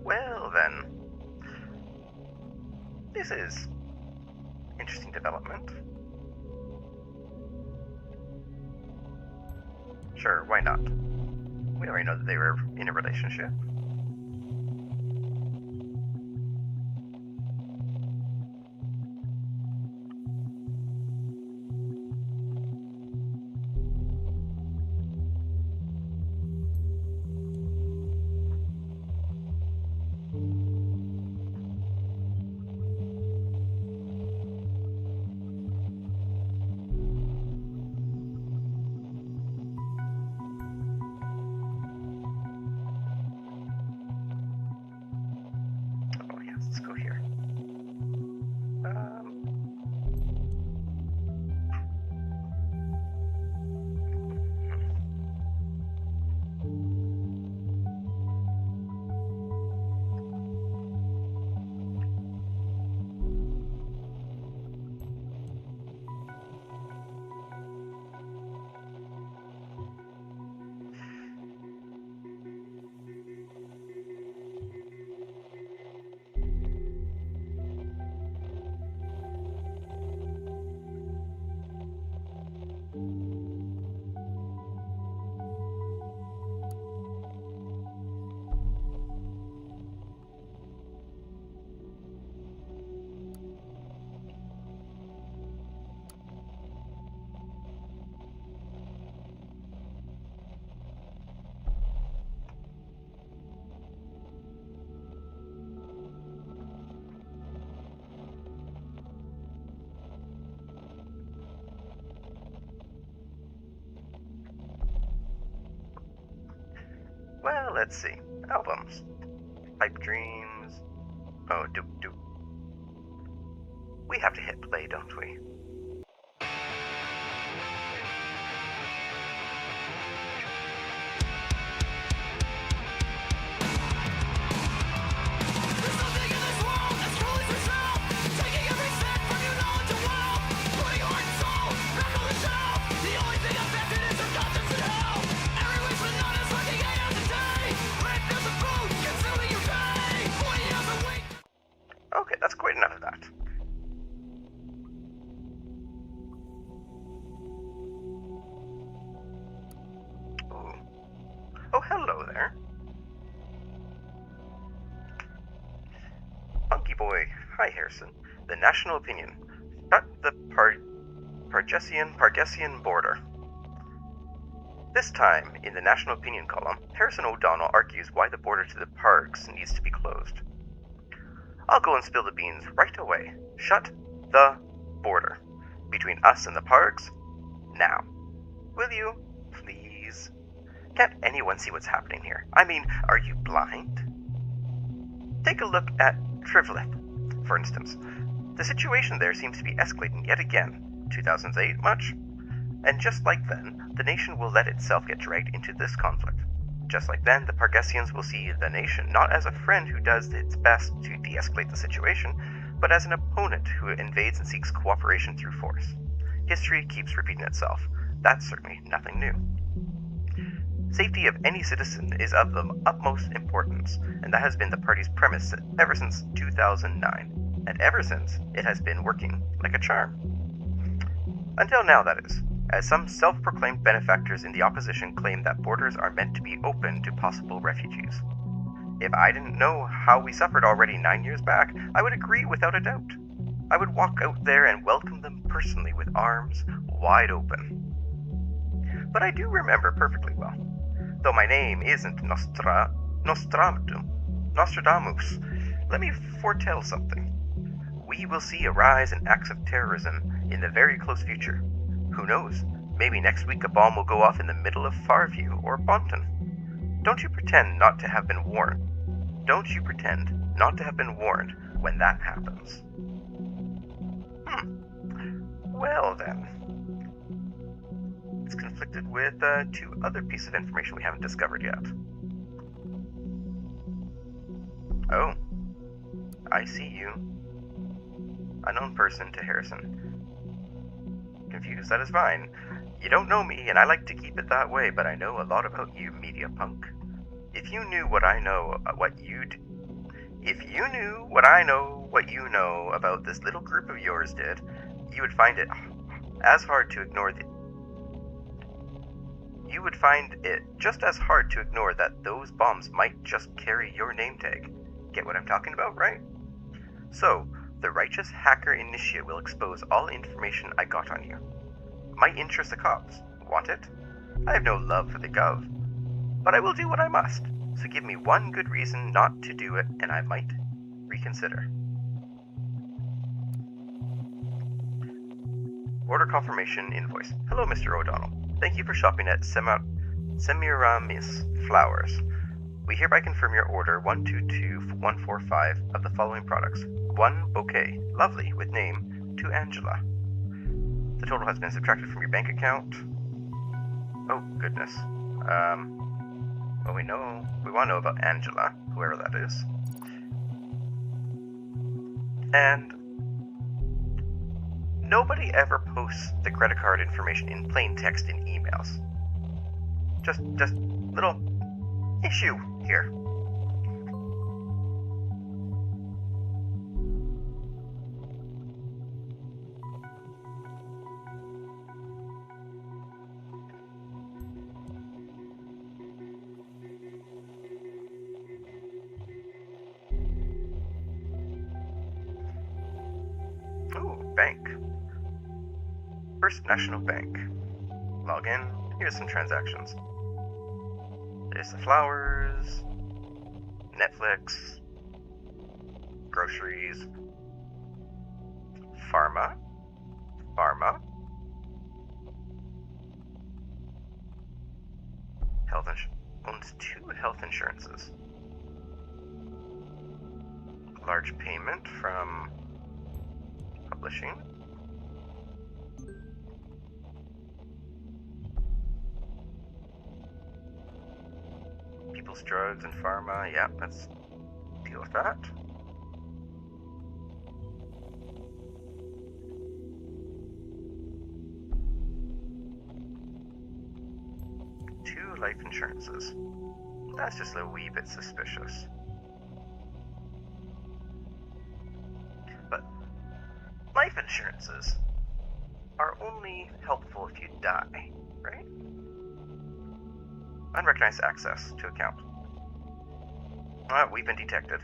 Well then, this is interesting development. Sure, why not? We already know that they were in a relationship. Well, let's see. Albums. Pipe Dreams. Oh, do. We have to hit play, don't we? Okay, that's quite enough of that. Ooh. Oh, hello there. Funky boy. Hi, Harrison. The national opinion. Not the Pargesian border. This time, in the national opinion column, Harrison O'Donnell argues why the border to the parks needs to be closed. I'll go and spill the beans right away. Shut the border. Between us and the parks, now. Will you, please? Can't anyone see what's happening here? I mean, are you blind? Take a look at Trivlith, for instance. The situation there seems to be escalating yet again. 2008 much? And just like then, the nation will let itself get dragged into this conflict. Just like then, the Pargesians will see the nation not as a friend who does its best to de-escalate the situation, but as an opponent who invades and seeks cooperation through force. History keeps repeating itself. That's certainly nothing new. Safety of any citizen is of the utmost importance, and that has been the party's premise ever since 2009. And ever since, it has been working like a charm. Until now, that is, as some self-proclaimed benefactors in the opposition claim that borders are meant to be open to possible refugees. If I didn't know how we suffered already 9 years back, I would agree without a doubt. I would walk out there and welcome them personally with arms wide open. But I do remember perfectly well. Though my name isn't Nostradamus, let me foretell something. We will see a rise in acts of terrorism in the very close future. Who knows? Maybe next week a bomb will go off in the middle of Farview or Bonton. Don't you pretend not to have been warned. Don't you pretend not to have been warned when that happens. Well then. It's conflicted with two other pieces of information we haven't discovered yet. Oh. I see you. Unknown person to Harrison. Confused, that is fine. You don't know me, and I like to keep it that way, but I know a lot about you, media punk. If you knew what I know, what you know about this little group of yours did, you would find it as hard to ignore You would find it just as hard to ignore that those bombs might just carry your name tag. Get what I'm talking about, right? So, the righteous hacker initiate will expose all information I got on you. Might interest the cops. Want it? I have no love for the Gov. But I will do what I must. So give me one good reason not to do it, and I might reconsider. Order confirmation invoice. Hello, Mr. O'Donnell. Thank you for shopping at Semiramis Flowers. We hereby confirm your order 122145 of the following products. 1 bouquet, lovely, with name, to Angela. The total has been subtracted from your bank account. Oh, goodness. Well, we want to know about Angela, whoever that is. And nobody ever posts the credit card information in plain text in emails. Just little issue here. Ooh, bank. First National Bank. Log in. Here's some transactions. There's the flowers, Netflix, groceries, pharma, health insurance. owns 2 health insurances. Large payment from publishing. People's Drugs and Pharma, yeah, let's deal with that. Two life insurances. That's just a wee bit suspicious. But life insurances are only helpful if you die, right? Unrecognized access to account. We've been detected.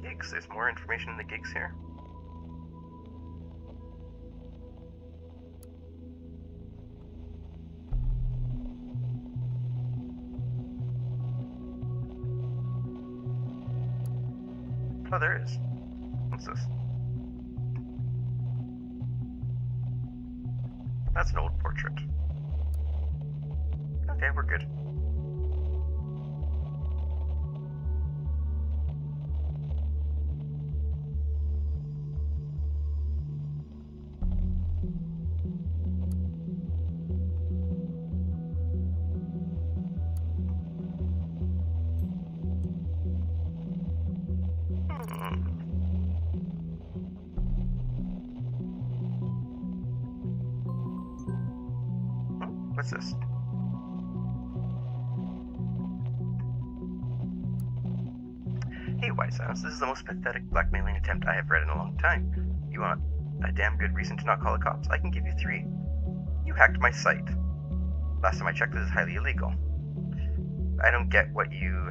Gigs. There's more information in the gigs here. Oh, there is. What's this? That's an old portrait. Okay, we're good. What's this? Hey, Wise House, this is the most pathetic blackmailing attempt I have read in a long time. You want a damn good reason to not call the cops? I can give you 3. You hacked my site. Last time I checked, this is highly illegal. I don't get what you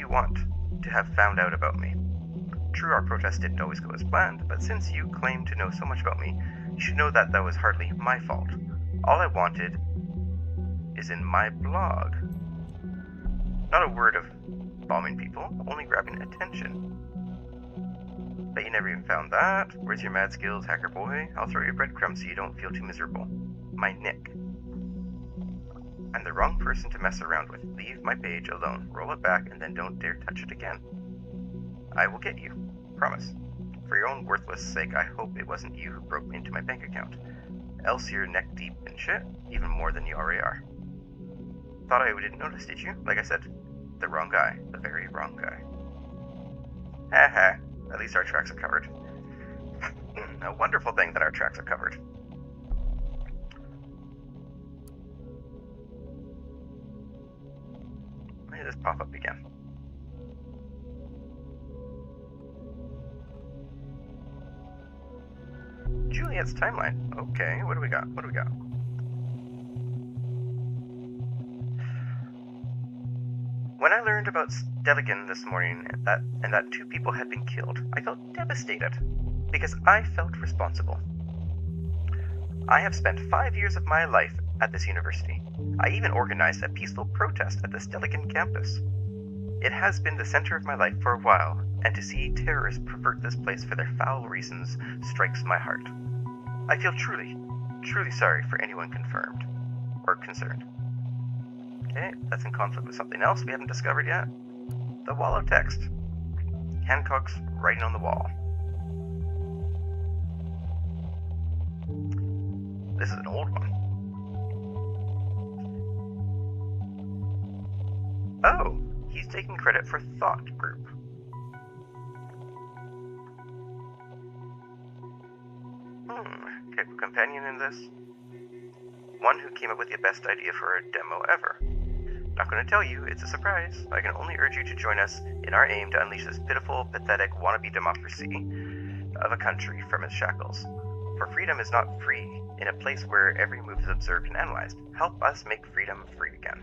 want to have found out about me. True, our protest didn't always go as planned, but since you claim to know so much about me, you should know that was hardly my fault. All I wanted is in my blog. Not a word of bombing people, only grabbing attention. Bet you never even found that. Where's your mad skills, hacker boy? I'll throw you breadcrumbs so you don't feel too miserable. My Nick. I'm the wrong person to mess around with. Leave my page alone. Roll it back and then don't dare touch it again. I will get you. Promise. For your own worthless sake, I hope it wasn't you who broke into my bank account. Else you're neck deep in shit, even more than you already are. Thought I didn't notice, did you? Like I said, the wrong guy. The very wrong guy. Haha, at least our tracks are covered. A wonderful thing that our tracks are covered. Why did this pop up again? Juliet's timeline. Okay, what do we got? What do we got? When I learned about Deligan this morning and that 2 people had been killed, I felt devastated because I felt responsible. I have spent 5 years of my life at this university. I even organized a peaceful protest at the Deligan campus. It has been the center of my life for a while, and to see terrorists pervert this place for their foul reasons strikes my heart. I feel truly, truly sorry for anyone confirmed or concerned. Okay, that's in conflict with something else we haven't discovered yet. The wall of text. Hancock's writing on the wall. This is an old one. Oh, he's taking credit for Thought Group. Companion in this? One who came up with the best idea for a demo ever. Not going to tell you, it's a surprise. I can only urge you to join us in our aim to unleash this pitiful, pathetic, wannabe democracy of a country from its shackles. For freedom is not free in a place where every move is observed and analyzed. Help us make freedom free again.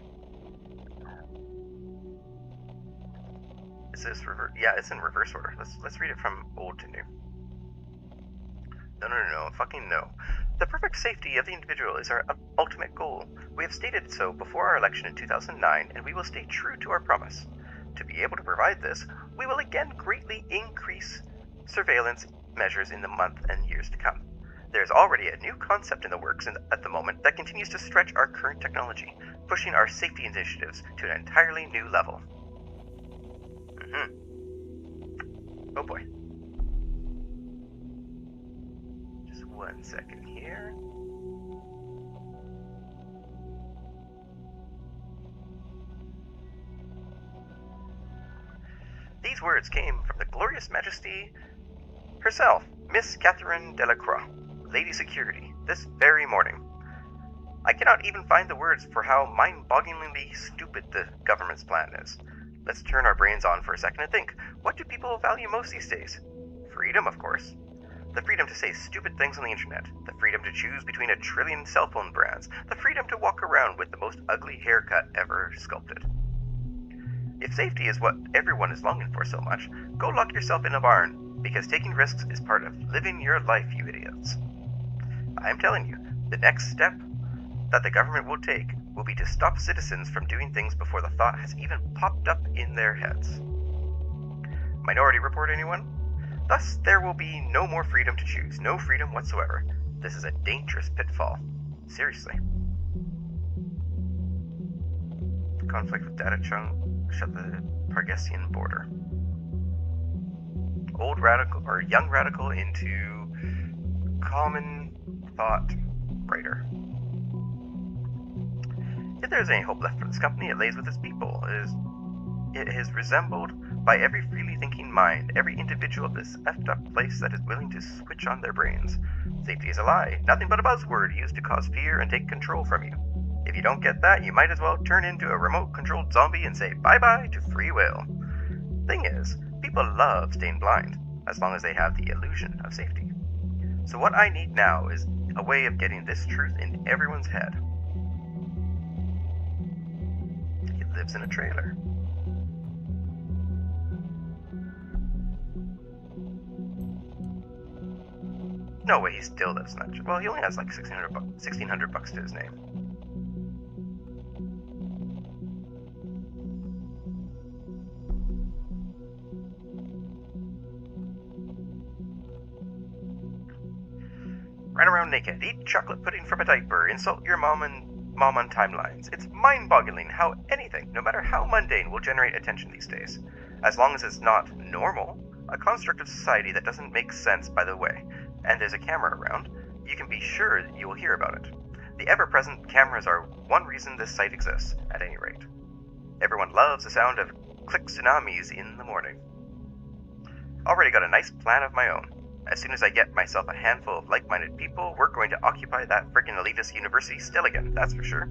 Is this reverse? Yeah, it's in reverse order. Let's read it from old to new. No, fucking no. The perfect safety of the individual is our ultimate goal. We have stated so before our election in 2009, and we will stay true to our promise. To be able to provide this, we will again greatly increase surveillance measures in the month and years to come. There's already a new concept in the works at the moment that continues to stretch our current technology, pushing our safety initiatives to an entirely new level. Oh boy. Just 1 second here. These words came from the glorious majesty herself, Miss Catherine Delacroix, Lady Security, this very morning. I cannot even find the words for how mind-bogglingly stupid the government's plan is. Let's turn our brains on for a second and think, what do people value most these days? Freedom, of course. The freedom to say stupid things on the internet, the freedom to choose between 1 trillion cell phone brands, the freedom to walk around with the most ugly haircut ever sculpted. If safety is what everyone is longing for so much, go lock yourself in a barn, because taking risks is part of living your life, you idiots. I'm telling you, the next step that the government will take will be to stop citizens from doing things before the thought has even popped up in their heads. Minority Report, anyone? Thus, there will be no more freedom to choose, no freedom whatsoever. This is a dangerous pitfall. Seriously. Conflict with data chunk shut the Pargesian border. Old radical or young radical into common thought writer. If there is any hope left for this company, it lays with its people. It is resembled by every freely thinking mind, every individual of this effed up place that is willing to switch on their brains. Safety is a lie, nothing but a buzzword used to cause fear and take control from you. If you don't get that, you might as well turn into a remote-controlled zombie and say bye-bye to free will. Thing is, people love staying blind, as long as they have the illusion of safety. So what I need now is a way of getting this truth in everyone's head. He lives in a trailer. No way he still lives in that. Well, he only has like $1,600 to his name. Run around naked, eat chocolate pudding from a diaper, insult your mom on timelines. It's mind-boggling how anything, no matter how mundane, will generate attention these days. As long as it's not normal, a construct of society that doesn't make sense, by the way, and there's a camera around, you can be sure that you will hear about it. The ever-present cameras are one reason this site exists, at any rate. Everyone loves the sound of click tsunamis in the morning. Already got a nice plan of my own. As soon as I get myself a handful of like-minded people, we're going to occupy that friggin' elitist university still again, that's for sure.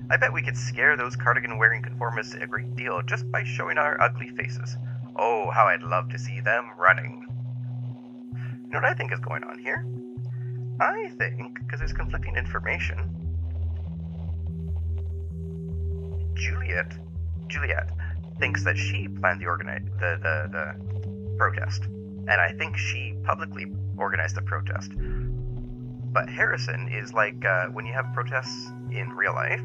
I bet we could scare those cardigan-wearing conformists a great deal just by showing our ugly faces. Oh, how I'd love to see them running. You know what I think is going on here? I think, because there's conflicting information, Juliet thinks that she planned the protest. And I think she publicly organized the protest. But Harrison is like when you have protests in real life,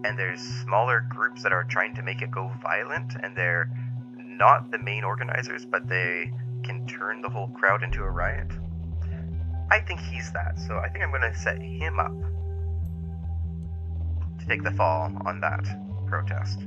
and there's smaller groups that are trying to make it go violent, and they're not the main organizers, but they can turn the whole crowd into a riot. I think he's that, so I think I'm going to set him up to take the fall on that protest.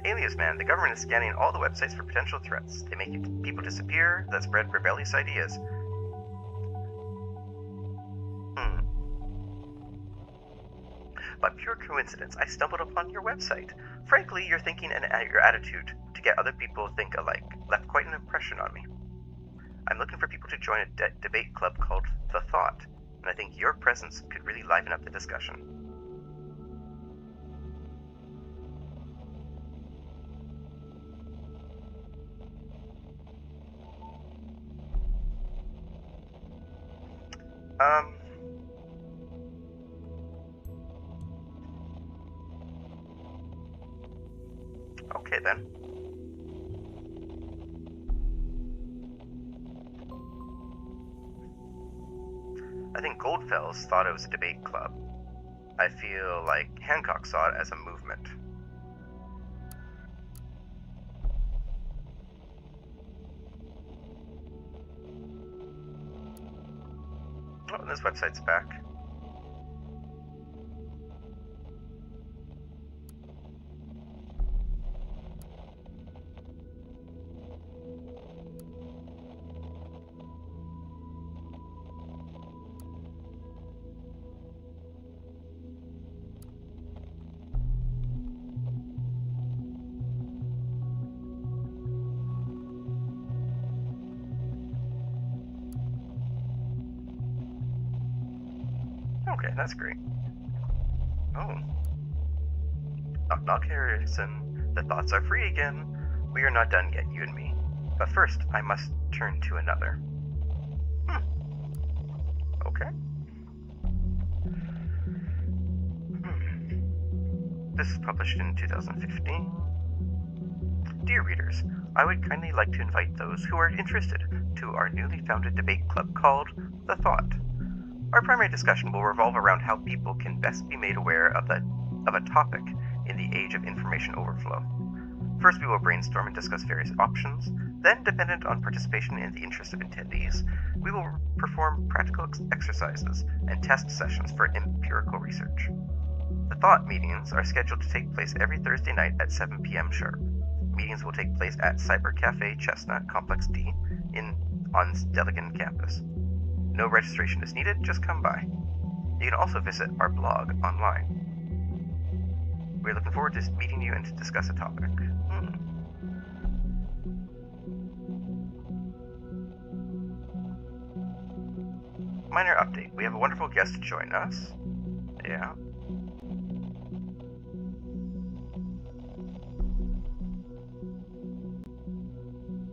Alias Man, the government is scanning all the websites for potential threats. They make people disappear that spread rebellious ideas. By pure coincidence, I stumbled upon your website. Frankly, your thinking and your attitude to get other people to think alike left quite an impression on me. I'm looking for people to join a debate club called The Thought, and I think your presence could really liven up the discussion. Okay then. I think Goldfells thought it was a debate club. I feel like Hancock saw it as a movement. Oh, and this website's back. Okay, that's great. Oh. Knock knock, Harrison. The thoughts are free again. We are not done yet, you and me. But first, I must turn to another. Okay. This is published in 2015. Dear readers, I would kindly like to invite those who are interested to our newly founded debate club called The Thought. Our primary discussion will revolve around how people can best be made aware of a topic in the age of information overflow. First, we will brainstorm and discuss various options. Then, dependent on participation in the interest of attendees, we will perform practical exercises and test sessions for empirical research. The Thought meetings are scheduled to take place every Thursday night at 7 p.m. sharp. Meetings will take place at Cyber Cafe Chestnut, Complex D, on Deligan campus. No registration is needed, just come by. You can also visit our blog online. We're looking forward to meeting you and to discuss a topic. Minor update. We have a wonderful guest to join us. Yeah.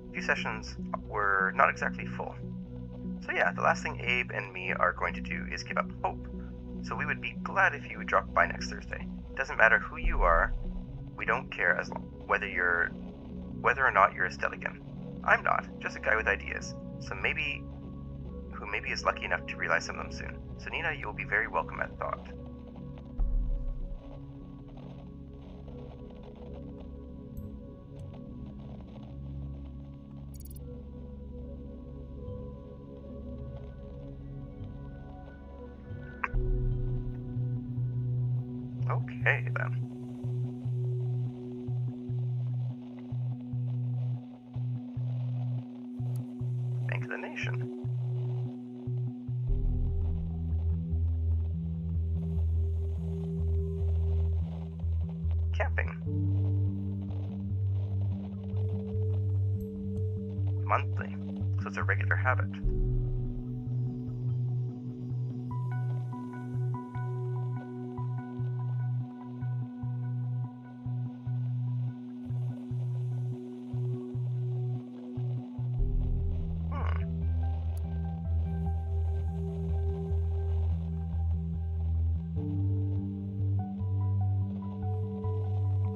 A few sessions were not exactly full. So yeah, the last thing Abe and me are going to do is give up hope. So we would be glad if you would drop by next Thursday. Doesn't matter who you are, we don't care as long whether or not you're a Stelligan. I'm not, just a guy with ideas. Who maybe is lucky enough to realize some of them soon. So Nina, you will be very welcome at Thought. Okay, then. Bank of the Nation. Camping. Monthly. So it's a regular habit.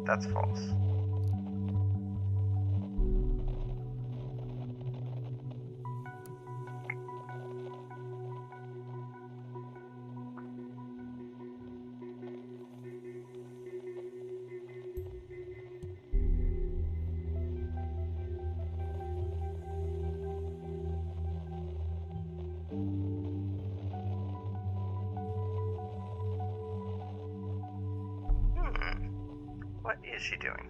That's false. What is she doing?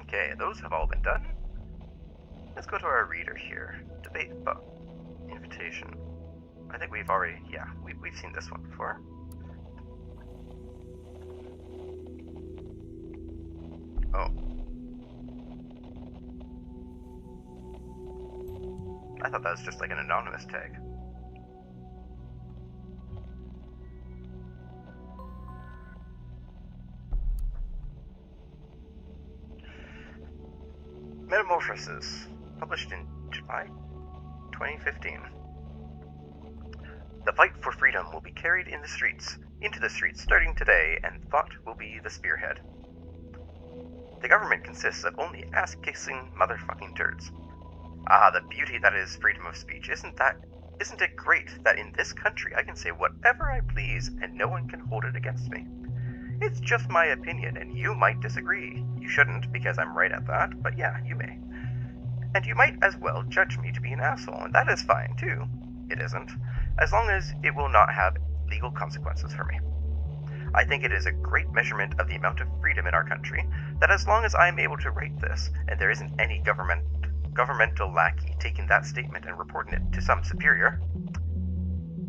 Okay, those have all been done. Let's go to our reader here. Debate thought. Invitation. I think we've already, we've seen this one before. Oh. I thought that was just like an anonymous tag. Metamorphosis, published in July 2015. The fight for freedom will be carried into the streets starting today, and thought will be the spearhead. The government consists of only ass-kissing motherfucking turds. Ah, the beauty that is freedom of speech. Isn't it great that in this country I can say whatever I please and no one can hold it against me? It's just my opinion, and you might disagree. You shouldn't, because I'm right at that, but yeah, you may. And you might as well judge me to be an asshole, and that is fine, too. It isn't, as long as it will not have legal consequences for me. I think it is a great measurement of the amount of freedom in our country that as long as I am able to write this, and there isn't any governmental lackey taking that statement and reporting it to some superior.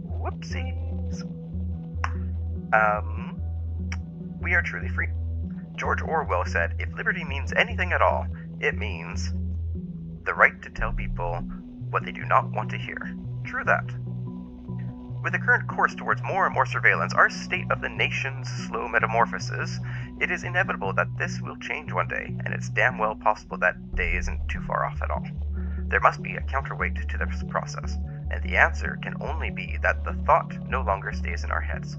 Whoopsies. We are truly free. George Orwell said, if liberty means anything at all, it means the right to tell people what they do not want to hear. True that. With the current course towards more and more surveillance, our state of the nation's slow metamorphosis, it is inevitable that this will change one day, and it's damn well possible that day isn't too far off at all. There must be a counterweight to this process, and the answer can only be that the thought no longer stays in our heads.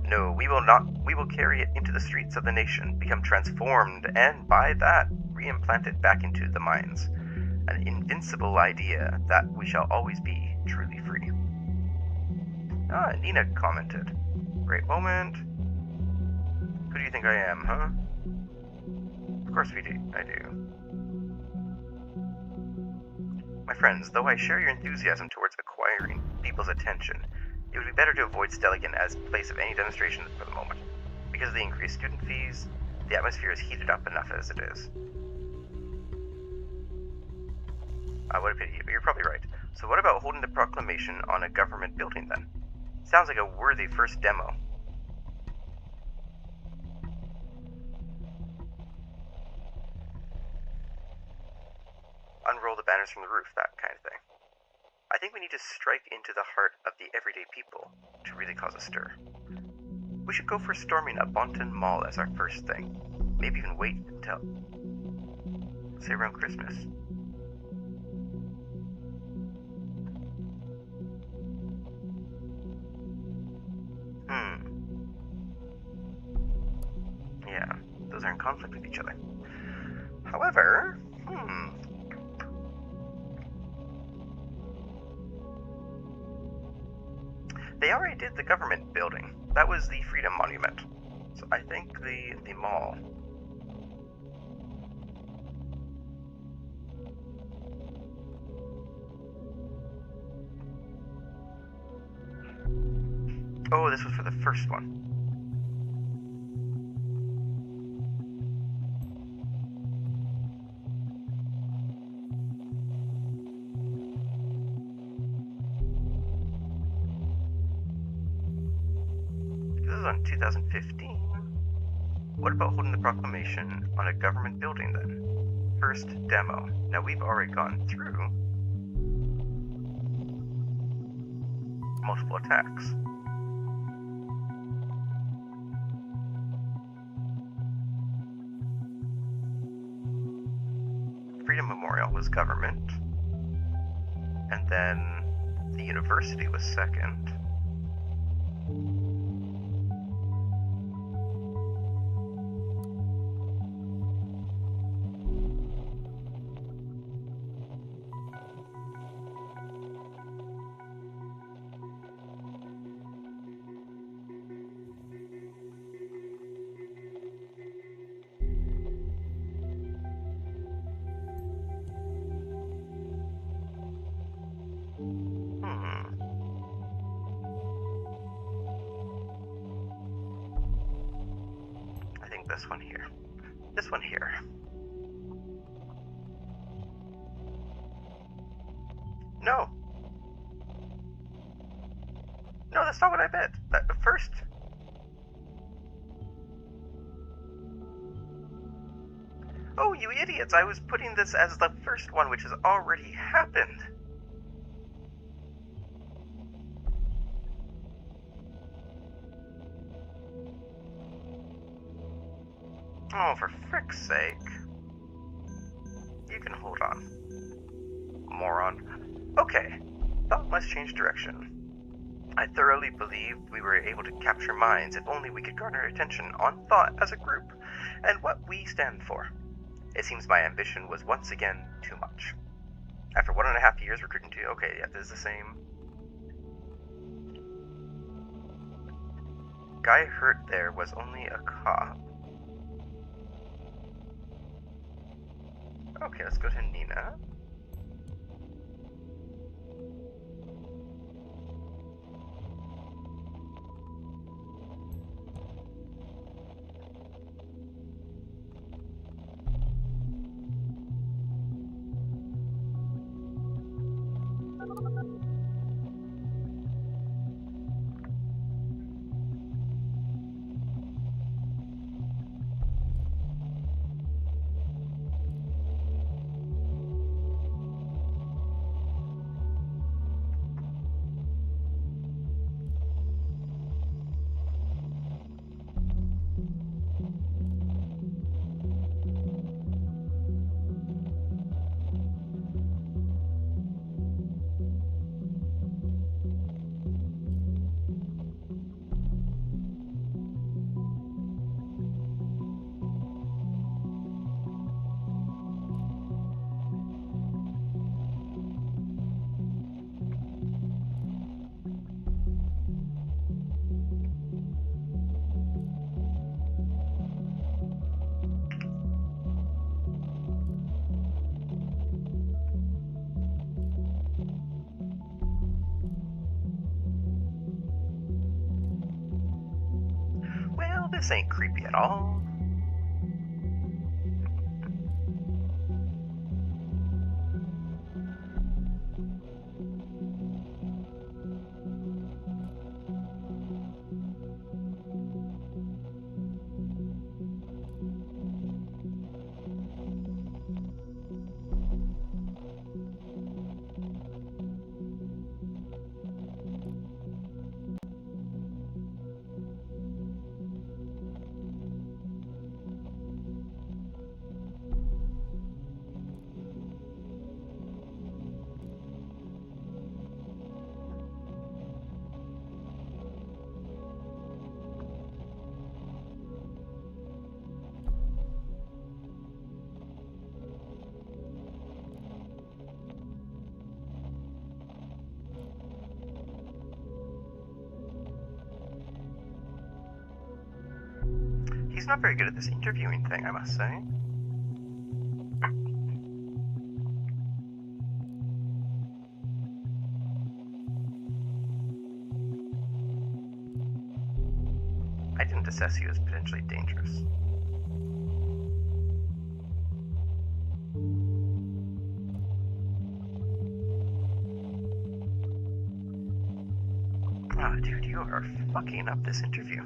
No, we will not. We will carry it into the streets of the nation, become transformed, and by that, re-implanted back into the minds. An invincible idea that we shall always be truly free. Ah, Nina commented. Great moment. Who do you think I am, huh? Of course we do. I do. My friends, though I share your enthusiasm towards acquiring people's attention, it would be better to avoid Stelligan as place of any demonstration for the moment. Because of the increased student fees, the atmosphere is heated up enough as it is. What a pity, but you're probably right. So what about holding the proclamation on a government building then? Sounds like a worthy first demo. Unroll the banners from the roof, that kind of thing. I think we need to strike into the heart of the everyday people to really cause a stir. We should go for storming a Bonton Mall as our first thing. Maybe even wait until, say, around Christmas. Yeah, those are in conflict with each other. However, they already did the government building. That was the Freedom Monument. So I think the mall. Oh, this was for the first one. This is on 2015. What about holding the proclamation on a government building then? First demo. Now we've already gone through multiple attacks. Freedom Memorial was government, and then the university was second. I think this one here. This one here. No. No, that's not what I bet. First. Oh, you idiots! I was putting this as the first one, which has already happened. Oh, for frick's sake. You can hold on. Moron. Okay, thought must change direction. I thoroughly believed we were able to capture minds if only we could garner attention on thought as a group, and what we stand for. It seems my ambition was once again too much. After 1.5 years recruiting to... Okay, yeah, this is the same. Guy hurt there was only a cop. Okay, let's go to Nina. Well, this ain't creepy at all. He's not very good at this interviewing thing, I must say. I didn't assess you as potentially dangerous. Ah, dude, you are fucking up this interview.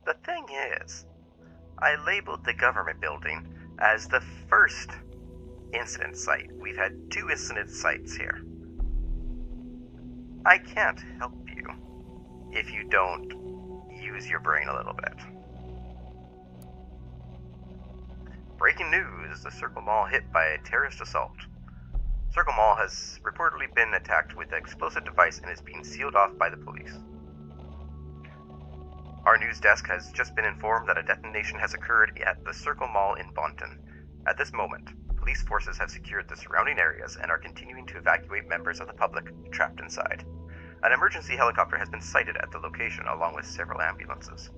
The thing is, I labeled the government building as the first incident site. We've had 2 incident sites here. I can't help you if you don't use your brain a little bit. Breaking news, the Circle Mall hit by a terrorist assault. Circle Mall has reportedly been attacked with an explosive device and is being sealed off by the police. Our news desk has just been informed that a detonation has occurred at the Circle Mall in Bonton. At this moment, police forces have secured the surrounding areas and are continuing to evacuate members of the public trapped inside. An emergency helicopter has been sighted at the location along with several ambulances.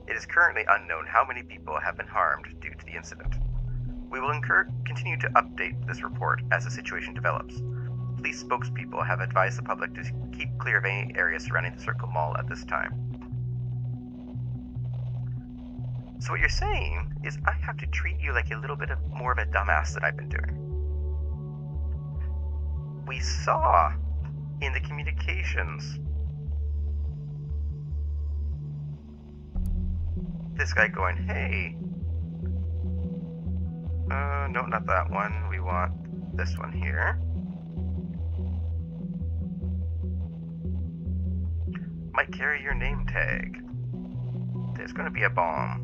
It is currently unknown how many people have been harmed due to the incident. We will continue to update this report as the situation develops. Police spokespeople have advised the public to keep clear of any areas surrounding the Circle Mall at this time. So what you're saying is I have to treat you like a little bit more of a dumbass than I've been doing. We saw in the communications this guy going, hey, no, not that one. We want this one here. Might carry your name tag. There's going to be a bomb.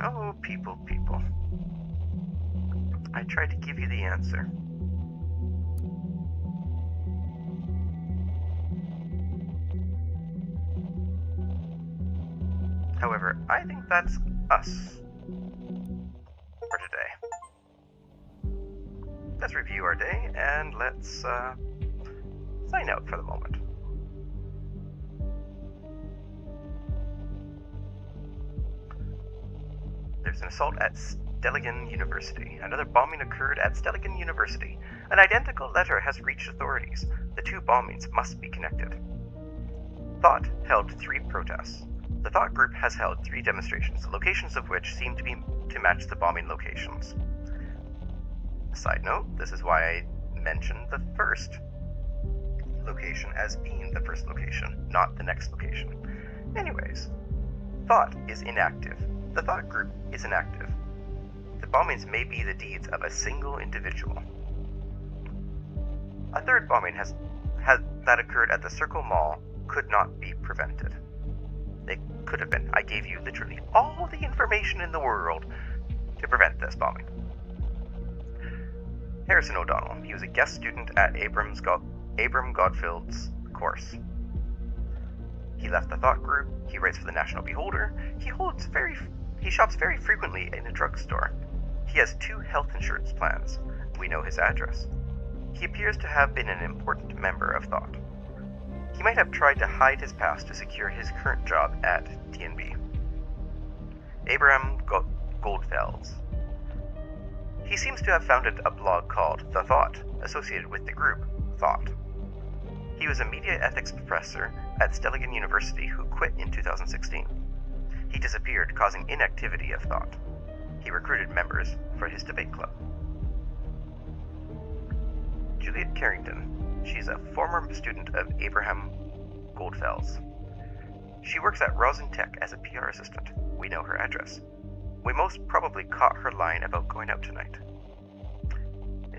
Oh, people. I tried to give you the answer. However, I think that's us for today. Let's review our day and let's sign out for the moment. There's an assault at Stelligan University. Another bombing occurred at Stelligan University. An identical letter has reached authorities. The 2 bombings must be connected. Thought held 3 protests. The Thought group has held 3 demonstrations, the locations of which seem to match the bombing locations. Side note, this is why I mentioned the first location as being the first location, not the next location. Anyways, Thought is inactive. The Thought group is inactive. The bombings may be the deeds of a single individual. A third bombing that occurred at the Circle Mall could not be prevented. They could have been. I gave you literally all the information in the world to prevent this bombing. Harrison O'Donnell. He was a guest student at Abram Godfield's course. He left the Thought group. He writes for the National Beholder. He shops very frequently in a drugstore. He has 2 health insurance plans. We know his address. He appears to have been an important member of Thought. He might have tried to hide his past to secure his current job at TNB. Abraham Goldfels. He seems to have founded a blog called The Thought, associated with the group Thought. He was a media ethics professor at Stelligan University who quit in 2016. He disappeared, causing inactivity of Thought. He recruited members for his debate club. Juliet Carrington. She's a former student of Abraham Goldfels. She works at Rosin Tech as a PR assistant. We know her address. We most probably caught her lying about going out tonight.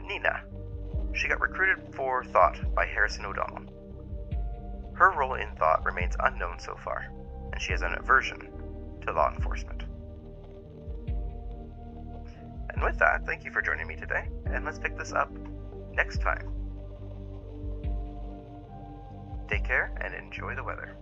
Nina. She got recruited for Thought by Harrison O'Donnell. Her role in Thought remains unknown so far, and she has an aversion to law enforcement. And with that, thank you for joining me today, and let's pick this up next time. Take care and enjoy the weather.